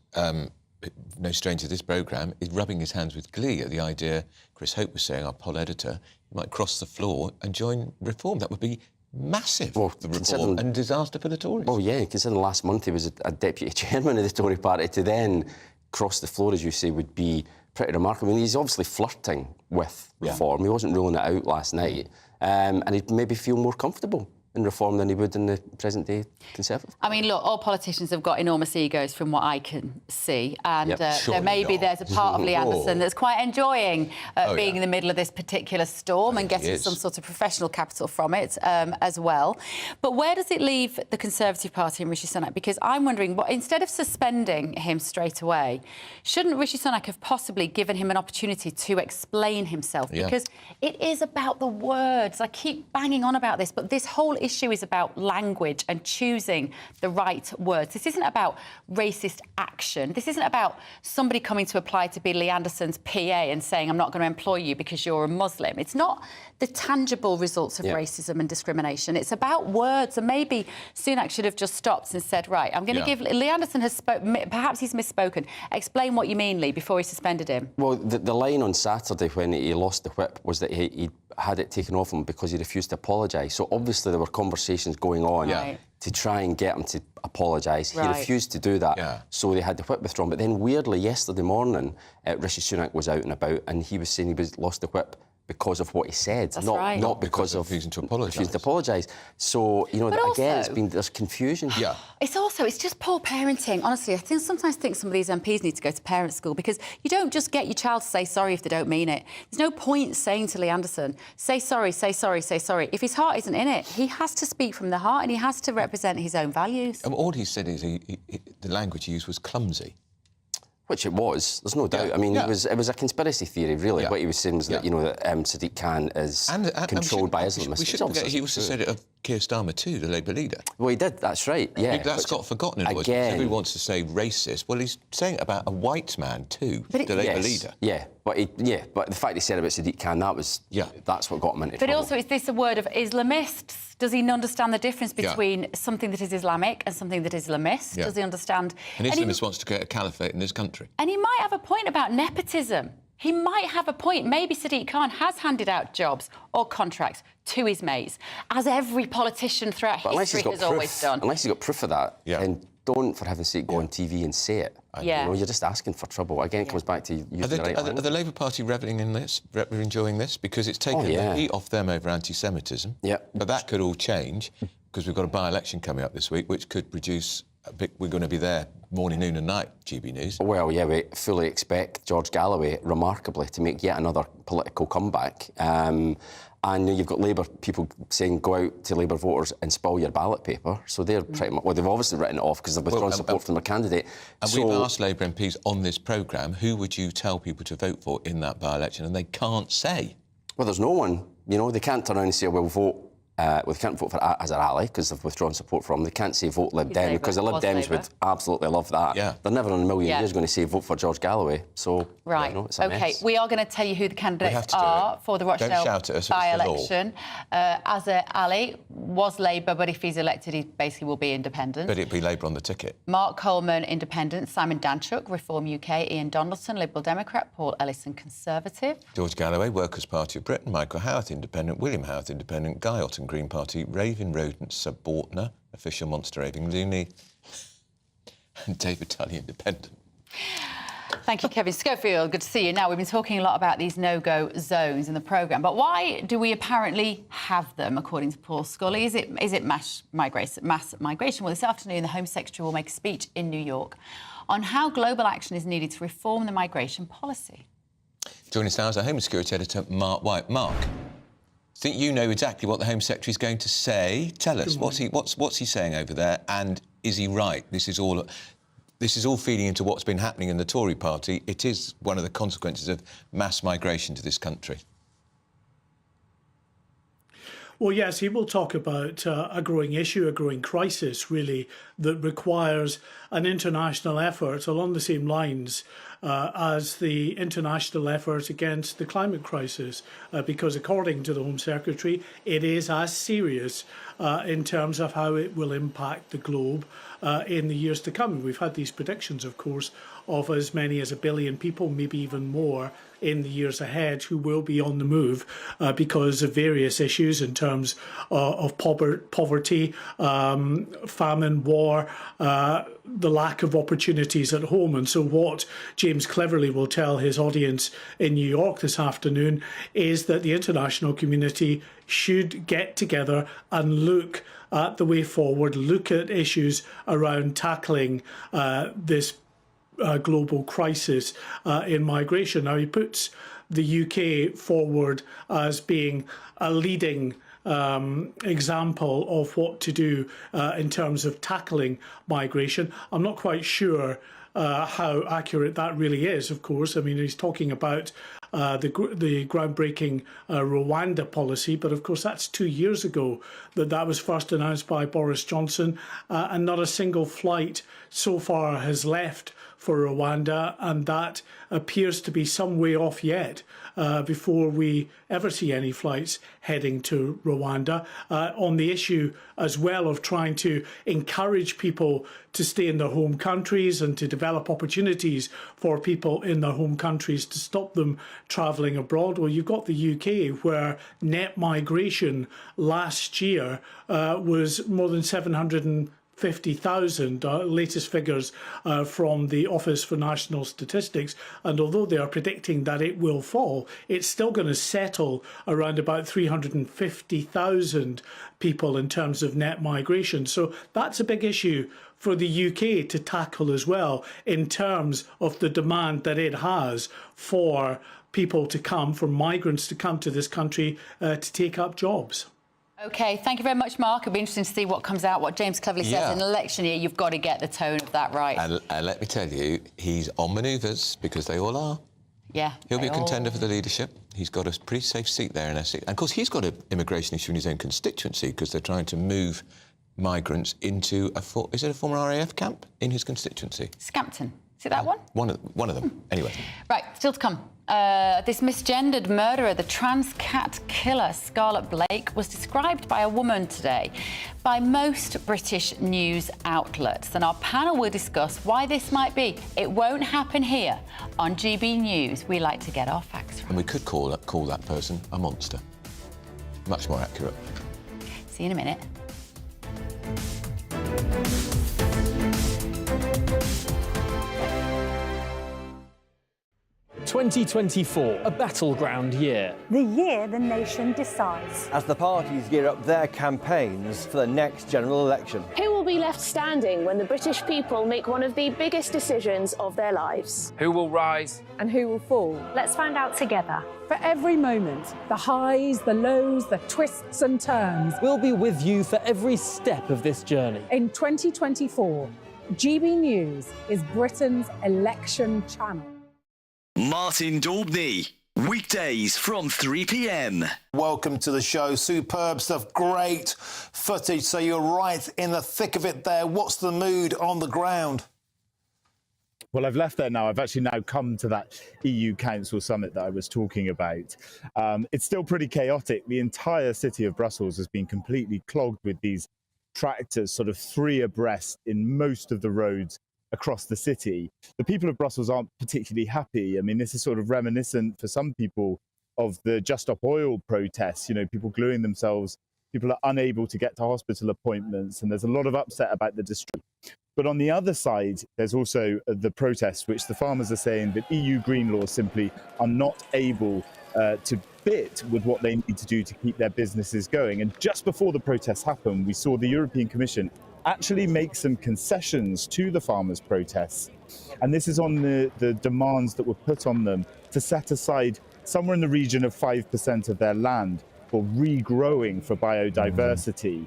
no stranger to this programme, is rubbing his hands with glee at the idea, Chris Hope was saying, our poll editor, he might cross the floor and join Reform. That would be massive for Reform and disaster for the Tories. Well, yeah, considering last month he was a deputy chairman of the Tory party, to then cross the floor, as you say, would be pretty remarkable. I mean, he's obviously flirting with Reform. He wasn't ruling it out last night. And he'd maybe feel more comfortable in Reform than he would in the present-day Conservative. I mean, look, all politicians have got enormous egos from what I can see, and there's a part of Lee Anderson that's quite enjoying being in the middle of this particular storm and getting some sort of professional capital from it as well. But where does it leave the Conservative Party and Rishi Sunak? Because I'm wondering, instead of suspending him straight away, shouldn't Rishi Sunak have possibly given him an opportunity to explain himself? Because it is about the words. I keep banging on about this, but this whole issue is about language and choosing the right words. This isn't about racist action. This isn't about somebody coming to apply to be Lee Anderson's PA and saying, I'm not going to employ you because you're a Muslim. It's not the tangible results of racism and discrimination. It's about words. And maybe Sunak should have just stopped and said, right, I'm going to give... Lee Anderson has spoken... Perhaps he's misspoken. Explain what you mean, Lee, before he suspended him. Well, the line on Saturday when he lost the whip was that he had it taken off him because he refused to apologise. So obviously there were conversations going on to try and get him to apologise. He refused to do that, so they had the whip withdrawn. But then weirdly, yesterday morning, Rishi Sunak was out and about and he was saying he lost the whip because of what he said, not because of refusing to apologise. So, you know, again, there's confusion. It's just poor parenting. Honestly, I sometimes think some of these MPs need to go to parent school, because you don't just get your child to say sorry if they don't mean it. There's no point saying to Lee Anderson, say sorry, say sorry, say sorry. If his heart isn't in it, he has to speak from the heart and he has to represent his own values. All he said is the language he used was clumsy. Which it was, there's no doubt. I mean, it was a conspiracy theory, really. What he was saying was that, you know, that Sadiq Khan is controlled by Islamists. We shouldn't forget he also said it of Keir Starmer too, the Labour leader. Well, he did, that's right, yeah. That's got forgotten in a way. Everybody wants to say racist. Well, he's saying it about a white man too, the Labour leader. Yeah, but the fact he said about Sadiq Khan, that's what got him into trouble. But also, is this a word of Islamists? Does he understand the difference between something that is Islamic and something that is Islamist? Does he understand... An Islamist wants to create a caliphate in this country. And he might have a point about nepotism. He might have a point. Maybe Sadiq Khan has handed out jobs or contracts to his mates, as every politician throughout history has always done. Unless he's got proof of that, then don't, for heaven's sake, go on TV and say it. You know, you're just asking for trouble. Again, it comes back to using the right language. Are the Labour Party revelling in this, enjoying this? Because it's taken the heat off them over anti-Semitism. But that could all change, because we've got a by-election coming up this week, which could produce... We're going to be there morning, noon and night, GB News. Well, yeah, we fully expect George Galloway, remarkably, to make yet another political comeback. And you've got Labour people saying, go out to Labour voters and spoil your ballot paper. So they're pretty much... Well, they've obviously written it off because they've withdrawn support from their candidate. And we've asked Labour MPs on this programme, who would you tell people to vote for in that by-election? And they can't say. Well, there's no one. You know, they can't turn around and say, well, vote... they can't vote for Azhar Ali because they've withdrawn support from. They can't say vote Lib Dem because the Lib Dems would absolutely love that. They're never in a million years going to say vote for George Galloway. So, right. You know, it's a mess. We are going to tell you who the candidates are for the Rochdale by-election. Azhar Ali was Labour, but if he's elected, he basically will be independent. But it'd be Labour on the ticket. Mark Coleman, Independent. Simon Danchuk, Reform UK. Ian Donaldson, Liberal Democrat. Paul Ellison, Conservative. George Galloway, Workers' Party of Britain. Michael Howarth, Independent. William Howarth, Independent. Guy Otten, Green Party. Raven Rodent, Subortner, Official Monster Raving Loony, and David Tully, Independent. Thank you, Kevin Schofield. Good to see you. Now, we've been talking a lot about these no-go zones in the programme, but why do we apparently have them, according to Paul Scully? Is it mass migration? Well, this afternoon, the Home Secretary will make a speech in New York on how global action is needed to reform the migration policy. Joining us now is our Home Security Editor, Mark White. Mark, I think you know exactly what the Home Secretary is going to say. Tell us, what's he saying over there, and is he right? This is all feeding into what's been happening in the Tory party. It is one of the consequences of mass migration to this country. Well, yes, he will talk about a growing issue, a growing crisis, really, that requires an international effort along the same lines as the international effort against the climate crisis, because according to the Home Secretary, it is as serious in terms of how it will impact the globe in the years to come. We've had these predictions, of course, of as many as 1 billion people, maybe even more, in the years ahead who will be on the move because of various issues in terms of poverty, famine, war, the lack of opportunities at home. And so what James Cleverly will tell his audience in New York this afternoon is that the international community should get together and look at the way forward, look at issues around tackling this global crisis in migration. Now, he puts the UK forward as being a leading example of what to do in terms of tackling migration. I'm not quite sure how accurate that really is, of course. I mean, he's talking about the groundbreaking Rwanda policy, but of course that's 2 years ago that was first announced by Boris Johnson, and not a single flight so far has left for Rwanda, and that appears to be some way off yet before we ever see any flights heading to Rwanda. On the issue as well of trying to encourage people to stay in their home countries and to develop opportunities for people in their home countries to stop them travelling abroad. Well, you've got the UK, where net migration last year was more than 750,000, latest figures from the Office for National Statistics. And although they are predicting that it will fall, it's still going to settle around about 350,000 people in terms of net migration. So that's a big issue for the UK to tackle as well, in terms of the demand that it has for people to come, for migrants to come to this country to take up jobs. OK, thank you very much, Mark. It'll be interesting to see what comes out, what James Cleverly says. In an election year, you've got to get the tone of that right. And let me tell you, he's on manoeuvres, because they all are. Yeah. He'll be a contender for the leadership. He's got a pretty safe seat there in Essex. And, of course, he's got an immigration issue in his own constituency, because they're trying to move migrants into a former RAF camp in his constituency? Scampton. Is it that one? One of them. Anyway. Right, still to come. This misgendered murderer, the trans cat killer, Scarlett Blake, was described by a woman today by most British news outlets. And our panel will discuss why this might be. It won't happen here on GB News. We like to get our facts right. And we could call that person a monster. Much more accurate. See you in a minute. 2024, a battleground year. The year the nation decides. As the parties gear up their campaigns for the next general election. Who will be left standing when the British people make one of the biggest decisions of their lives? Who will rise? And who will fall? Let's find out together. For every moment, the highs, the lows, the twists and turns. We'll be with you for every step of this journey. In 2024, GB News is Britain's election channel. Martin Daubney, weekdays from 3 p.m. Welcome to the show. Superb stuff, great footage. So you're right in the thick of it there. What's the mood on the ground? Well, I've left there now. I've actually now come to that EU Council summit that I was talking about. It's still pretty chaotic. The entire city of Brussels has been completely clogged with these tractors, sort of 3 abreast in most of the roads across the city. The people of Brussels aren't particularly happy. I mean, this is sort of reminiscent for some people of the Just Stop Oil protests, you know, people gluing themselves, people are unable to get to hospital appointments, and there's a lot of upset about the district. But on the other side, there's also the protests, which the farmers are saying that EU green laws simply are not able to fit with what they need to do to keep their businesses going. And just before the protests happened, we saw the European Commission actually make some concessions to the farmers' protests. And this is on the demands that were put on them to set aside somewhere in the region of 5% of their land for regrowing for biodiversity.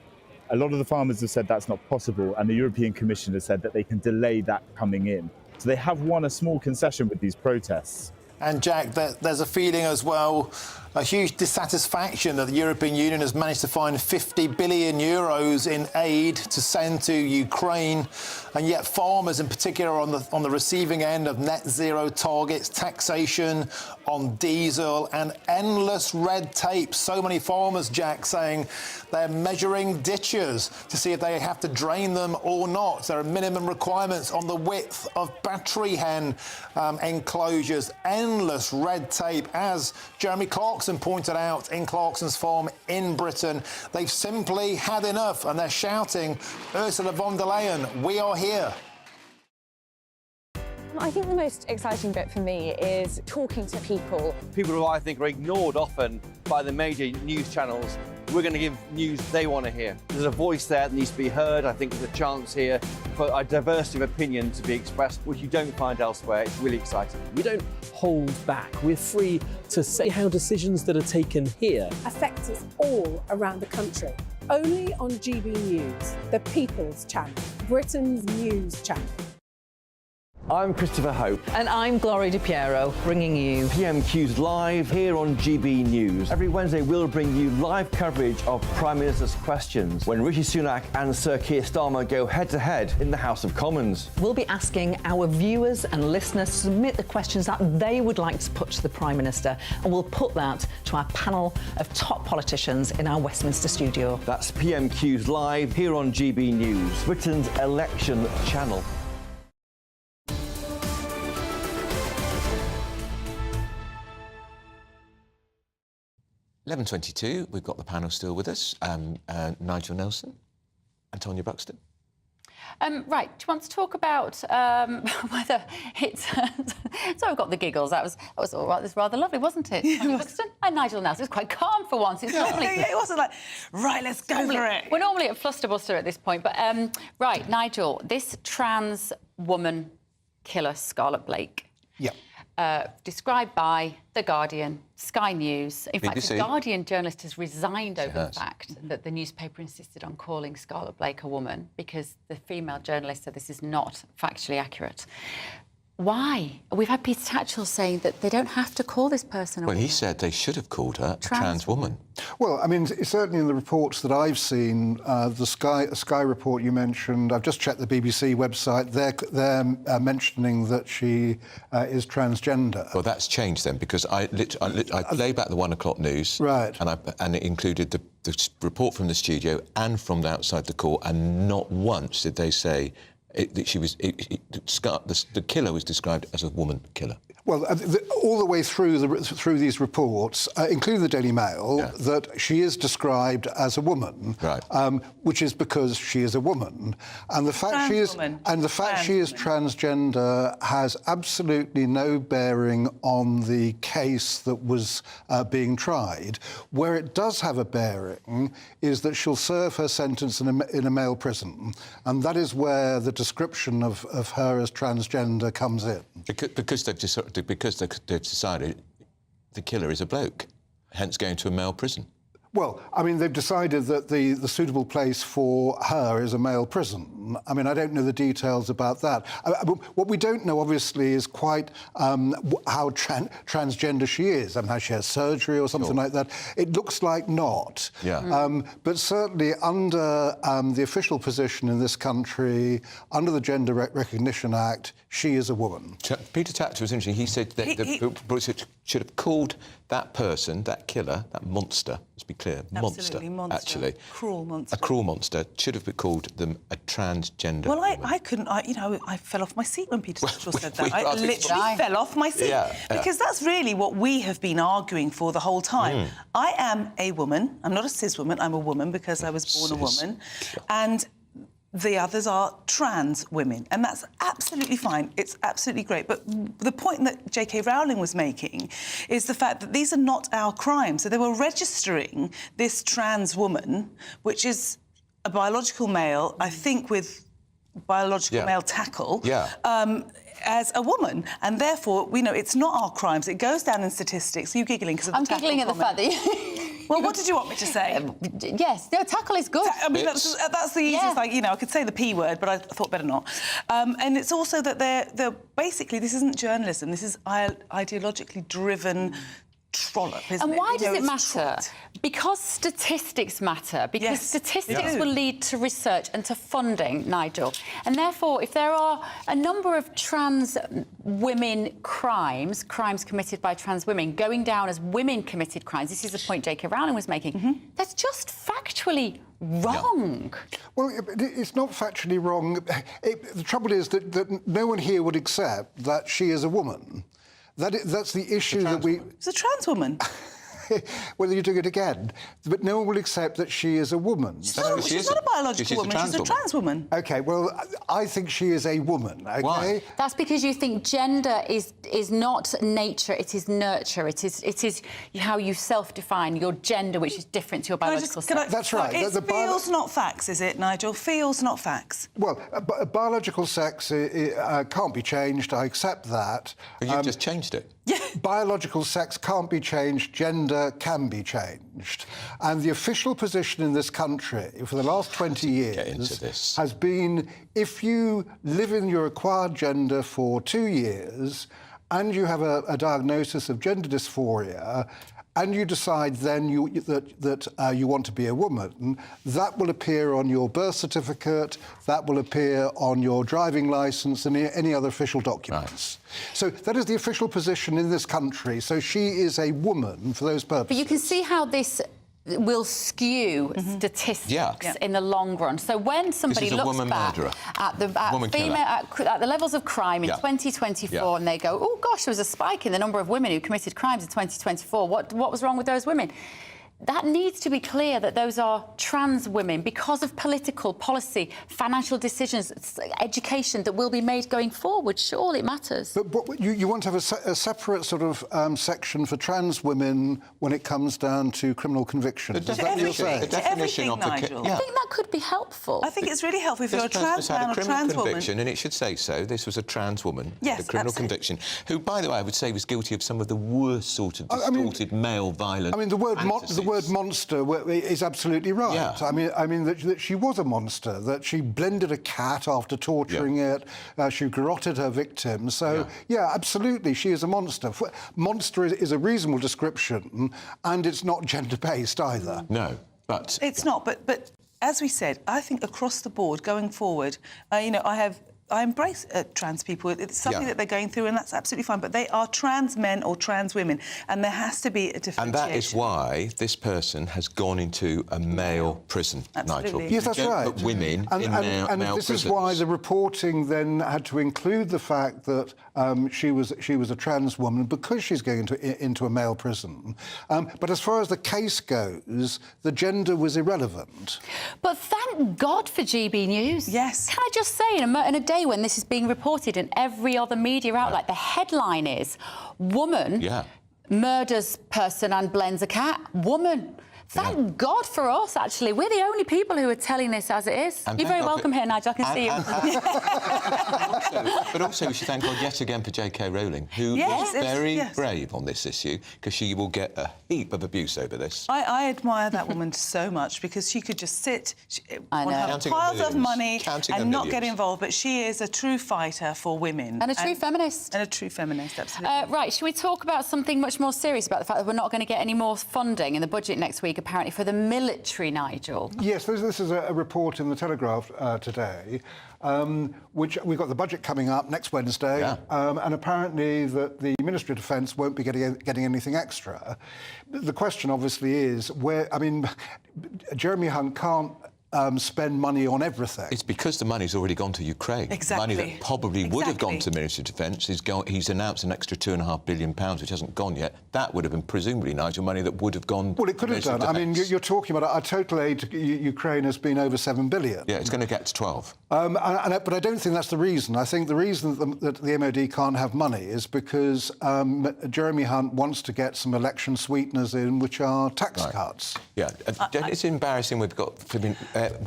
A lot of the farmers have said that's not possible, and the European Commission has said that they can delay that coming in. So they have won a small concession with these protests. And Jack, there's a feeling as well, a huge dissatisfaction that the European Union has managed to find 50 billion euros in aid to send to Ukraine, and yet farmers in particular are on the receiving end of net zero targets, taxation on diesel and endless red tape. So many farmers, Jack, saying they're measuring ditches to see if they have to drain them or not. There are minimum requirements on the width of battery hen enclosures. Endless red tape, as Jeremy Clarkson pointed out in Clarkson's farm in Britain. They've simply had enough, and they're shouting, Ursula von der Leyen, we are here. I think the most exciting bit for me is talking to people. People who I think are ignored often by the major news channels. We're going to give news they want to hear. There's a voice there that needs to be heard. I think there's a chance here for a diversity of opinion to be expressed, which you don't find elsewhere. It's really exciting. We don't hold back. We're free to say how decisions that are taken here affect us all around the country. Only on GB News, the People's Channel, Britain's news channel. I'm Christopher Hope. And I'm Gloria Di Piero, bringing you PMQ's Live here on GB News. Every Wednesday, we'll bring you live coverage of Prime Minister's questions when Rishi Sunak and Sir Keir Starmer go head-to-head in the House of Commons. We'll be asking our viewers and listeners to submit the questions that they would like to put to the Prime Minister, and we'll put that to our panel of top politicians in our Westminster studio. That's PMQ's Live here on GB News, Britain's election channel. (11:22). We've got the panel still with us. Nigel Nelson, Antonia Buxton. Right, do you want to talk about whether it's... so I've got the giggles. That was all right. It was rather lovely, wasn't it? Antonia Buxton and Nigel Nelson. It was quite calm for once. It's normally... it wasn't like, right, let's go for it. We're normally at flusterbuster at this point. But, right, Nigel, this trans woman killer, Scarlett Blake... Yeah. Described by The Guardian, Sky News. In fact, BBC. The Guardian journalist has resigned over the fact that the newspaper insisted on calling Scarlett Blake a woman because the female journalist said this is not factually accurate. Why? We've had Peter Tatchell saying that they don't have to call this person a woman. Well, he said they should have called her a trans woman. Well, I mean, certainly in the reports that I've seen, the Sky report you mentioned, I've just checked the BBC website, they're mentioning that she is transgender. Well, that's changed then, because I play back the 1 o'clock news. Right. And it included the report from the studio and from outside the court, and not once did they say that she was... the killer was described as a woman killer. Well, all the way through these reports, including the Daily Mail, that she is described as a woman, right. Which is because she is a woman, and the fact she is transgender has absolutely no bearing on the case that was being tried. Where it does have a bearing is that she'll serve her sentence in a male prison, and that is where the description of her as transgender comes in. Because they've decided the killer is a bloke, hence going to a male prison. Well, I mean, they've decided that the suitable place for her is a male prison. I mean, I don't know the details about that. What we don't know, obviously, is quite how transgender she is. I mean, how she has surgery or something like that. It looks like not. Yeah. But certainly under the official position in this country, under the Gender Recognition Act, she is a woman. Peter Tatchell was interesting. He said that the should have called that person, that killer, that monster, let's be clear, monster, actually. Cruel monster. A cruel monster should have called them a transgender Well, woman. I couldn't, I fell off my seat when Peter Tatchell said that. I literally fell off my seat. Because that's really what we have been arguing for the whole time. I am a woman. I'm not a cis woman. I'm a woman because I was born a woman. And The others are trans women, and that's absolutely fine. It's absolutely great. But the point that J.K. Rowling was making is the fact that these are not our crimes. So they were registering this trans woman, which is a biological male, I think, with biological male tackle, as a woman. And therefore, you know, it's not our crimes. It goes down in statistics. Are you giggling because of the tackle giggling at the comment? fact that you... Well, what did you want me to say? Yes, no, tackle is good. I mean, that's the easiest, like, you know, I could say the P word, but I thought better not. And it's also that they're basically, this isn't journalism, this is ideologically driven trollop, isn't it? And why You does know, it it's matter? trot. Because statistics matter. Because Yes, statistics they do. will lead to research and to funding, Nigel. And therefore, if there are a number of trans women crimes committed by trans women, going down as women committed crimes, this is the point J.K. Rowling was making, that's just factually wrong. Well, it's not factually wrong. The trouble is that no one here would accept that she is a woman. That's the issue that we... It's a trans woman. Whether you do it again, but no one will accept that she is a woman. She's not a biological woman, she's a trans woman. OK, well, I think she is a woman, OK? Why? That's because you think gender is not nature, it is nurture. It is how you self-define your gender, which is different to your biological sex. That's right. It feels, not facts, is it, Nigel? Feels, not facts. Well, biological sex can't be changed, I accept that. But you've just changed it. Biological sex can't be changed, gender can be changed. And the official position in this country for the last 20 years has been if you live in your acquired gender for 2 years and you have a diagnosis of gender dysphoria, and you decide then that you want to be a woman, that will appear on your birth certificate, that will appear on your driving licence and any other official documents. Right. So that is the official position in this country. So she is a woman for those purposes. But you can see how this will skew statistics in the long run. So when somebody looks back at the levels of crime in 2024 and they go, oh gosh, there was a spike in the number of women who committed crimes in 2024. What was wrong with those women? That needs to be clear that those are trans women because of political policy, financial decisions, education that will be made going forward. Surely it matters. But you want to have a separate sort of section for trans women when it comes down to criminal convictions. The definition of Nigel. I think that could be helpful. I think it's really helpful if you're a trans man or trans woman. And it should say so. This was a trans woman with a criminal conviction, who, by the way, I would say was guilty of some of the worst sort of distorted male violence. I mean, the word monster is absolutely right. Yeah. I mean that she was a monster, that she blended a cat after torturing it, she garroted her victim. So, yeah, absolutely, she is a monster. Monster is a reasonable description, and it's not gender-based either. No, but... It's not, but as we said, I think across the board, going forward, you know, I embrace trans people. It's something that they're going through, and that's absolutely fine. But they are trans men or trans women, and there has to be a differentiation. And that is why this person has gone into a male prison, Nigel. Yes, that's right. Put women in male this prisons. is why the reporting then had to include the fact that she was a trans woman because she's going into a male prison. But as far as the case goes, the gender was irrelevant. But thank God for GBNews. Yes. Can I just say, in a day when this is being reported in every other media outlet, the headline is woman murders person and blends a cat. Woman. Thank God for us, actually. We're the only people who are telling this as it is. You're very welcome here, Nigel. I can see you. But also, we should thank God yet again for J.K. Rowling, who is very brave on this issue, because she will get a heap of abuse over this. I admire that woman so much, because she could just sit on her piles of money and not get involved, but she is a true fighter for women. And a true feminist. And a true feminist, absolutely. Right, should we talk about something much more serious, about the fact that we're not going to get any more funding in the budget next week, apparently, for the military, Nigel? Yes, this is a report in the Telegraph today, which we've got the budget coming up next Wednesday, and apparently that the Ministry of Defence won't be getting anything extra. The question, obviously, is where... I mean, Jeremy Hunt can't spend money on everything. It's because the money's already gone to Ukraine. Exactly. Money that probably would have gone to Ministry of Defence. He's announced an extra £2.5 billion, which hasn't gone yet. That would have been presumably, Nigel, money that would have gone. Well, it could have done. I mean, you're talking about our total aid to Ukraine has been over £7 billion. Yeah, it's going to get to 12. But I don't think that's the reason. I think the reason that the MOD can't have money is because Jeremy Hunt wants to get some election sweeteners in, which are tax cuts. Yeah, it's embarrassing. We've got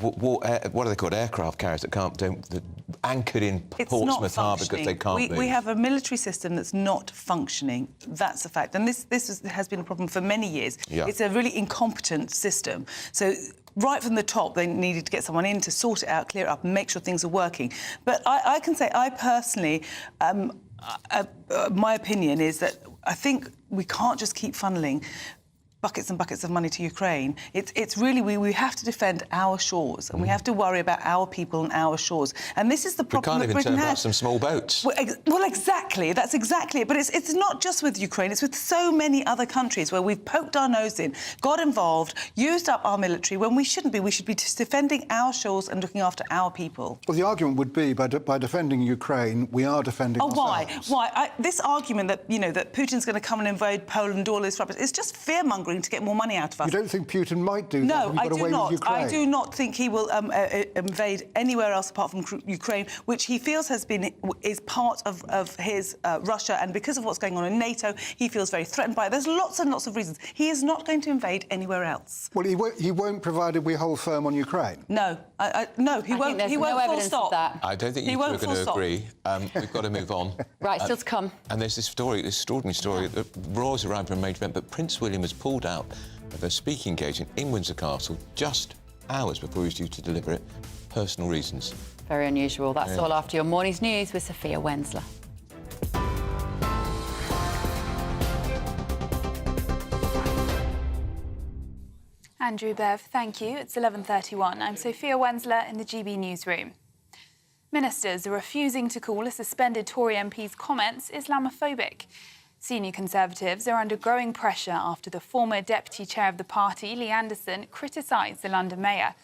what are they called? Aircraft carriers that they're anchored in Portsmouth Harbour because they can't move. We have a military system that's not functioning. That's a fact. And this has been a problem for many years. Yeah. It's a really incompetent system. So right from the top, they needed to get someone in to sort it out, clear it up, and make sure things are working. But I can say, I personally, my opinion is that I think we can't just keep funneling buckets and buckets of money to Ukraine. It's really, we have to defend our shores, and we have to worry about our people and our shores. And this is the problem that Britain has. We can't even turn back some small boats. Well, exactly. That's exactly it. But it's not just with Ukraine. It's with so many other countries where we've poked our nose in, got involved, used up our military when we shouldn't be. We should be just defending our shores and looking after our people. Well, the argument would be by defending Ukraine, we are defending ourselves. Why? This argument that, that Putin's going to come and invade Poland, all this rubbish, it's just fear-mongering to get more money out of us. You don't think Putin might do that? No, I do not. Ukraine? I do not think he will invade anywhere else apart from Ukraine, which he feels is part of his Russia, and because of what's going on in NATO, he feels very threatened by it. There's lots and lots of reasons. He is not going to invade anywhere else. Well, he won't, provided we hold firm on Ukraine. No, no, he won't. He won't. Full stop. I don't think you two are going to agree. We've got to move on. Right, still to come. And there's this extraordinary story that Royals arrived for a major event, but Prince William was pulled out of a speaking engagement in Windsor Castle just hours before he was due to deliver it. Personal reasons. Very unusual. That's all after your morning's news with Sophia Wensler. Andrew, Bev, thank you. It's 11:31. I'm Sophia Wensler in the GB Newsroom. Ministers are refusing to call a suspended Tory MP's comments Islamophobic. Senior Conservatives are under growing pressure after the former deputy chair of the party, Lee Anderson, criticised the London mayor.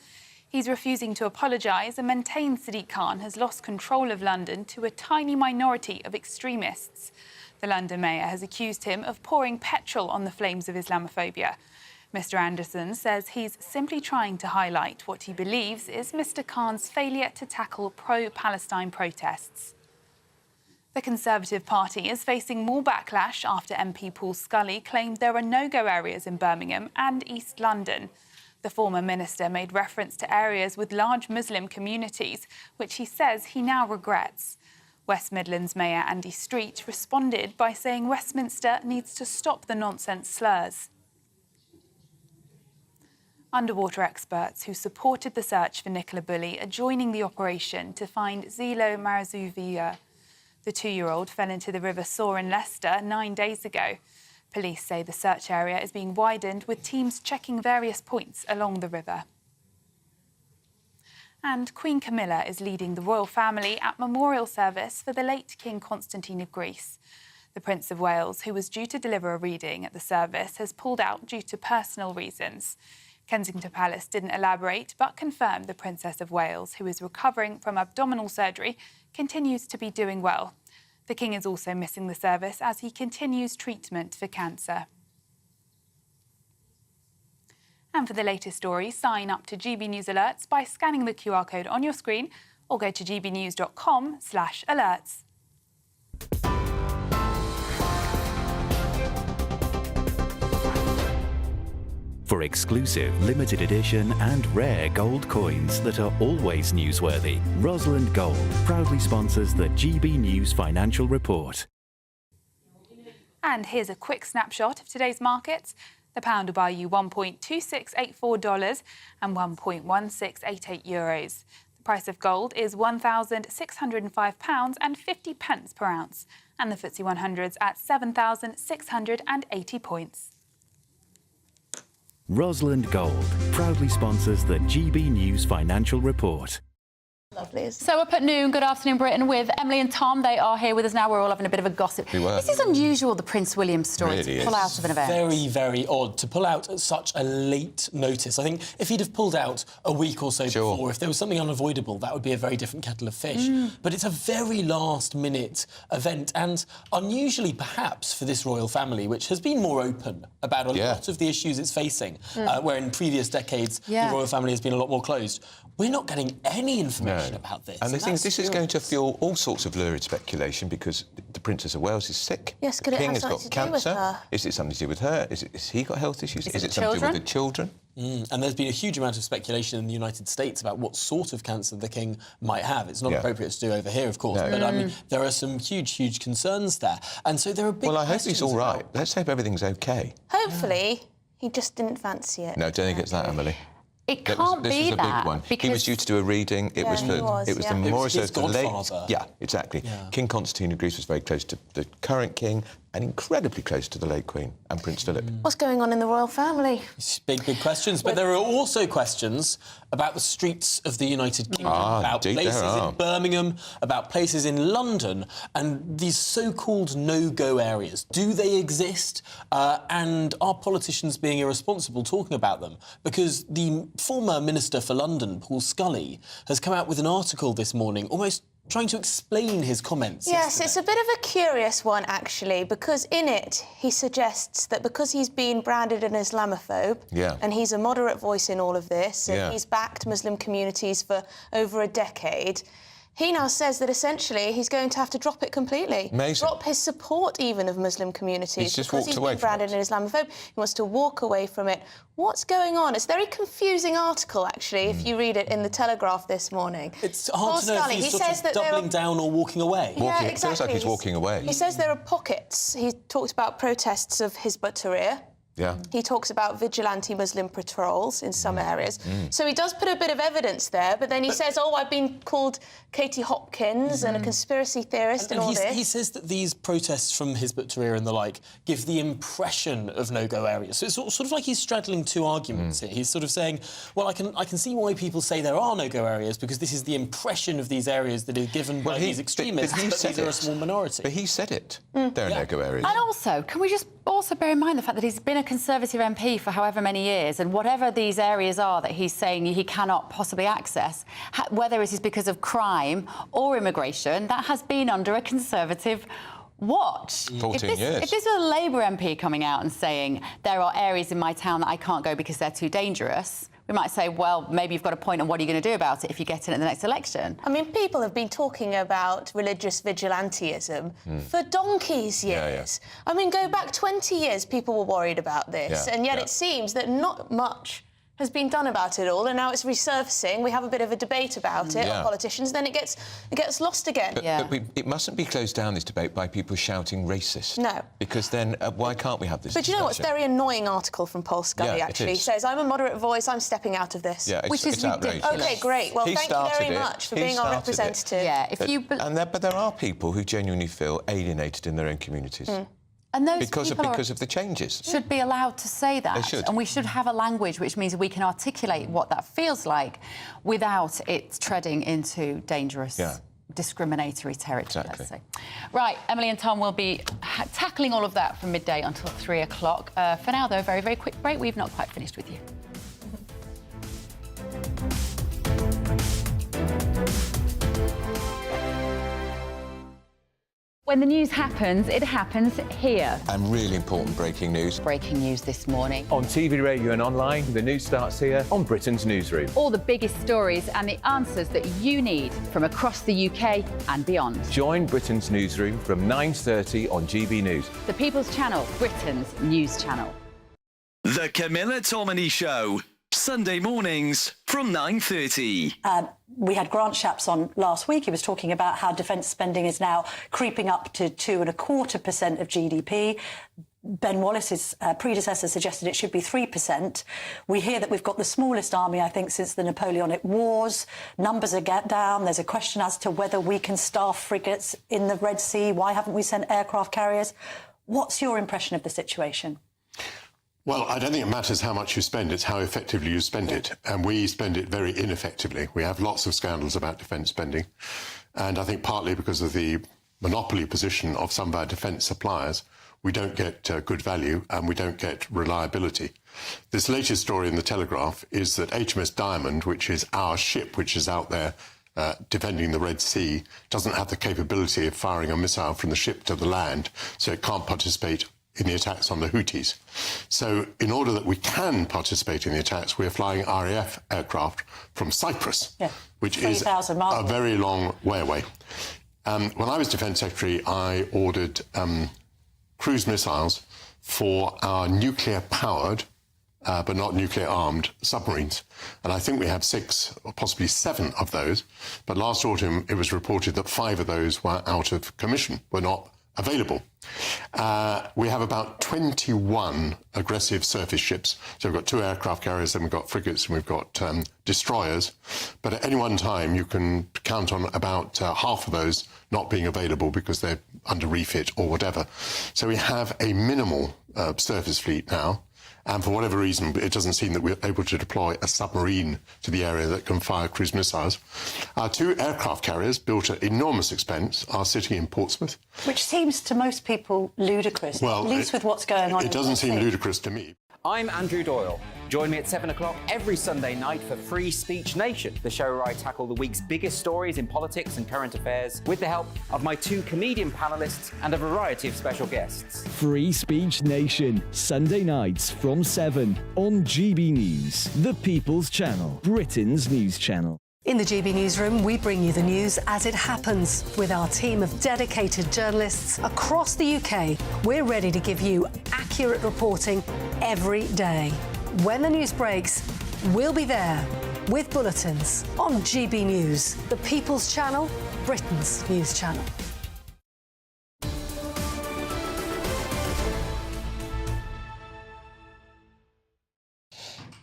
He's refusing to apologise and maintains Sadiq Khan has lost control of London to a tiny minority of extremists. The London mayor has accused him of pouring petrol on the flames of Islamophobia. Mr Anderson says he's simply trying to highlight what he believes is Mr Khan's failure to tackle pro-Palestine protests. The Conservative Party is facing more backlash after MP Paul Scully claimed there are no-go areas in Birmingham and East London. The former minister made reference to areas with large Muslim communities, which he says he now regrets. West Midlands Mayor Andy Street responded by saying Westminster needs to stop the nonsense slurs. Underwater experts who supported the search for Nicola Bulley are joining the operation to find Zilo Marazuvia. The 2-year-old fell into the River Soar in Leicester 9 days ago. Police say the search area is being widened with teams checking various points along the river. And Queen Camilla is leading the royal family at memorial service for the late King Constantine of Greece. The Prince of Wales, who was due to deliver a reading at the service, has pulled out due to personal reasons. Kensington Palace didn't elaborate, but confirmed the Princess of Wales, who is recovering from abdominal surgery, continues to be doing well. The King is also missing the service as he continues treatment for cancer. And for the latest stories, sign up to GB News Alerts by scanning the QR code on your screen or go to gbnews.com/alerts. For exclusive, limited edition and rare gold coins that are always newsworthy, Rosalind Gold proudly sponsors the GB News Financial Report. And here's a quick snapshot of today's markets. The pound will buy you $1.2684 and €1.1688. The price of gold is £1,605.50 per ounce, and the FTSE 100's at 7,680 points. Rosalind Gold proudly sponsors the GB News Financial Report. Lovely. So up at noon, Good Afternoon Britain with Emily and Tom. They are here with us now. We're all having a bit of a gossip. We were. This is unusual, the Prince William story, Really to pull out of an event. Very, very odd to pull out at such a late notice. I think if he'd have pulled out a week or so before, if there was something unavoidable, that would be a very different kettle of fish. But it's a very last-minute event, and unusually, perhaps, for this royal family, which has been more open about a lot of the issues it's facing, where in previous decades the royal family has been a lot more closed. We're not getting any information about this. And the thing is, this is going to fuel all sorts of lurid speculation because the Princess of Wales is sick. Yes, could the it King have has got something to do with cancer. her? Is it something to do with her? Has he got health issues? Is it something to do with the children? And there's been a huge amount of speculation in the United States about what sort of cancer the King might have. It's not appropriate to do over here, of course, but I mean, there are some huge, huge concerns there. And so there are big Well, I hope he's all right. about... Let's hope everything's OK. Hopefully, he just didn't fancy it. No, don't think it's that, Emily. It can't this be was a that. big one. He was due to do a reading. It was the more his godfather. Yeah, exactly. King Constantine of Greece was very close to the current king and incredibly close to the late Queen and Prince Philip. What's going on in the royal family? Big, big questions. But there are also questions about the streets of the United Kingdom, about places in Birmingham, about places in London, and these so-called no-go areas. Do they exist? And are politicians being irresponsible talking about them? Because the former Minister for London, Paul Scully, has come out with an article this morning almost trying to explain his comments. Yes, it's a bit of a curious one, actually, because in it he suggests that because he's been branded an Islamophobe and he's a moderate voice in all of this and he's backed Muslim communities for over a decade, he now says that essentially he's going to have to drop it completely. Amazing. Drop his support even of Muslim communities. He's just because walked away been branded an Islamophobe. He wants to walk away from it. What's going on? It's a very confusing article, actually, if you read it in the Telegraph this morning. It's hard to know if he's sort of doubling down or walking away. Yeah, exactly. It feels like he's walking away. He says there are pockets. He talked about protests of Hizb ut-Tahrir. Yeah. He talks about vigilante Muslim patrols in some areas. So he does put a bit of evidence there, but then he says, oh, I've been called Katie Hopkins and a conspiracy theorist and all this. He says that these protests from Hizb ut-Tahrir and the like give the impression of no-go areas. So it's sort of like he's straddling two arguments here. He's sort of saying, well, I can see why people say there are no-go areas because this is the impression of these areas that is given by these extremists, but these are a small minority. But he said it. There are no-go areas. And also, can we just also bear in mind the fact that he's been a Conservative MP for however many years, and whatever these areas are that he's saying he cannot possibly access, whether it is because of crime or immigration, that has been under a Conservative watch. 14 years. If this was a Labour MP coming out and saying there are areas in my town that I can't go because they're too dangerous, we might say, well, maybe you've got a point on what are you going to do about it if you get in at the next election. I mean, people have been talking about religious vigilantism for donkey's years. I mean, go back 20 years, people were worried about this, and yet it seems that not much has been done about it all, and now it's resurfacing. We have a bit of a debate about it on politicians, then it gets lost again. But it mustn't be closed down, this debate, by people shouting racist. No. Because then why can't we have this But you know what's a very annoying article from Paul Scully, actually? He says, I'm a moderate voice, I'm stepping out of this. Yeah, which is ridiculous. OK, great. Well, thank you very much for being our representative. Yeah, but there are people who genuinely feel alienated in their own communities. And those because people of the changes. Should be allowed to say that. They should. And we should have a language which means we can articulate what that feels like without it treading into dangerous, discriminatory territory, let's say. Right, Emily and Tom will be tackling all of that from midday until 3 o'clock. For now, though, a very, very quick break. We've not quite finished with you. When the news happens, it happens here. And really important breaking news. Breaking news this morning. On TV, radio and online, the news starts here on Britain's Newsroom. All the biggest stories and the answers that you need from across the UK and beyond. Join Britain's Newsroom from 9:30 on GB News. The People's Channel, Britain's news channel. The Camilla Tominey Show, Sunday mornings from 9:30. We had Grant Shapps on last week. He was talking about how defence spending is now creeping up to 2.25% of GDP. Ben Wallace's predecessor suggested it should be 3%. We hear that we've got the smallest army, I think, since the Napoleonic Wars. Numbers are down. There's a question as to whether we can staff frigates in the Red Sea. Why haven't we sent aircraft carriers? What's your impression of the situation? Well, I don't think it matters how much you spend, it's how effectively you spend it. And we spend it very ineffectively. We have lots of scandals about defence spending. And I think partly because of the monopoly position of some of our defence suppliers, we don't get good value and we don't get reliability. This latest story in the Telegraph is that HMS Diamond, which is our ship, which is out there defending the Red Sea, doesn't have the capability of firing a missile from the ship to the land, so it can't participate in the attacks on the Houthis. So in order that we can participate in the attacks, we're flying RAF aircraft from Cyprus, which is a very long way away. When I was Defence Secretary, I ordered cruise missiles for our nuclear-powered, but not nuclear-armed submarines. And I think we have 6 or possibly 7 of those. But last autumn, it was reported that 5 of those were out of commission, were not available. We have about 21 aggressive surface ships. So we've got 2 aircraft carriers, then we've got frigates, and we've got destroyers. But at any one time, you can count on about half of those not being available because they're under refit or whatever. So we have a minimal surface fleet now. And for whatever reason, it doesn't seem that we're able to deploy a submarine to the area that can fire cruise missiles. Our 2 aircraft carriers, built at enormous expense, are sitting in Portsmouth. Which seems to most people ludicrous, well, at least with what's going on. It doesn't seem ludicrous to me. I'm Andrew Doyle. Join me at 7 o'clock every Sunday night for Free Speech Nation, the show where I tackle the week's biggest stories in politics and current affairs with the help of my 2 comedian panellists and a variety of special guests. Free Speech Nation, Sunday nights from 7 on GB News, the People's Channel, Britain's news channel. In the GB Newsroom, we bring you the news as it happens. With our team of dedicated journalists across the UK, we're ready to give you accurate reporting every day. When the news breaks, we'll be there with bulletins on GB News, the People's Channel, Britain's news channel.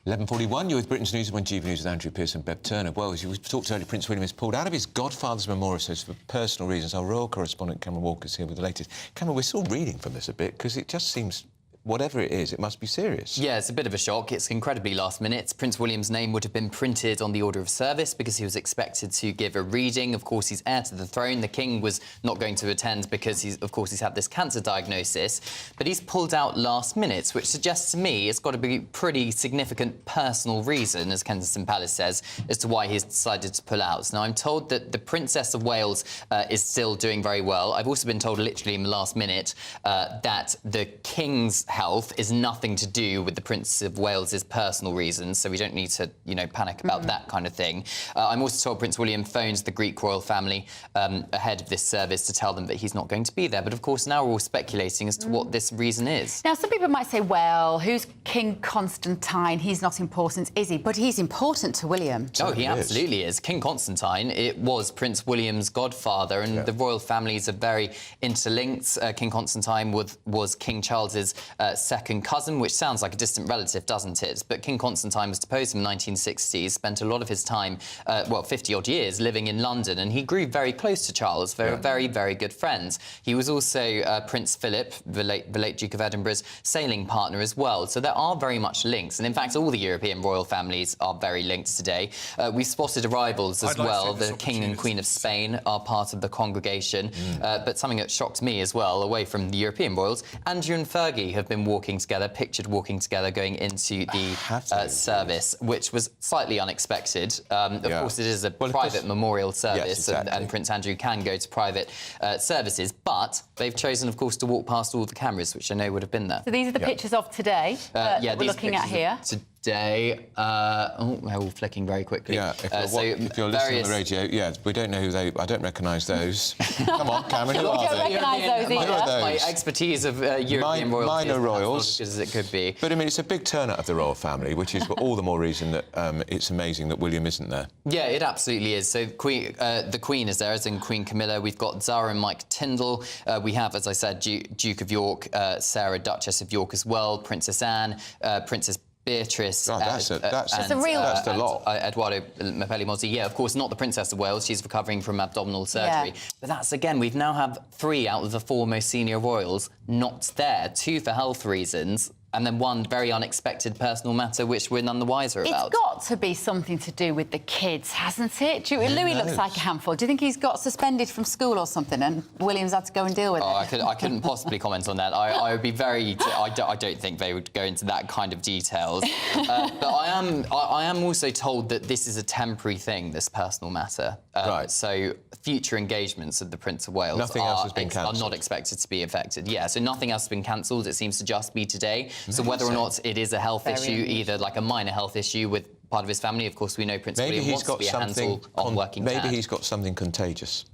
11:41, you're with Britain's News on GB News with Andrew Pearson and Bev Turner. Well, as you talked earlier, Prince William has pulled out of his godfather's memorial service for personal reasons. Our royal correspondent, Cameron Walker, is here with the latest. Cameron, we're still reading from this a bit, because it just seems, whatever it is, it must be serious. Yeah, it's a bit of a shock. It's incredibly last minute. Prince William's name would have been printed on the Order of Service because he was expected to give a reading. Of course, he's heir to the throne. The King was not going to attend because, he's had this cancer diagnosis. But he's pulled out last minute, which suggests to me it's got to be a pretty significant personal reason, as Kensington Palace says, as to why he's decided to pull out. Now, I'm told that the Princess of Wales is still doing very well. I've also been told, literally in the last minute, that the King's health is nothing to do with the Prince of Wales's personal reasons, so we don't need to, panic about that kind of thing. I'm also told Prince William phoned the Greek royal family ahead of this service to tell them that he's not going to be there. But of course, now we're all speculating as to what this reason is. Now, some people might say, well, who's King Constantine? He's not important, is he? But he's important to William. Oh, he absolutely is. King Constantine, it was Prince William's godfather, and the royal families are very interlinked. King Constantine was King Charles's second cousin, which sounds like a distant relative, doesn't it? But King Constantine was deposed in the 1960s, spent a lot of his time, 50-odd years, living in London, and he grew very close to Charles. They were very, very good friends. He was also Prince Philip, the late Duke of Edinburgh's sailing partner as well. So there are very much links, and in fact, all the European royal families are very linked today. We've spotted arrivals as well. The King and Queen of Spain are part of the congregation. But something that shocked me as well, away from the European royals, Andrew and Fergie have been walking together, pictured walking together, going into the service, which was slightly unexpected. Of course, it is a private memorial service, and Prince Andrew can go to private services, but they've chosen, of course, to walk past all the cameras, which I know would have been there. So these are the pictures of today that we're looking at here. Today, they're all flicking very quickly. Yeah, if you're listening on the radio, we don't know who they... I don't recognise those. Come on, Cameron, who are they? I don't recognise those either. My expertise of European royalty minor royals. As good as it could be. But, I mean, it's a big turnout of the royal family, which is all the more reason that it's amazing that William isn't there. Yeah, it absolutely is. So the Queen is there, as in Queen Camilla. We've got Zara and Mike Tyndall. We have, as I said, Duke of York, Sarah, Duchess of York as well, Princess Anne, Princess Beatrice. That's a lot. Eduardo Mapelli Mozzi. Yeah, of course, not the Princess of Wales. She's recovering from abdominal surgery. Yeah. But that's, again, we've now have 3 out of the 4 most senior royals not there. 2 for health reasons. and then one very unexpected personal matter which we're none the wiser about. It's got to be something to do with the kids, hasn't it? Louis looks like a handful. Do you think he's got suspended from school or something and Williams had to go and deal with it? I couldn't possibly comment on that. I would be very... I don't think they would go into that kind of details. But I am also told that this is a temporary thing, this personal matter. Right. So future engagements of the Prince of Wales are not expected to be affected. Yeah, so nothing else has been cancelled. It seems to just be today. So whether or not it is a health issue, either like a minor health issue with part of his family, of course we know Prince William wants to be a hands-on working dad. Maybe he's got something contagious.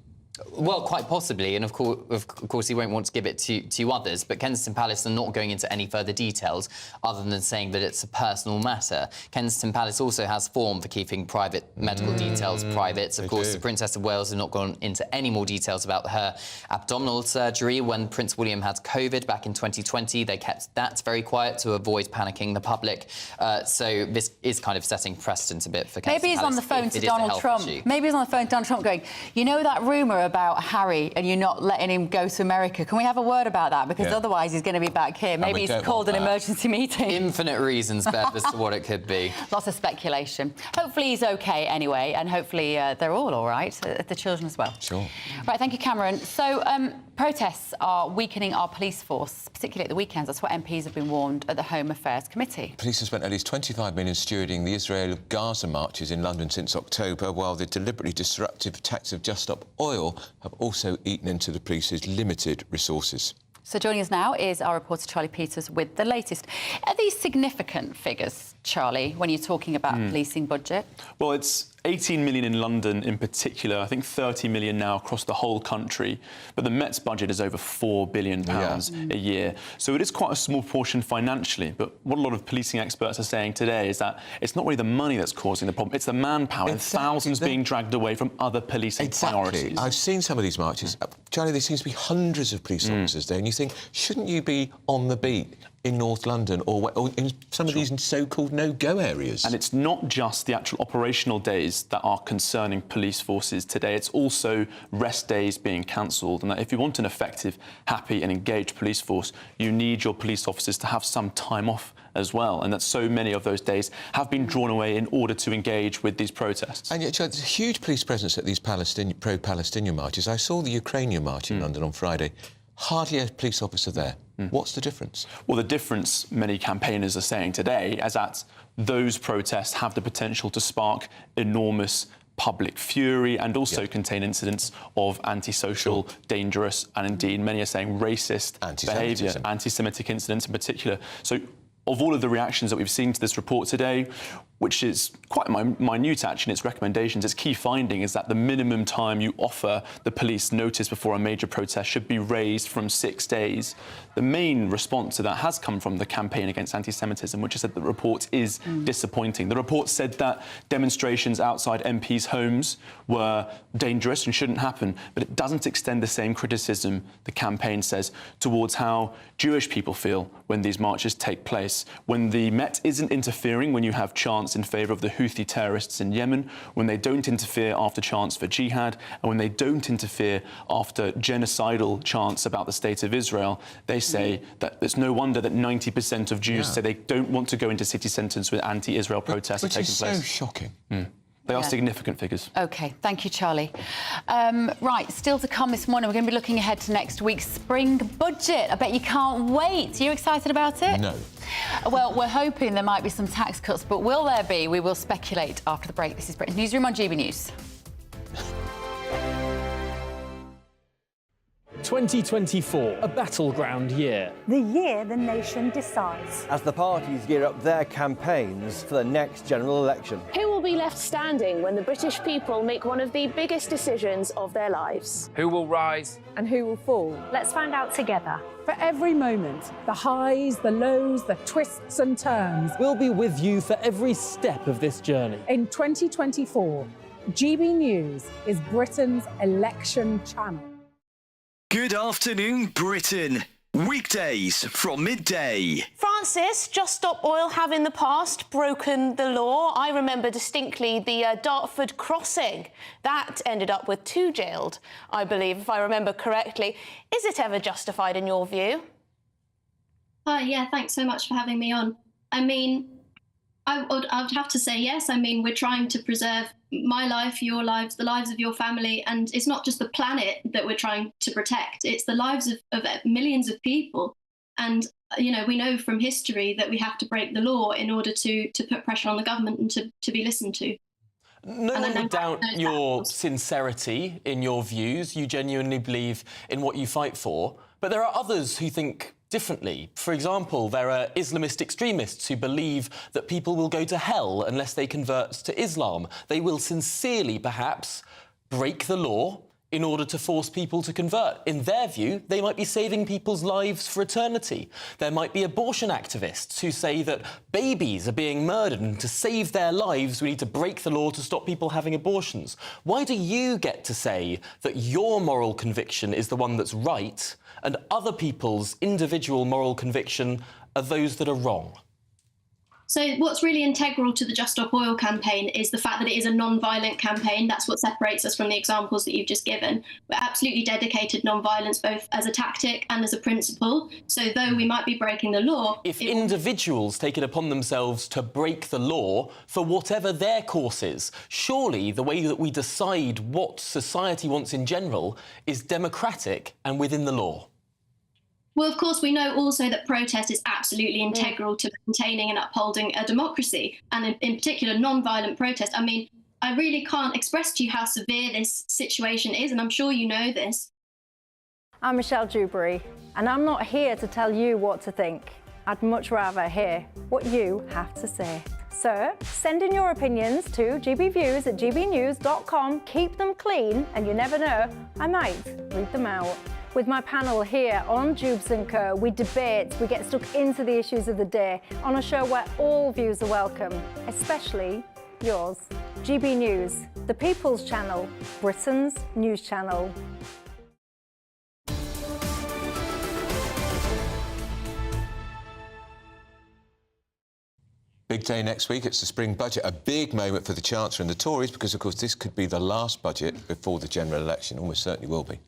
Well, quite possibly, and of course he won't want to give it to others, but Kensington Palace are not going into any further details other than saying that it's a personal matter. Kensington Palace also has form for keeping private medical details private. Of course, the Princess of Wales has not gone into any more details about her abdominal surgery. When Prince William had COVID back in 2020, they kept that very quiet to avoid panicking the public. So this is kind of setting precedent a bit for Kensington Maybe he's Palace on the phone to if it is a Donald health Trump. issue. Maybe he's on the phone to Donald Trump going, you know that rumour about Harry and you're not letting him go to America? Can we have a word about that? Because otherwise he's going to be back here. Maybe he's called an emergency meeting. Infinite reasons, Bev, as to what it could be. Lots of speculation. Hopefully he's OK anyway, and hopefully they're all right, the children as well. Sure. Right, thank you, Cameron. So protests are weakening our police force, particularly at the weekends. That's what MPs have been warned at the Home Affairs Committee. Police have spent at least 25 million stewarding the Israel-Gaza marches in London since October, while the deliberately disruptive attacks of Just Stop Oil have also eaten into the police's limited resources. So joining us now is our reporter Charlie Peters with the latest. Are these significant figures, Charlie, when you're talking about policing budget? Well, it's 18 million in London in particular, I think 30 million now across the whole country, but the Met's budget is over £4 billion a year. So it is quite a small portion financially, but what a lot of policing experts are saying today is that it's not really the money that's causing the problem, it's the manpower, and thousands being dragged away from other policing priorities. I've seen some of these marches. Charlie, there seems to be hundreds of police officers there, and you think, shouldn't you be on the beat in North London or in some of these so-called no-go areas? And it's not just the actual operational days that are concerning police forces today, it's also rest days being cancelled. And that if you want an effective, happy and engaged police force, you need your police officers to have some time off as well, and that so many of those days have been drawn away in order to engage with these protests. And yet, there's a huge police presence at these pro-Palestinian marches. I saw the Ukrainian march in London on Friday. Hardly a police officer there. What's the difference? Well, the difference many campaigners are saying today is that those protests have the potential to spark enormous public fury and also contain incidents of antisocial, dangerous and indeed many are saying racist behaviour, anti-Semitic incidents in particular. So of all of the reactions that we've seen to this report today, which is quite minute actually in its recommendations, its key finding is that the minimum time you offer the police notice before a major protest should be raised from 6 days. The main response to that has come from the Campaign Against Anti-Semitism, which has said the report is disappointing. The report said that demonstrations outside MPs' homes were dangerous and shouldn't happen, but it doesn't extend the same criticism, the campaign says, towards how Jewish people feel when these marches take place, when the Met isn't interfering when you have chants in favour of the Houthi terrorists in Yemen, when they don't interfere after chants for jihad, and when they don't interfere after genocidal chants about the state of Israel. They say that it's no wonder that 90% of Jews say they don't want to go into city centres with anti-Israel protests taking place. Which is so shocking. They are significant figures. OK, thank you, Charlie. Right, still to come this morning, we're going to be looking ahead to next week's spring budget. I bet you can't wait. Are you excited about it? No. Well, we're hoping there might be some tax cuts, but will there be? We will speculate after the break. This is Britain's Newsroom on GB News. 2024, a battleground year. The year the nation decides. As the parties gear up their campaigns for the next general election. Who will be left standing when the British people make one of the biggest decisions of their lives? Who will rise? And who will fall? Let's find out together. For every moment, the highs, the lows, the twists and turns. We'll be with you for every step of this journey. In 2024, GB News is Britain's election channel. Good afternoon, Britain. Weekdays from midday. Francis, Just Stop Oil have in the past broken the law. I remember distinctly the Dartford crossing. That ended up with 2 jailed, I believe, if I remember correctly. Is it ever justified in your view? Hi, yeah, thanks so much for having me on. I mean, I would have to say yes. I mean, we're trying to preserve my life, your lives, the lives of your family, and it's not just the planet that we're trying to protect, it's the lives of millions of people. And, you know, we know from history that we have to break the law in order to put pressure on the government and to be listened to. No one would doubt your sincerity in your views. You genuinely believe in what you fight for. But there are others who think differently. For example, there are Islamist extremists who believe that people will go to hell unless they convert to Islam. They will sincerely, perhaps, break the law in order to force people to convert. In their view, they might be saving people's lives for eternity. There might be abortion activists who say that babies are being murdered and to save their lives we need to break the law to stop people having abortions. Why do you get to say that your moral conviction is the one that's right and other people's individual moral conviction are those that are wrong? So what's really integral to the Just Stop Oil campaign is the fact that it is a non-violent campaign. That's what separates us from the examples that you've just given. We're absolutely dedicated non-violence, both as a tactic and as a principle. So though we might be breaking the law... If individuals take it upon themselves to break the law for whatever their course is, surely the way that we decide what society wants in general is democratic and within the law. Well, of course, we know also that protest is absolutely integral to maintaining and upholding a democracy, and in particular, non-violent protest. I mean, I really can't express to you how severe this situation is, and I'm sure you know this. I'm Michelle Dewberry, and I'm not here to tell you what to think. I'd much rather hear what you have to say. So, send in your opinions to gbviews@gbnews.com. Keep them clean, and you never know, I might read them out. With my panel here on Jubes & Co, we debate, we get stuck into the issues of the day on a show where all views are welcome, especially yours. GB News, the People's Channel, Britain's news channel. Big day next week. It's the spring budget, a big moment for the Chancellor and the Tories because, of course, this could be the last budget before the general election. Almost certainly will be.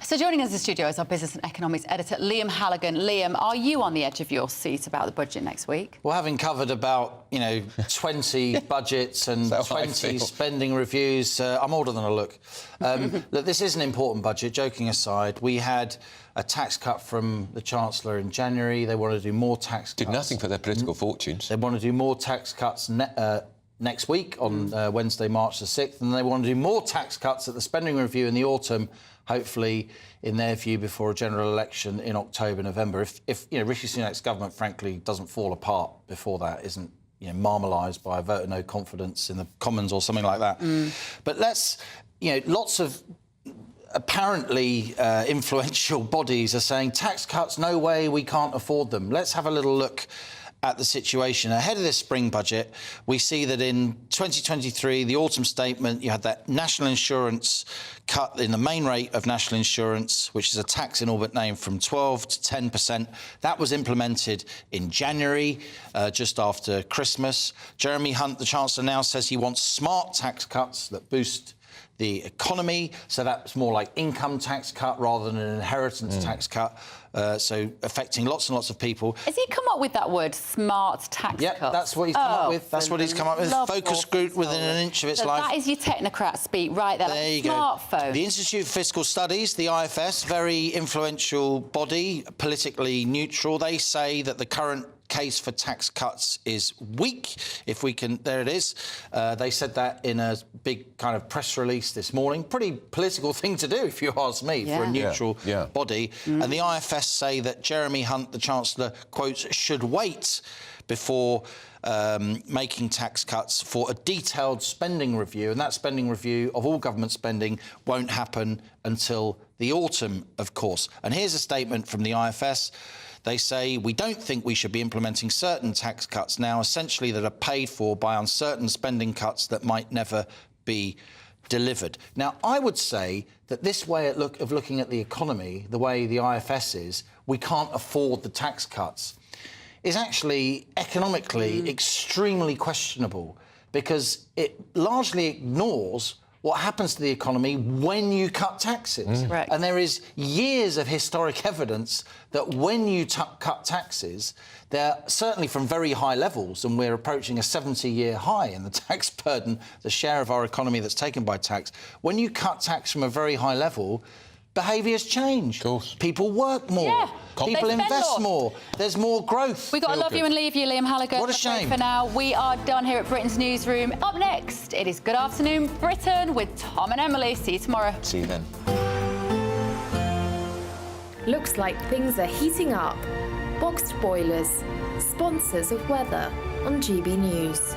So joining us in the studio is our business and economics editor, Liam Halligan. Liam, are you on the edge of your seat about the budget next week? Well, having covered about, 20 budgets and 20 spending reviews, I'm older than I look. Look, this is an important budget, joking aside. We had a tax cut from the Chancellor in January. They want to do more tax cuts. Did nothing for their political fortunes. They want to do more tax cuts next week on Wednesday, March the 6th, and they want to do more tax cuts at the spending review in the autumn, hopefully, in their view, before a general election in October, November. If Rishi Sunak's government, frankly, doesn't fall apart before that, isn't marmalised by a vote of no confidence in the Commons or something like that. But let's, lots of apparently influential bodies are saying tax cuts, no way, we can't afford them. Let's have a little look at the situation. Ahead of this spring budget, we see that in 2023, the autumn statement, you had that national insurance cut in the main rate of national insurance, which is a tax in all but name, from 12 to 10%. That was implemented in January, just after Christmas. Jeremy Hunt, the Chancellor, now says he wants smart tax cuts that boost the economy, so that's more like income tax cut rather than an inheritance tax cut, so affecting lots and lots of people. Has he come up with that word, smart tax cuts? Yeah, that's what he's come up with. That's what he's come up with. Focus group within an inch of its life. That is your technocrat speak right there. There you smartphone. go. The Institute for Fiscal Studies, the IFS, very influential body, politically neutral. They say that the current case for tax cuts is weak, if we can... There it is. They said that in a big kind of press release this morning. Pretty political thing to do, if you ask me, for a neutral body. And the IFS say that Jeremy Hunt, the Chancellor, quotes, should wait before making tax cuts for a detailed spending review. And that spending review of all government spending won't happen until the autumn, of course. And here's a statement from the IFS. They say, we don't think we should be implementing certain tax cuts now, essentially that are paid for by uncertain spending cuts that might never be delivered. Now, I would say that this way of looking at the economy, the way the IFS is, we can't afford the tax cuts, is actually economically extremely questionable, because it largely ignores what happens to the economy when you cut taxes. Correct. And there is years of historic evidence that when you cut taxes, they're certainly from very high levels, and we're approaching a 70-year high in the tax burden, the share of our economy that's taken by tax. When you cut tax from a very high level, behaviours change. Of course. People work more. Yeah. People They spend invest more. more. There's more growth. We've got to love you and leave you, Liam Halligan. What a shame. For now, we are done here at Britain's Newsroom. Up next, it is Good Afternoon Britain with Tom and Emily. See you tomorrow. See you then. Looks like things are heating up. Boxed boilers, sponsors of weather on GB News.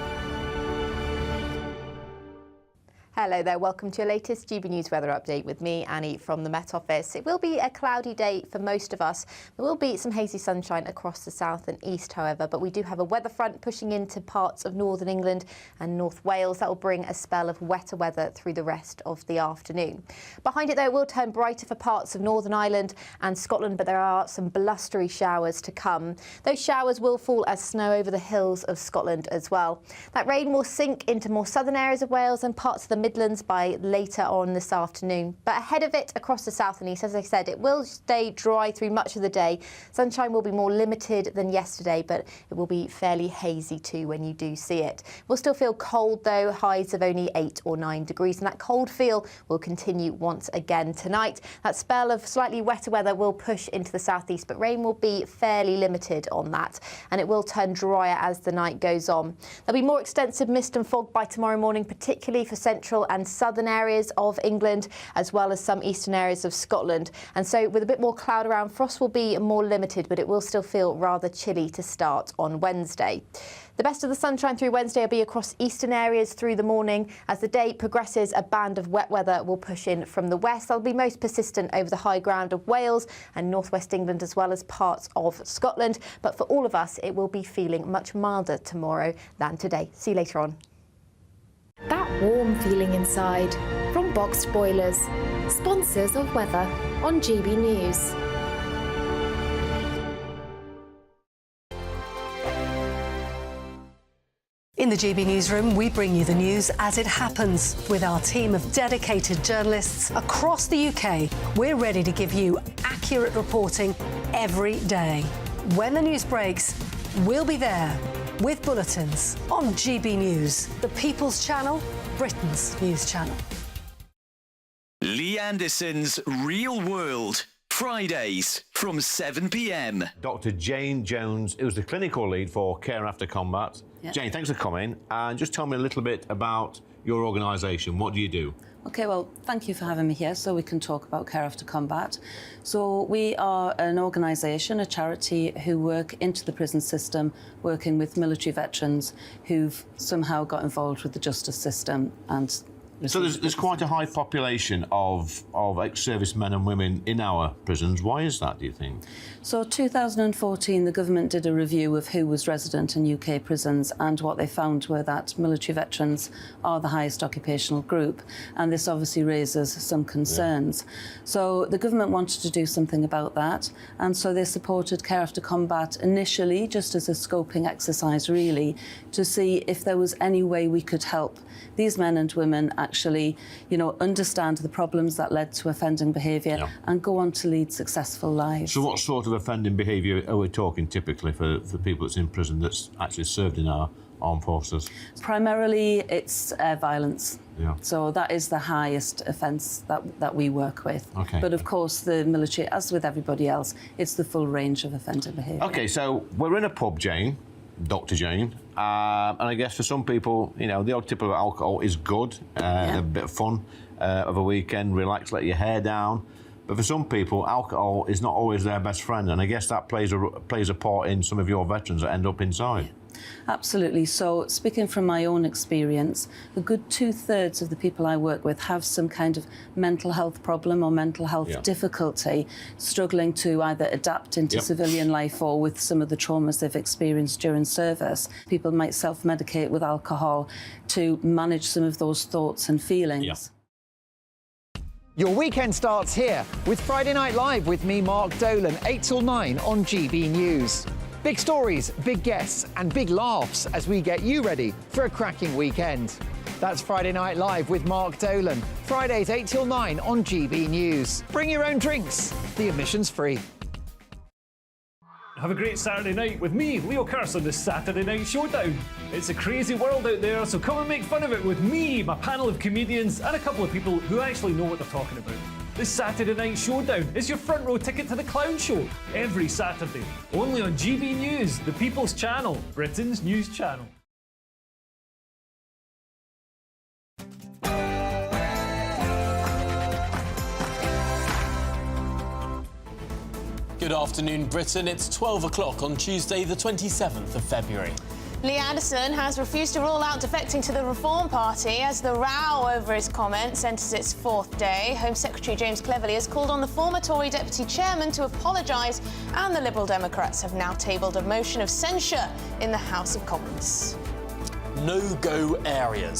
Hello there, welcome to your latest GB News weather update with me, Annie, from the Met Office. It will be a cloudy day for most of us. There will be some hazy sunshine across the south and east, however, but we do have a weather front pushing into parts of northern England and North Wales. That will bring a spell of wetter weather through the rest of the afternoon. Behind it, though, it will turn brighter for parts of Northern Ireland and Scotland, but there are some blustery showers to come. Those showers will fall as snow over the hills of Scotland as well. That rain will sink into more southern areas of Wales and parts of the Midlands by later on this afternoon. But ahead of it, across the south and east, as I said, it will stay dry through much of the day. Sunshine will be more limited than yesterday, but it will be fairly hazy too when you do see it. We'll still feel cold though, highs of only 8 or 9 degrees, and that cold feel will continue once again tonight. That spell of slightly wetter weather will push into the southeast, but rain will be fairly limited on that, and it will turn drier as the night goes on. There'll be more extensive mist and fog by tomorrow morning, particularly for central and southern areas of England, as well as some eastern areas of Scotland. And so with a bit more cloud around, frost will be more limited, but it will still feel rather chilly to start on Wednesday. The best of the sunshine through Wednesday will be across eastern areas through the morning. As the day progresses, a band of wet weather will push in from the west. That'll be most persistent over the high ground of Wales and northwest England, as well as parts of Scotland. But for all of us, it will be feeling much milder tomorrow than today. See you later on. That warm feeling inside from Boxed Boilers, sponsors of weather on GB News. In the GB Newsroom, we bring you the news as it happens. With our team of dedicated journalists across the UK, we're ready to give you accurate reporting every day. When the news breaks, we'll be there with bulletins on GB News, the People's Channel, Britain's news channel. Lee Anderson's Real World, Fridays from 7 p.m. Dr. Jane Jones, who's the clinical lead for Care After Combat. Yeah. Jane, thanks for coming. And just tell me a little bit about your organisation. What do you do? OK, well, thank you for having me here so we can talk about Care After Combat. So we are an organisation, a charity, who work into the prison system, working with military veterans who've somehow got involved with the justice system and... So there's quite a high population of ex-servicemen and women in our prisons. Why is that, do you think? So 2014, the government did a review of who was resident in UK prisons, and what they found were that military veterans are the highest occupational group, and this obviously raises some concerns. Yeah. So the government wanted to do something about that, and so they supported Care After Combat initially just as a scoping exercise, really, to see if there was any way we could help these men and women actually, understand the problems that led to offending behaviour and go on to lead successful lives. So what sort of offending behaviour are we talking typically for people that's in prison that's actually served in our armed forces? Primarily, it's violence. Yeah. So that is the highest offence that we work with. Okay. But of course, the military, as with everybody else, it's the full range of offender behaviour. OK, so we're in a pub, Jane, Dr. Jane, and I guess for some people, the odd tip of alcohol is good, a bit of fun of a weekend, relax, let your hair down. But for some people, alcohol is not always their best friend, and I guess that plays a part in some of your veterans that end up inside. Yeah. Absolutely. So, speaking from my own experience, a good 2/3 of the people I work with have some kind of mental health problem or mental health difficulty, struggling to either adapt into civilian life or with some of the traumas they've experienced during service. People might self-medicate with alcohol to manage some of those thoughts and feelings. Yeah. Your weekend starts here with Friday Night Live with me, Mark Dolan, 8 till 9 on GB News. Big stories, big guests and big laughs as we get you ready for a cracking weekend. That's Friday Night Live with Mark Dolan. Fridays 8 till 9 on GB News. Bring your own drinks. The admission's free. Have a great Saturday night with me, Leo Curse, on the Saturday Night Showdown. It's a crazy world out there, so come and make fun of it with me, my panel of comedians, and a couple of people who actually know what they're talking about. The Saturday Night Showdown is your front row ticket to the clown show every Saturday, only on GB News, the People's Channel, Britain's news channel. Good afternoon, Britain. It's 12 o'clock on Tuesday, the 27th of February. Lee Anderson has refused to rule out defecting to the Reform Party as the row over his comments enters its fourth day. Home Secretary James Cleverly has called on the former Tory Deputy Chairman to apologise, and the Liberal Democrats have now tabled a motion of censure in the House of Commons. No-go areas.